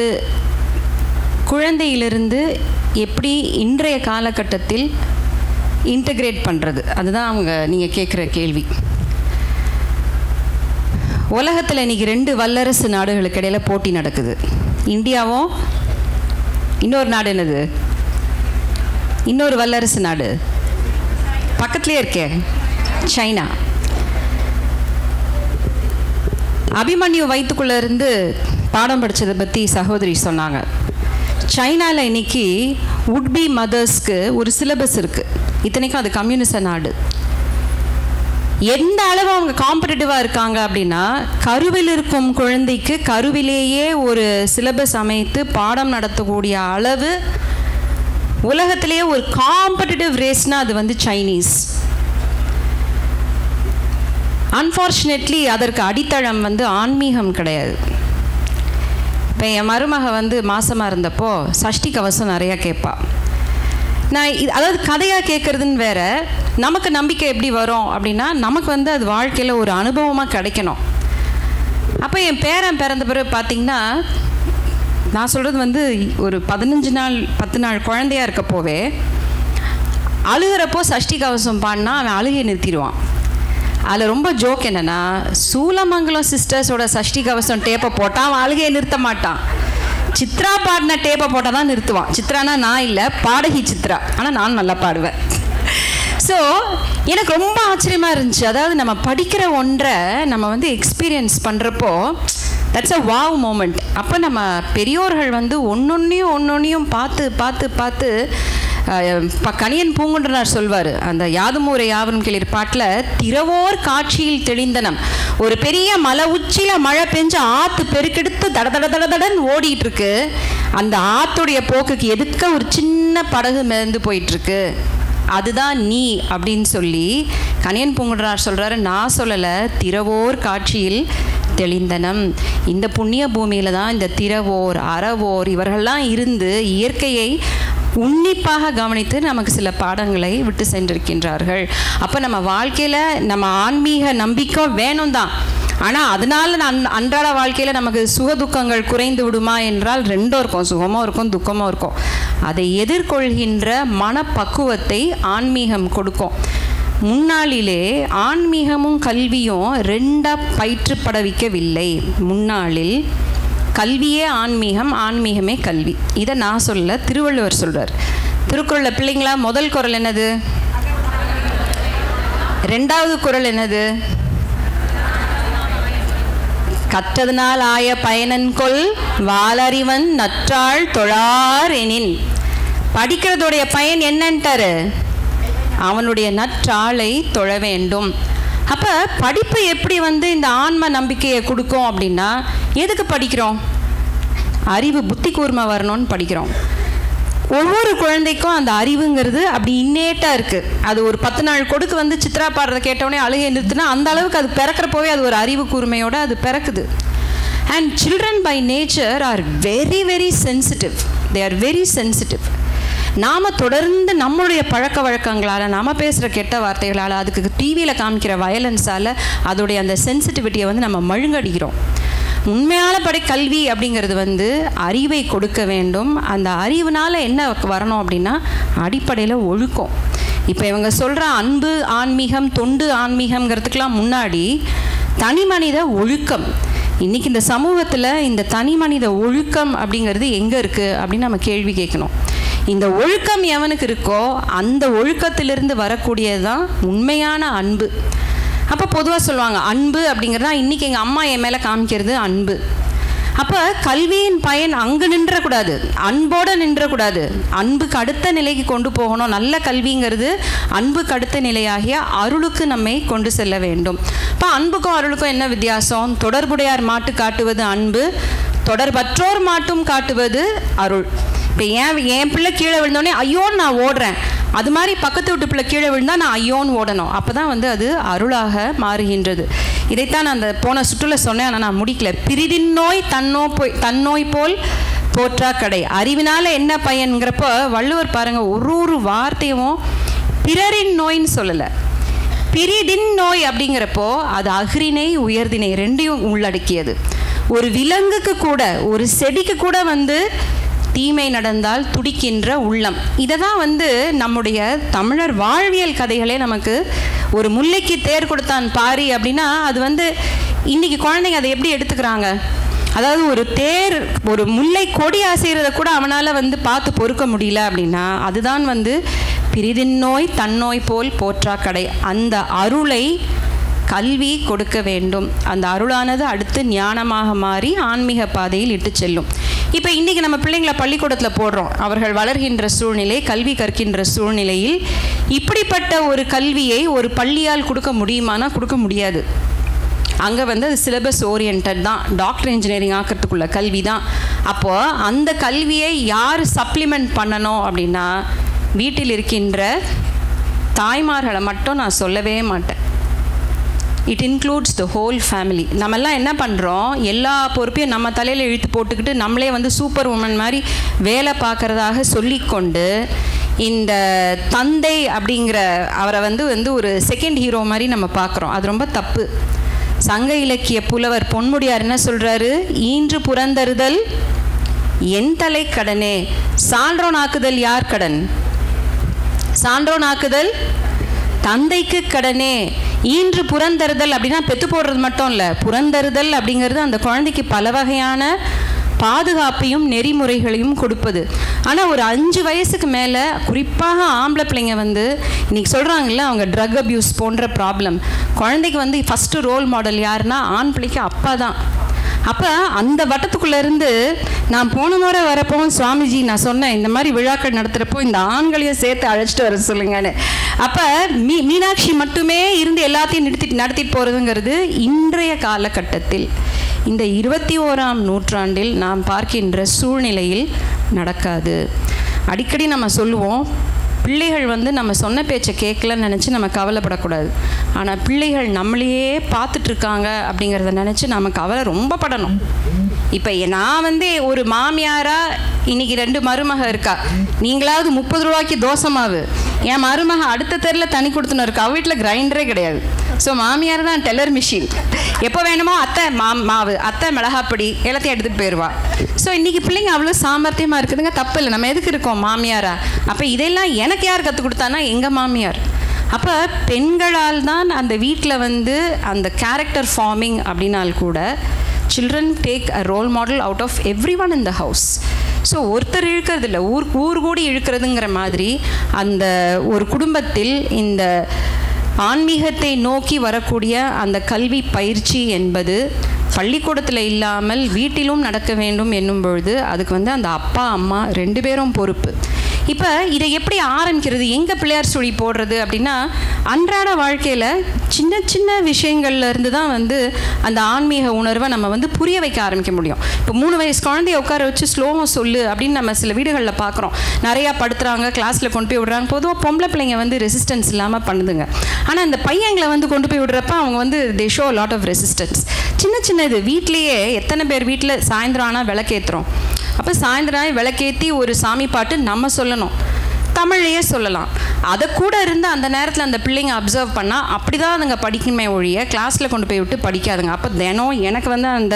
குழந்தையிலிருந்து எப்படி இன்றைய காலகட்டத்தில் இன்டகிரேட் பண்ணுறது, அதுதான் நீங்கள் கேட்குற கேள்வி. உலகத்தில் இன்றைக்கி 2 வல்லரசு நாடுகளுக்கு இடையில் போட்டி நடக்குது. இந்தியாவும் இன்னொரு நாடு என்னது, இன்னொரு வல்லரசு நாடு பக்கத்துலேயே இருக்கே, சைனா. அபிமன்யு வயிற்றுக்குள்ளே இருந்து பாடம் படித்ததை பற்றி சகோதரி சொன்னாங்க. சைனாவில் இன்றைக்கி வுட்பி மதர்ஸ்க்கு ஒரு சிலபஸ் இருக்குது. இத்தனைக்கும் அது கம்யூனிச நாடு. எந்த அளவு அவங்க காம்படிட்டிவாக இருக்காங்க அப்படின்னா, கருவில் இருக்கும் குழந்தைக்கு கருவிலேயே ஒரு சிலபஸ் அமைத்து பாடம் நடத்தக்கூடிய அளவு உலகத்திலேயே ஒரு காம்படிட்டிவ் ரேஸ்னால் அது சைனீஸ். அன்ஃபார்ச்சுனேட்லி அதற்கு அடித்தளம் ஆன்மீகம் கிடையாது. இப்போ என் மருமக மாசமாக இருந்தப்போ சஷ்டி கவசம் நிறையா கேட்பா. நான் அதாவது கதையாக கேட்குறதுன்னு வேற, நமக்கு நம்பிக்கை எப்படி வரும் அப்படின்னா, நமக்கு அது வாழ்க்கையில் ஒரு அனுபவமாக கிடைக்கணும். அப்போ என் பேரன் பிறந்த பிறகு பார்த்திங்கன்னா, நான் சொல்கிறது ஒரு 15 நாள் 10 நாள் குழந்தையாக இருக்கப்போவே அழுகிறப்போ சஷ்டி கவசம் பாடினா அவன் அழுகை நிறுத்திடுவான். அதில் ரொம்ப ஜோக் என்னென்னா, சூலமங்கலம் சிஸ்டர்ஸோட சஷ்டி கவசம் டேப்பை போட்டால் அவன் அழுகையை நிறுத்த மாட்டான். சித்ரா பாடின டேப்பை போட்டால் தான் நிறுத்துவான். சித்ரானா நான் இல்லை, பாடகி சித்ரா, ஆனால் நான் நல்லா பாடுவேன். ஸோ எனக்கு ரொம்ப ஆச்சரியமாக இருந்துச்சு. அதாவது நம்ம படிக்கிற ஒன்றை நம்ம வந்து எக்ஸ்பீரியன்ஸ் பண்ணுறப்போ தட்ஸ் அ வாவ் மூமெண்ட். அப்போ நம்ம பெரியோர்கள் வந்து ஒன்னொன்னையும் பார்த்து பார்த்து பார்த்து கணியன் பூங்குன்றனார் சொல்வார், அந்த யாதுமூரை யாவரும் கேளீர் பாட்டில், திரவோர் காட்சியில் தெளிந்தனம். ஒரு பெரிய மலை உச்சியில் மழை பெஞ்சு ஆற்று பெருக்கெடுத்து தடதடன் ஓடிட்டு இருக்கு. அந்த ஆற்றுடைய போக்குக்கு எதுக்க ஒரு சின்ன படகு மிதந்து போயிட்டுருக்கு, அதுதான் நீ அப்படின்னு சொல்லி கணியன் பூங்குன்றனார் சொல்கிறாரு. நான் சொல்லலை, திரவோர் காட்சியில் தெளிந்தனம். இந்த புண்ணிய பூமியில் தான் இந்த திரவோர் அறவோர் இவர்கள்லாம் இருந்து இயற்கையை உன்னிப்பாக கவனித்து நமக்கு சில பாடங்களை விட்டு சென்றிருக்கின்றார்கள். அப்போ நம்ம வாழ்க்கையில் நம்ம ஆன்மீக நம்பிக்கை வேணும் தான். ஆனால் அதனால் அன்றாட வாழ்க்கையில் நமக்கு சுகதுக்கங்கள் குறைந்து விடுமா என்றால் ரெண்டும் இருக்கும், சுகமும் இருக்கும் துக்கமும் இருக்கும். அதை எதிர்கொள்கின்ற மனப்பக்குவத்தை ஆன்மீகம் கொடுக்கும். முன்னாளிலே ஆன்மீகமும் கல்வியும் ரெண்டாக பயிற்றுப்படவிக்கவில்லை. முன்னாளில் கல்வியே ஆன்மீகம், ஆன்மீகமே கல்வி. இதை நான் சொல்ல, திருவள்ளுவர் சொல்கிறார். திருக்குறளில் பிள்ளைங்களா முதல் குறள் என்னது? ரெண்டாவது குறள் என்னது? கற்றதனால் ஆய பயனன்கொள் வாலறிவன் நற்றாள் தொழார் எனின். படிக்கிறதுடைய பயன் என்னன்ட்டாரு? அவனுடைய நற்றாளை தொழ வேண்டும். அப்போ படிப்பு எப்படி வந்து இந்த ஆன்ம நம்பிக்கையை கொடுக்கும் அப்படின்னா, எதுக்கு படிக்கிறோம்? அறிவு புத்தி கூர்மை வரணும்னு படிக்கிறோம். ஒவ்வொரு குழந்தைக்கும் அந்த அறிவுங்கிறது அப்படி இன்னேட்டாக இருக்குது. அது ஒரு 10 நாள் கொடுக்கு வந்து சித்ரா பாடுறதை கேட்டவுடனே அழுகை நிறுத்துனா அந்த அளவுக்கு அது பிறக்கிறப்போவே அது ஒரு அறிவு கூர்மையோடு அது பிறக்குது. And children by nature are very very sensitive. They are very sensitive. நாம் தொடர்ந்து நம்மளுடைய பழக்க வழக்கங்களால், நாம் பேசுகிற கெட்ட வார்த்தைகளால், அதுக்கு டிவியில் காமிக்கிற வயலன்ஸால் அதோடைய அந்த சென்சிட்டிவிட்டியை வந்து நம்ம மழுங்கடிக்கிறோம். உண்மையான கல்வி அப்படிங்கிறது வந்து அறிவை கொடுக்க வேண்டும். அந்த அறிவுனால் என்ன வரணும் அப்படின்னா அடிப்படையில் ஒழுக்கம். இப்போ இவங்க சொல்கிற அன்பு ஆன்மீகம், தொண்டு ஆன்மீகம்ங்கிறதுக்கெலாம் முன்னாடி தனி மனித ஒழுக்கம். இன்றைக்கி இந்த சமூகத்தில் இந்த தனி மனித ஒழுக்கம் அப்படிங்கிறது எங்கே இருக்குது அப்படின்னு நம்ம கேள்வி கேட்கணும். இந்த ஒழுக்கம் எவனுக்கு இருக்கோ அந்த ஒழுக்கத்திலிருந்து வரக்கூடியது தான் உண்மையான அன்பு. அப்போ பொதுவாக சொல்லுவாங்க அன்பு அப்படிங்கிறதா இன்றைக்கி எங்கள் அம்மா என் மேலே காமிக்கிறது அன்பு. அப்போ கல்வியின் பயன் அங்கே நின்றக்கூடாது, அன்போடு நின்றக்கூடாது. அன்புக்கு அடுத்த நிலைக்கு கொண்டு போகணும். நல்ல கல்விங்கிறது அன்புக்கு அடுத்த நிலையாகிய அருளுக்கு நம்மை கொண்டு செல்ல வேண்டும். இப்போ அன்புக்கும் அருளுக்கும் என்ன வித்தியாசம்? தொடர்புடையார் மாட்டு காட்டுவது அன்பு, தொடர்பற்றோர் மாட்டும் காட்டுவது அருள். இப்போ என் பிள்ளை கீழே விழுந்தோடனே ஐயோன்னு நான் ஓடுறேன், அது மாதிரி பக்கத்து வீட்டு பிள்ளை கீழே விழுந்தால் நான் ஐயோன்னு ஓடணும். அப்போ தான் வந்து அது அருளாக மாறுகின்றது. இதைத்தான் நான் அந்த போன சுற்றுல சொன்னேன், ஆனால் நான் முடிக்கல. பிரிதின் நோய் தன்னோய் போல் போற்றா கடை. அறிவினால் என்ன பயன்கிறப்போ வள்ளுவர் பாருங்கள், ஒரு வார்த்தையும் பிறரின் நோயின்னு சொல்லலை, பிரிதின் நோய் அப்படிங்கிறப்போ அது அஃறிணை உயர்தினை ரெண்டையும் உள்ளடக்கியது. ஒரு விலங்குக்கு கூட, ஒரு செடிக்கு கூட வந்து தீமை நடந்தால் துடிக்கின்ற உள்ளம். இதை தான் வந்து நம்முடைய தமிழர் வாழ்வியல் கதைகளே நமக்கு. ஒரு முல்லைக்கு தேர் கொடுத்தான் பாரி அப்படின்னா அது வந்து இன்றைக்கி குழந்தைங்க அதை எப்படி எடுத்துக்கிறாங்க? அதாவது ஒரு தேர், ஒரு முல்லை கொடி அசைகிறத கூட அவனால் வந்து பார்த்து பொறுக்க முடியல அப்படின்னா அதுதான் வந்து பிரிதின் நோய் தன்னோய் போல் போற்றா கடை. அந்த அருளை கல்வி கொடுக்க வேண்டும். அந்த அருளானது அடுத்து ஞானமாக மாறி ஆன்மீக பாதையில் இட்டு செல்லும். இப்போ இன்றைக்கி நம்ம பிள்ளைங்களை பள்ளிக்கூடத்தில் போடுறோம். அவர்கள் வளர்கின்ற சூழ்நிலை, கல்வி கற்கின்ற சூழ்நிலையில் இப்படிப்பட்ட ஒரு கல்வியை ஒரு பள்ளியால் கொடுக்க முடியுமானா கொடுக்க முடியாது. அங்கே வந்து அது சிலபஸ் ஓரியன்ட் தான், டாக்டர் இன்ஜினியரிங் ஆக்கிறதுக்குள்ள கல்வி தான். அப்போது அந்த கல்வியை யார் சப்ளிமெண்ட் பண்ணணும் அப்படின்னா வீட்டில் இருக்கின்ற தாய்மார்களை மட்டும் நான் சொல்லவே மாட்டேன். It includes the whole family. நம்மெல்லாம் என்ன பண்ணுறோம், எல்லா பொறுப்பையும் நம்ம தலையில் இழுத்து போட்டுக்கிட்டு நம்மளே வந்து சூப்பர் உமன் மாதிரி வேலை பார்க்குறதாக சொல்லிக்கொண்டு இந்த தந்தை அப்படிங்கிற அவரை வந்து ஒரு செகண்ட் ஹீரோ மாதிரி நம்ம பார்க்குறோம். அது ரொம்ப தப்பு. சங்க இலக்கிய புலவர் பொன்முடியார் என்ன சொல்கிறாரு? ஈன்று புறந்தறுதல் என் தலை கடனே, சான்றோனாக்குதல் யார் கடன்? சான்றோனாக்குதல் தந்தைக்கு கடனே. ஈன்று புறந்தறுதல் அப்படின்னா பெற்று போடுறது மட்டும் இல்லை, புறந்தறுதல் அப்படிங்கிறது அந்த குழந்தைக்கு பல வகையான பாதுகாப்பையும் நெறிமுறைகளையும் கொடுப்பது. ஆனால் ஒரு 5 வயசுக்கு மேலே குறிப்பாக ஆம்பளை பிள்ளைங்க வந்து இன்றைக்கி சொல்கிறாங்கல்ல, அவங்க ட்ரக் அப்யூஸ் போன்ற ப்ராப்ளம், குழந்தைக்கு வந்து ஃபஸ்ட்டு ரோல் மாடல் யாருன்னா ஆண் பிள்ளைக்கு அப்பா தான். அப்போ அந்த வட்டத்துக்குள்ளேருந்து நான் போன முறை வரப்போ சுவாமிஜி நான் சொன்னேன், இந்த மாதிரி விழாக்கள் நடத்துகிறப்போ இந்த ஆண்களையும் சேர்த்து அழைச்சிட்டு வர சொல்லுங்கன்னு. அப்போ மீனாட்சி மட்டுமே இருந்து எல்லாத்தையும் நடத்திட்டு போகிறதுங்கிறது இன்றைய காலகட்டத்தில் இந்த 21ஆம் நூற்றாண்டில் நாம் பார்க்கின்ற சூழ்நிலையில் நடக்காது. அடிக்கடி நம்ம சொல்லுவோம், பிள்ளைகள் வந்து நம்ம சொன்ன பேச்சை கேட்கலன்னு நினச்சி நம்ம கவலைப்படக்கூடாது. ஆனால் பிள்ளைகள் நம்மளையே பார்த்துட்ருக்காங்க அப்படிங்கிறத நினச்சி நம்ம கவலை ரொம்ப படணும். இப்போ நான் வந்து ஒரு மாமியாராக இன்றைக்கி 2 மருமக இருக்கா, நீங்களாவது 30 ரூபாய்க்கு தோசை மாவு, என் மருமக அடுத்த தெருவில் தனி கொடுத்துன்னு இருக்கா, அவ வீட்டில் கிரைண்டரே கிடையாது. ஸோ மாமியார் தான் டெல்லர் மிஷின், எப்போ வேணுமோ அத்தை மாவு, அத்தை மிளகாப்பொடி எல்லாத்தையும் எடுத்துகிட்டு போயிடுவா. ஸோ இன்றைக்கி பிள்ளைங்க அவ்வளோ சாமர்த்தியமாக இருக்குதுங்க, தப்பு இல்லை, நம்ம எதுக்கு இருக்கோம் மாமியாரா? அப்போ இதெல்லாம் எனக்கு யார் கற்றுக் கொடுத்தானா? எங்கள் மாமியார். அப்போ பெண்களால் தான் அந்த வீட்டில் வந்து அந்த கேரக்டர் ஃபார்மிங் அப்படின்னால் கூட children take a role model out of every one in the house. So ஒருத்தர் இழுக்கிறது இல்லை, ஊர் கூடி இழுக்கிறதுங்கிற மாதிரி அந்த ஒரு குடும்பத்தில் இந்த ஆன்மீகத்தை நோக்கி வரக்கூடிய அந்த கல்வி பயிற்சி என்பது பள்ளிக்கூடத்தில் இல்லாமல் வீட்டிலும் நடக்க வேண்டும் என்னும் பொழுது அதுக்கு வந்து அந்த அப்பா அம்மா 2 பேரும் பொறுப்பு. இப்போ இதை எப்படி ஆரம்பிக்கிறது, எங்கே பிள்ளையார் சுழி போடுறது அப்படின்னா, அன்றாட வாழ்க்கையில் சின்ன சின்ன விஷயங்கள்லேருந்து தான் வந்து அந்த ஆன்மீக உணர்வை நம்ம வந்து புரிய வைக்க ஆரம்பிக்க முடியும். இப்போ 3 வயசு குழந்தைய உட்கார வச்சு ஸ்லோவாக சொல்லு அப்படின்னு நம்ம சில வீடுகளில் பார்க்குறோம். நிறையா படுத்துகிறாங்க, கிளாஸில் கொண்டு போய் விடுறாங்க. பொதுவாக பொம்பளை பிள்ளைங்க வந்து ரெசிஸ்டன்ஸ் இல்லாமல் பண்ணுதுங்க. ஆனால் இந்த பையங்களை வந்து கொண்டு போய் விடுறப்ப அவங்க வந்து they show lot of resistance. சின்ன சின்ன இது வீட்லேயே எத்தனை பேர் வீட்டில் சாயந்தரம் ஆனால் விளக்கேற்றுறோம். அப்போ சாயந்தரம் விளக்கேற்றி ஒரு சாமி பாட்டு நம்ம சொல்லணும், தமிழையே சொல்லலாம். அதை கூட இருந்து அந்த நேரத்தில் அந்த பிள்ளைங்க அப்சர்வ் பண்ணால் அப்படி தான் அதுங்க படிக்குமே ஒழிய கிளாஸில் கொண்டு போய் விட்டு படிக்காதுங்க. அப்போ தினம் எனக்கு வந்து அந்த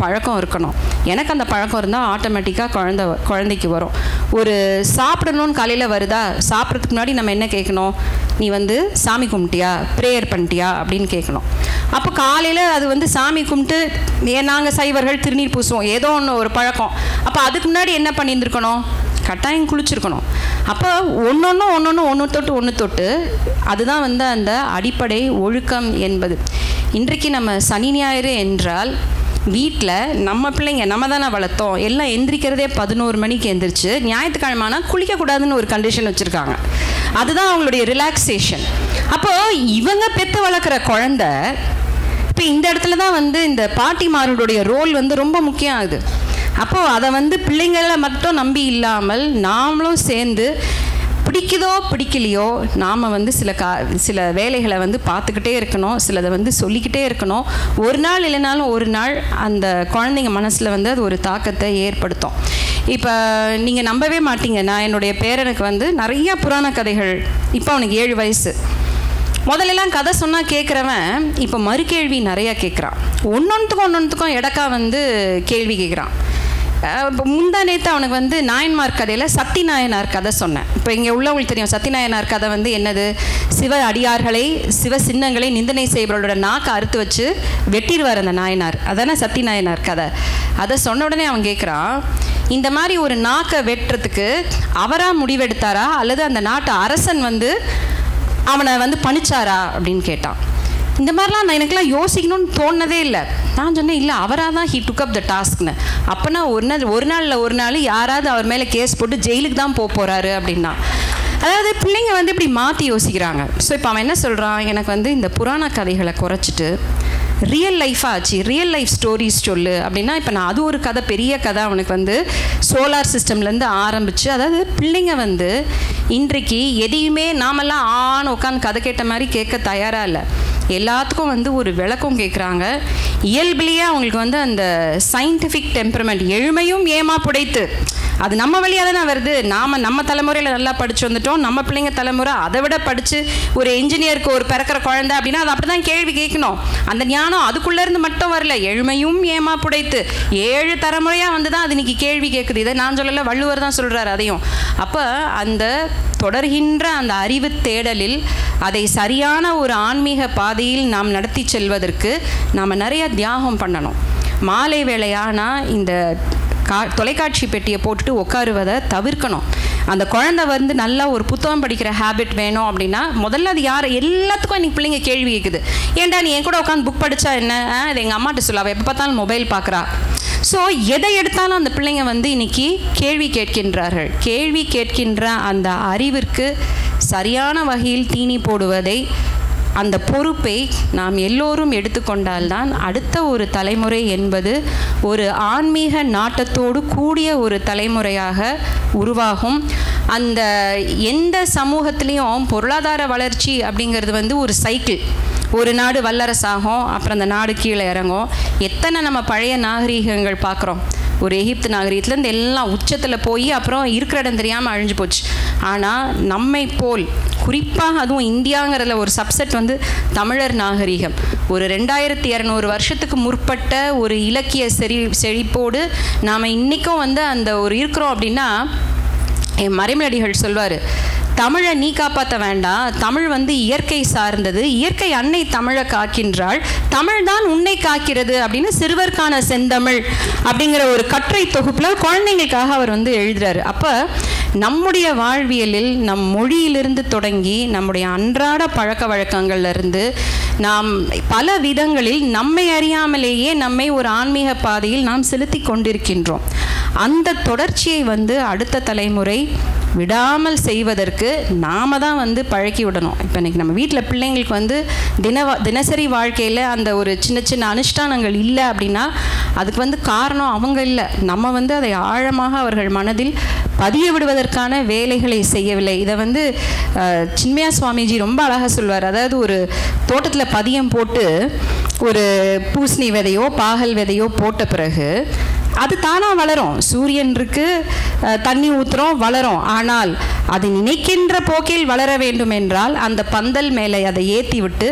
பழக்கம் இருக்கணும். எனக்கு அந்த பழக்கம் இருந்தால் ஆட்டோமேட்டிக்காக குழந்தைக்கு வரும். ஒரு சாப்பிடணும்னு காலையில் வருதா, சாப்பிட்றதுக்கு முன்னாடி நம்ம என்ன கேட்கணும், நீ வந்து சாமி கும்பிட்டியா, ப்ரேயர் பண்ணிட்டியா அப்படின்னு கேட்கணும். அப்போ காலையில் அது வந்து சாமி கும்பிட்டு நாங்கள் சைவர்கள் திருநீர் பூசுவோம், ஏதோ ஒரு பழக்கம். அப்போ அதுக்கு முன்னாடி என்ன பண்ணியிருந்துருக்கணும், கட்டாயம் குளிச்சிருக்கணும். அப்போ ஒன்று தொட்டு அதுதான் வந்து அந்த அடிப்படை ஒழுக்கம் என்பது. இன்றைக்கு நம்ம சனி ஞாயிறு என்றால் வீட்டில் நம்ம பிள்ளைங்க நம்ம தானே வளர்த்தோம், எல்லாம் எந்திரிக்கிறதே 11 மணிக்கு எந்திரிச்சு ஞாயிற்றுக்கிழமைனா குளிக்கக்கூடாதுன்னு ஒரு கண்டிஷன் வச்சுருக்காங்க. அதுதான் அவங்களுடைய ரிலாக்ஸேஷன். அப்போது இவங்க பெற்று வளர்க்குற குழந்தை இப்போ இந்த இடத்துல தான் வந்து இந்த பாட்டிமார்களுடைய ரோல் வந்து ரொம்ப முக்கியம் ஆகுது. அப்போது அதை வந்து பிள்ளைங்களை மட்டும் நம்பி இல்லாமல் நாமளும் சேர்ந்து பிடிக்குதோ பிடிக்கலையோ நாம் வந்து சில வேலைகளை வந்து பார்த்துக்கிட்டே இருக்கணும், சிலதை வந்து சொல்லிக்கிட்டே இருக்கணும். ஒரு நாள் இல்லைனாலும் ஒரு நாள் அந்த குழந்தைங்க மனசில் வந்து அது ஒரு தாக்கத்தை ஏற்படுத்தும். இப்போ நீங்கள் நம்பவே மாட்டீங்க, நான் என்னுடைய பேரனுக்கு வந்து நிறையா புராண கதைகள், இப்போ அவனுக்கு 7 வயசு. முதல்லலாம் கதை சொன்னால் கேட்குறவன் இப்போ மறுகேள்வி நிறையா கேட்குறான். ஒன்றொன்றுத்துக்கும் எடக்கா வந்து கேள்வி கேட்குறான். இப்போ முந்தா நேற்று அவனுக்கு வந்து நாயன்மார் கதையில் சத்தி நாயனார் கதை சொன்னேன். இப்போ இங்கே உள்ளவங்களுக்கு தெரியும் சத்தி நாயனார் கதை வந்து என்னது, சிவ அடியார்களை சிவ சின்னங்களை நிந்தனை செய்பவர்களோட நாக்கை அறுத்து வச்சு வெட்டிடுவார் அந்த நாயனார், அதானே சத்தி நாயனார் கதை. அதை சொன்ன உடனே அவன் கேட்குறான், இந்த மாதிரி ஒரு நாக்கை வெட்டுறதுக்கு அவராக முடிவெடுத்தாரா அல்லது அந்த நாட்டு அரசன் வந்து அவனை வந்து பணிச்சாரா அப்படின்னு கேட்டான். இந்த மாதிரிலாம் நான் எனக்குலாம் யோசிக்கணும்னு தோணுனதே இல்லை. நான் சொன்னேன், இல்லை அவராக தான் ஹீ டுக் அப் த டாஸ்க்னு. அப்போனா ஒரு நாள் யாராவது அவர் மேலே கேஸ் போட்டு ஜெயிலுக்கு தான் போகிறாரு அப்படின்னா. அதாவது பிள்ளைங்க வந்து இப்படி மாற்றி யோசிக்கிறாங்க. ஸோ இப்போ அவன் என்ன சொல்கிறான், எனக்கு வந்து இந்த புராண கதைகளை குறைச்சிட்டு ரியல் லைஃபாக ஆச்சு, ரியல் லைஃப் ஸ்டோரிஸ் சொல்லு அப்படின்னா. இப்போ நான் அது ஒரு கதை, பெரிய கதை அவனுக்கு வந்து சோலார் சிஸ்டம்லேருந்து ஆரம்பித்து, அதாவது பிள்ளைங்க வந்து இன்றைக்கு எதையுமே நாமெல்லாம் ஆன்னு உட்காந்து கதை கேட்ட மாதிரி கேட்க தயாராக இல்லை. எல்லாத்துக்கும் வந்து ஒரு விளக்கம் கேட்குறாங்க. இயல்பிலேயே அவங்களுக்கு வந்து அந்த சயின்டிஃபிக் டெம்பரமெண்ட், எழுமையும் ஏமா புடைத்து, அது நம்ம வழியாக தானே வருது. நம்ம தலைமுறையில் நல்லா படித்து வந்துட்டோம், நம்ம பிள்ளைங்க தலைமுறை அதை விட படித்து ஒரு இன்ஜினியருக்கு ஒரு பிறக்கிற குழந்தை அப்படின்னா அது அப்படி தான் கேள்வி கேட்கணும். அந்த ஞானம் அதுக்குள்ளேருந்து மட்டும் வரல, எழுமையும் ஏமா புடைத்து 7 தலைமுறையாக வந்து தான் அது இன்றைக்கி கேள்வி கேட்குது. இதை நான் சொல்லலை, வள்ளுவர் தான் சொல்கிறார் அதையும். அப்போ அந்த தொடர்கின்ற அந்த அறிவு தேடலில் அதை சரியான ஒரு ஆன்மீக பாதையில் நாம் நடத்தி செல்வதற்கு நாம் நிறைய தியாகம் பண்ணணும். மாலை வேளையானா இந்த தொலைக்காட்சி பெட்டியை போட்டுட்டு உட்காருவதை தவிர்க்கணும். அந்த குழந்தை வந்து நல்லா ஒரு புத்தகம் படிக்கிற ஹேபிட் வேணும் அப்படின்னா முதல்ல அது யார் எல்லாத்துக்கும் இன்றைக்கி பிள்ளைங்க கேள்வி கேட்குது. ஏன்டா நீ என் கூட உட்காந்து புக் படித்தா என்ன, அது எங்கள் அம்மாட்ட சொல்லாவா, எப்போ பார்த்தாலும் மொபைல் பார்க்குறா. ஸோ எதை எடுத்தாலும் அந்த பிள்ளைங்க வந்து இன்றைக்கி கேள்வி கேட்கின்றார்கள். கேள்வி கேட்கின்ற அந்த அறிவிற்கு சரியான வகையில் தீனி போடுவதை, அந்த பொறுப்பை நாம் எல்லோரும் எடுத்துக்கொண்டால்தான் அடுத்த ஒரு தலைமுறை என்பது ஒரு ஆன்மீக நாட்டத்தோடு கூடிய ஒரு தலைமுறையாக உருவாகும். அந்த எந்த சமூகத்திலையும் பொருளாதார வளர்ச்சி அப்படிங்கிறது வந்து ஒரு சைக்கிள். ஒரு நாடு வல்லரசாகும், அப்புறம் அந்த நாடு கீழே இறங்கும். எத்தனை நம்ம பழைய நாகரீகங்கள் பார்க்குறோம். ஒரு எகிப்து நாகரீகத்துலேருந்து எல்லாம் உச்சத்தில் போய் அப்புறம் இருக்கிற இடம் தெரியாமல் அழிஞ்சு போச்சு. ஆனால் நம்மை போல் குறிப்பாக அதுவும் இந்தியாங்கிறதுல ஒரு சப்செட் வந்து தமிழர் நாகரீகம். ஒரு 2200 வருஷத்துக்கு முற்பட்ட ஒரு இலக்கிய செழிப்போடு நாம் இன்றைக்கும் வந்து அந்த ஒரு இருக்கிறோம். அப்படின்னா என் மறைமலடிகள் சொல்வார், தமிழை நீ காப்பாற்ற வேண்டாம், தமிழ் வந்து இயற்கை சார்ந்தது, இயற்கை அன்னை தமிழை காக்கின்றாள், தமிழ் தான் உன்னை காக்கிறது அப்படின்னு சிறுவர்க்கான செந்தமிழ் அப்படிங்கிற ஒரு கட்டுரை தொகுப்பில் குழந்தைங்களுக்காக அவர் வந்து எழுதுறாரு. அப்போ நம்முடைய வாழ்வியலில் நம் மொழியிலிருந்து தொடங்கி நம்முடைய அன்றாட பழக்க வழக்கங்கள்லேருந்து நாம் பல விதங்களில் நம்மை அறியாமலேயே நம்மை ஒரு ஆன்மீக பாதையில் நாம் செலுத்தி கொண்டிருக்கின்றோம். அந்த தொடர்ச்சியை வந்து அடுத்த தலைமுறை விடாமல் செய்வதற்கு நாம் தான் வந்து பழக்கி விடணும். இப்போ இன்றைக்கி நம்ம வீட்டில் பிள்ளைங்களுக்கு வந்து தினசரி வாழ்க்கையில் அந்த ஒரு சின்ன சின்ன அனுஷ்டானங்கள் இல்லை அப்படின்னா அதுக்கு வந்து காரணம் அவங்க இல்லை, நம்ம வந்து அதை ஆழமாக அவர்கள் மனதில் பதிய விடுவதற்கான வேலைகளை செய்யவில்லை. இதை வந்து சின்மயா சுவாமிஜி ரொம்ப அழகாக சொல்வார். அதாவது ஒரு தோட்டத்தில் பதியம் போட்டு ஒரு பூசணி விதையோ பாகல் விதையோ போட்ட பிறகு அது தானாக வளரும். சூரியன் இருக்குது, தண்ணி ஊற்றுறோம், வளரும். ஆனால் அது நினைக்கின்ற போக்கில் வளர வேண்டும் என்றால் அந்த பந்தல் மேலே அதை ஏற்றி விட்டு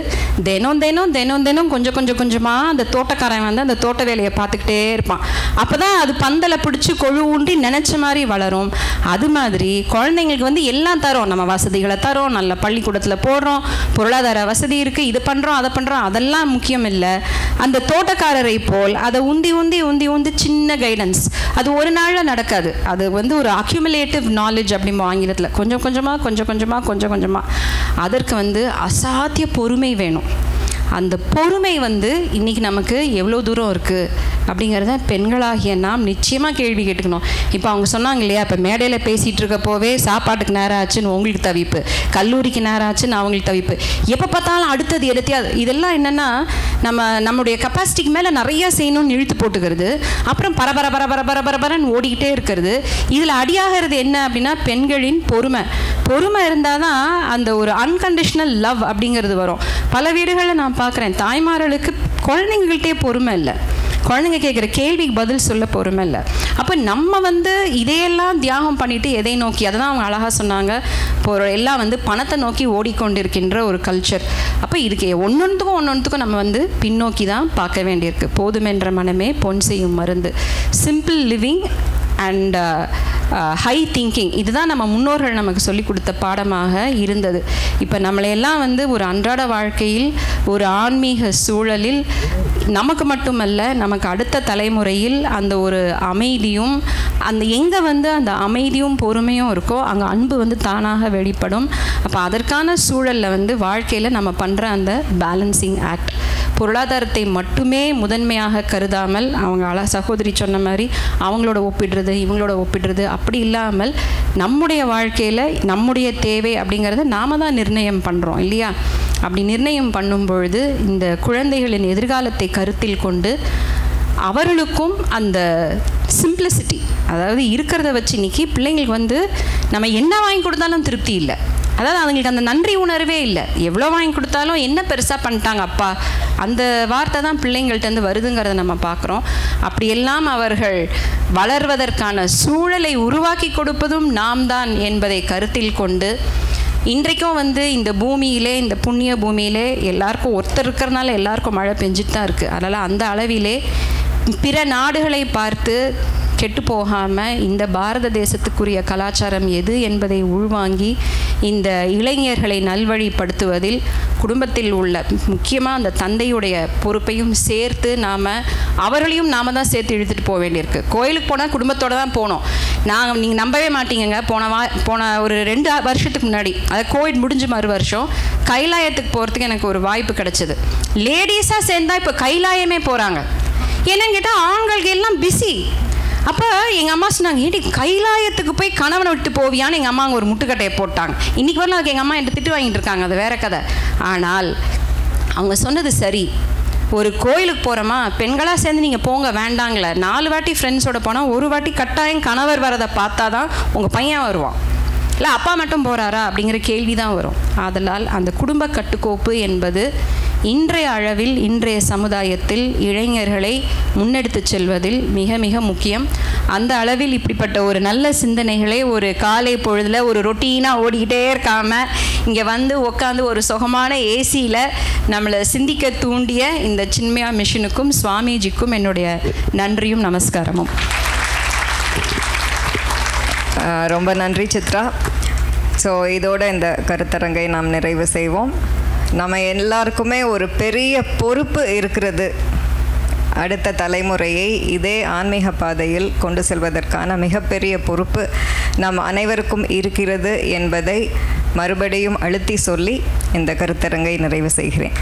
தினம் தினம் தினம் தினம் கொஞ்சம் கொஞ்சம் கொஞ்சமாக அந்த தோட்டக்காரன் வந்து அந்த தோட்ட வேலையை பார்த்துக்கிட்டே இருப்பான். அப்போ தான் அது பந்தலை பிடிச்சி கொழு ஊன்றி நினச்ச மாதிரி வளரும். அது மாதிரி குழந்தைங்களுக்கு வந்து எல்லாம் தரோம், நம்ம வசதிகளை தரோம், நல்ல பள்ளிக்கூடத்தில் போடுறோம், பொருளாதார வசதி இருக்குது, இது பண்ணுறோம் அதை பண்ணுறோம், அதெல்லாம் முக்கியம் இல்லை. அந்த தோட்டக்காரரை போல் அதை உந்தி உந்தி உந்தி உந்தி சின்ன கைடன்ஸ், அது ஒரு நாளில் நடக்காது. அது வந்து ஒரு அக்யூமுலேட்டிவ் நாலேஜ் அப்படிம்போ ஆங்கிலத்தில், கொஞ்சம் கொஞ்சமாக கொஞ்சம் கொஞ்சமாக கொஞ்சம் கொஞ்சமாக. அதற்கு வந்து அசாத்திய பொறுமை வேணும். அந்த பொறுமை வந்து இன்றைக்கி நமக்கு எவ்வளோ தூரம் இருக்குது அப்படிங்கிறத பெண்களாகிய நாம் நிச்சயமாக கேள்வி கேட்டுக்கணும். இப்போ அவங்க சொன்னாங்க இல்லையா, இப்போ மேடையில் பேசிகிட்டு இருக்கப்போவே சாப்பாட்டுக்கு நேரம் ஆச்சுன்னு உங்களுக்கு தவிப்பு, கல்லூரிக்கு நேரம் ஆச்சுன்னு அவங்களுக்கு தவிப்பு, எப்போ பார்த்தாலும் அடுத்தது எடுத்தியாது. இதெல்லாம் என்னென்னா நம்முடைய கெப்பாசிட்டிக்கு மேலே நிறையா செய்யணும்னு இழுத்து போட்டுக்கிறது, அப்புறம் பரபர பரபர பரபரன்னு ஓடிக்கிட்டே இருக்கிறது. இதில் அடியாகிறது என்ன அப்படின்னா பெண்களின் பொறுமை. பொறுமை இருந்தால் தான் அந்த ஒரு அன்கண்டிஷனல் லவ் அப்படிங்கிறது வரும். பல வீடுகளில் நான் பார்க்குறேன், தாய்மார்களுக்கு குழந்தைங்கள்கிட்டே பொறுமை இல்லை, குழந்தைங்க கேட்குற கேள்விக்கு பதில் சொல்ல பொறுமை இல்லை. அப்போ நம்ம வந்து இதையெல்லாம் தியாகம் பண்ணிவிட்டு எதை நோக்கி, அதை தான் அவங்க அழகாக சொன்னாங்க, எல்லாம் வந்து பணத்தை நோக்கி ஓடிக்கொண்டிருக்கின்ற ஒரு கல்ச்சர். அப்போ இதுக்கு ஒன்னொன்றுத்துக்கும் நம்ம வந்து பின்னோக்கி தான் பார்க்க வேண்டியிருக்கு. போதுமென்ற மனமே பொன் செய்யும் மருந்து, simple living and high thinking, இதுதான் நம்ம முன்னோர்கள் நமக்கு சொல்லிக் கொடுத்த பாடமாக இருந்தது. இப்போ நம்மளையெல்லாம் வந்து ஒரு அன்றாட வாழ்க்கையில் ஒரு ஆன்மீக சூழலில் நமக்கு மட்டுமல்ல நமக்கு அடுத்த தலைமுறையில் அந்த ஒரு அமைதியும், அந்த எங்கே வந்து அந்த அமைதியும் பொறுமையும் இருக்கோ அங்கே அன்பு வந்து தானாக வெளிப்படும். அப்போ அதற்கான சூழலில் வந்து வாழ்க்கையில் நம்ம பண்ணுற அந்த பேலன்சிங் ஆக்ட், பொருளாதாரத்தை மட்டுமே முதன்மையாக கருதாமல், அவங்க சகோதரி சொன்ன மாதிரி அவங்களோட ஒப்பிடுறது இவங்களோட ஒப்பிடுறது அப்படி இல்லாமல் நம்முடைய வாழ்க்கையில் நம்முடைய தேவை அப்படிங்கிறத நாம தான் நிர்ணயம் பண்ணுறோம் இல்லையா? அப்படி நிர்ணயம் பண்ணும் பொழுது இந்த குழந்தைகளின் எதிர்காலத்தை கருத்தில் கொண்டு அவர்களுக்கும் அந்த சிம்பிளிசிட்டி, அதாவது இருக்கிறத வச்சு இன்றைக்கி பிள்ளைங்களுக்கு வந்து நம்ம என்ன வாங்கி கொடுத்தாலும் திருப்தி இல்லை. அதாவது அவங்களுக்கு அந்த நன்றி உணர்வே இல்லை. எவ்வளோ வாங்கி கொடுத்தாலும் என்ன பெருசாக பண்ணிட்டாங்க அப்பா, அந்த வார்த்தை தான் பிள்ளைங்கள்ட்டேருந்து வருதுங்கிறத நம்ம பார்க்குறோம். அப்படியெல்லாம் அவர்கள் வளர்வதற்கான சூழலை உருவாக்கி கொடுப்பதும் நாம் தான் என்பதை கருத்தில் கொண்டு இன்றைக்கும் வந்து இந்த பூமியிலே, இந்த புண்ணிய பூமியிலே எல்லாருக்கும் ஒருத்தர் இருக்கிறனால எல்லாருக்கும் மழை பெஞ்சிட்டு தான் இருக்குது. அதனால் அந்த அளவிலே பிற நாடுகளை பார்த்து கெட்டு போகாமல் இந்த பாரத தேசத்துக்குரிய கலாச்சாரம் எது என்பதை உள்வாங்கி இந்த இளைஞர்களை நல்வழிப்படுத்துவதில் குடும்பத்தில் உள்ள முக்கியமாக அந்த தந்தையுடைய பொறுப்பையும் சேர்த்து அவர்களையும் நாம் தான் சேர்த்து இழுத்துட்டு போக வேண்டியிருக்கு. கோயிலுக்கு போனால் குடும்பத்தோடு தான் போனோம். நீங்கள் நம்பவே மாட்டீங்கங்க, போன ஒரு 2 வருஷத்துக்கு முன்னாடி, அதாவது கோவிட் முடிஞ்ச மறு வருஷம் கைலாயத்துக்கு போகிறதுக்கு எனக்கு ஒரு வாய்ப்பு கிடச்சிது. லேடிஸாக சேர்ந்தா இப்போ கைலாயமே போகிறாங்க. என்னன்னு கேட்டால் ஆண்களுக்கு எல்லாம் பிஸி. அப்போ எங்கள் அம்மா சொன்னாங்க, ஏடி கைலாயத்துக்கு போய் கணவனை விட்டு போவியான்னு எங்கள் அம்மா அங்கே ஒரு முட்டுக்கட்டையை போட்டாங்க. இன்றைக்கி வரலாம் அதுக்கு எங்கள் அம்மா என்கிட்ட திட்டு வாங்கிட்டு இருக்காங்க, அது வேற கதை. ஆனால் அவங்க சொன்னது சரி. ஒரு கோயிலுக்கு போகிறோமா, பெண்களாக சேர்ந்து நீங்கள் போங்க வேண்டாங்களே, 4 வாட்டி ஃப்ரெண்ட்ஸோட போனால் 1 வாட்டி கட்டாயம் கணவர் வரதை பார்த்தா தான் உங்கள் பையன் வருவான். இல்லை அப்பா மட்டும் போகிறாரா அப்படிங்கிற கேள்வி தான் வரும். ஆதலால் அந்த குடும்ப கட்டுக்கோப்பு என்பது இன்றைய அளவில் இன்றைய சமுதாயத்தில் இளைஞர்களை முன்னெடுத்து செல்வதில் மிக மிக முக்கியம். அந்த அளவில் இப்படிப்பட்ட ஒரு நல்ல சிந்தனைகளை ஒரு காலை பொழுதில் ஒரு ரொட்டீனாக ஓடிக்கிட்டே இருக்காமல் இங்கே வந்து உட்காந்து ஒரு சுகமான ஏசியில் நம்மளை சிந்திக்க தூண்டிய இந்த சின்மயா மிஷனுக்கும் சுவாமிஜிக்கும் என்னுடைய நன்றியும் நமஸ்காரமும். ரொம்ப நன்றி சித்ரா. ஸோ இதோட இந்த கருத்தரங்கை நாம் நிறைவு செய்வோம். நம்ம எல்லாருக்குமே ஒரு பெரிய பொறுப்பு இருக்கிறது. அடுத்த தலைமுறையை இதே ஆன்மீக பாதையில் கொண்டு செல்வதற்கான மிகப்பெரிய பொறுப்பு நம் அனைவருக்கும் இருக்கிறது என்பதை மறுபடியும் அழுத்தி சொல்லி இந்த கருத்தரங்கை நிறைவு செய்கிறேன்.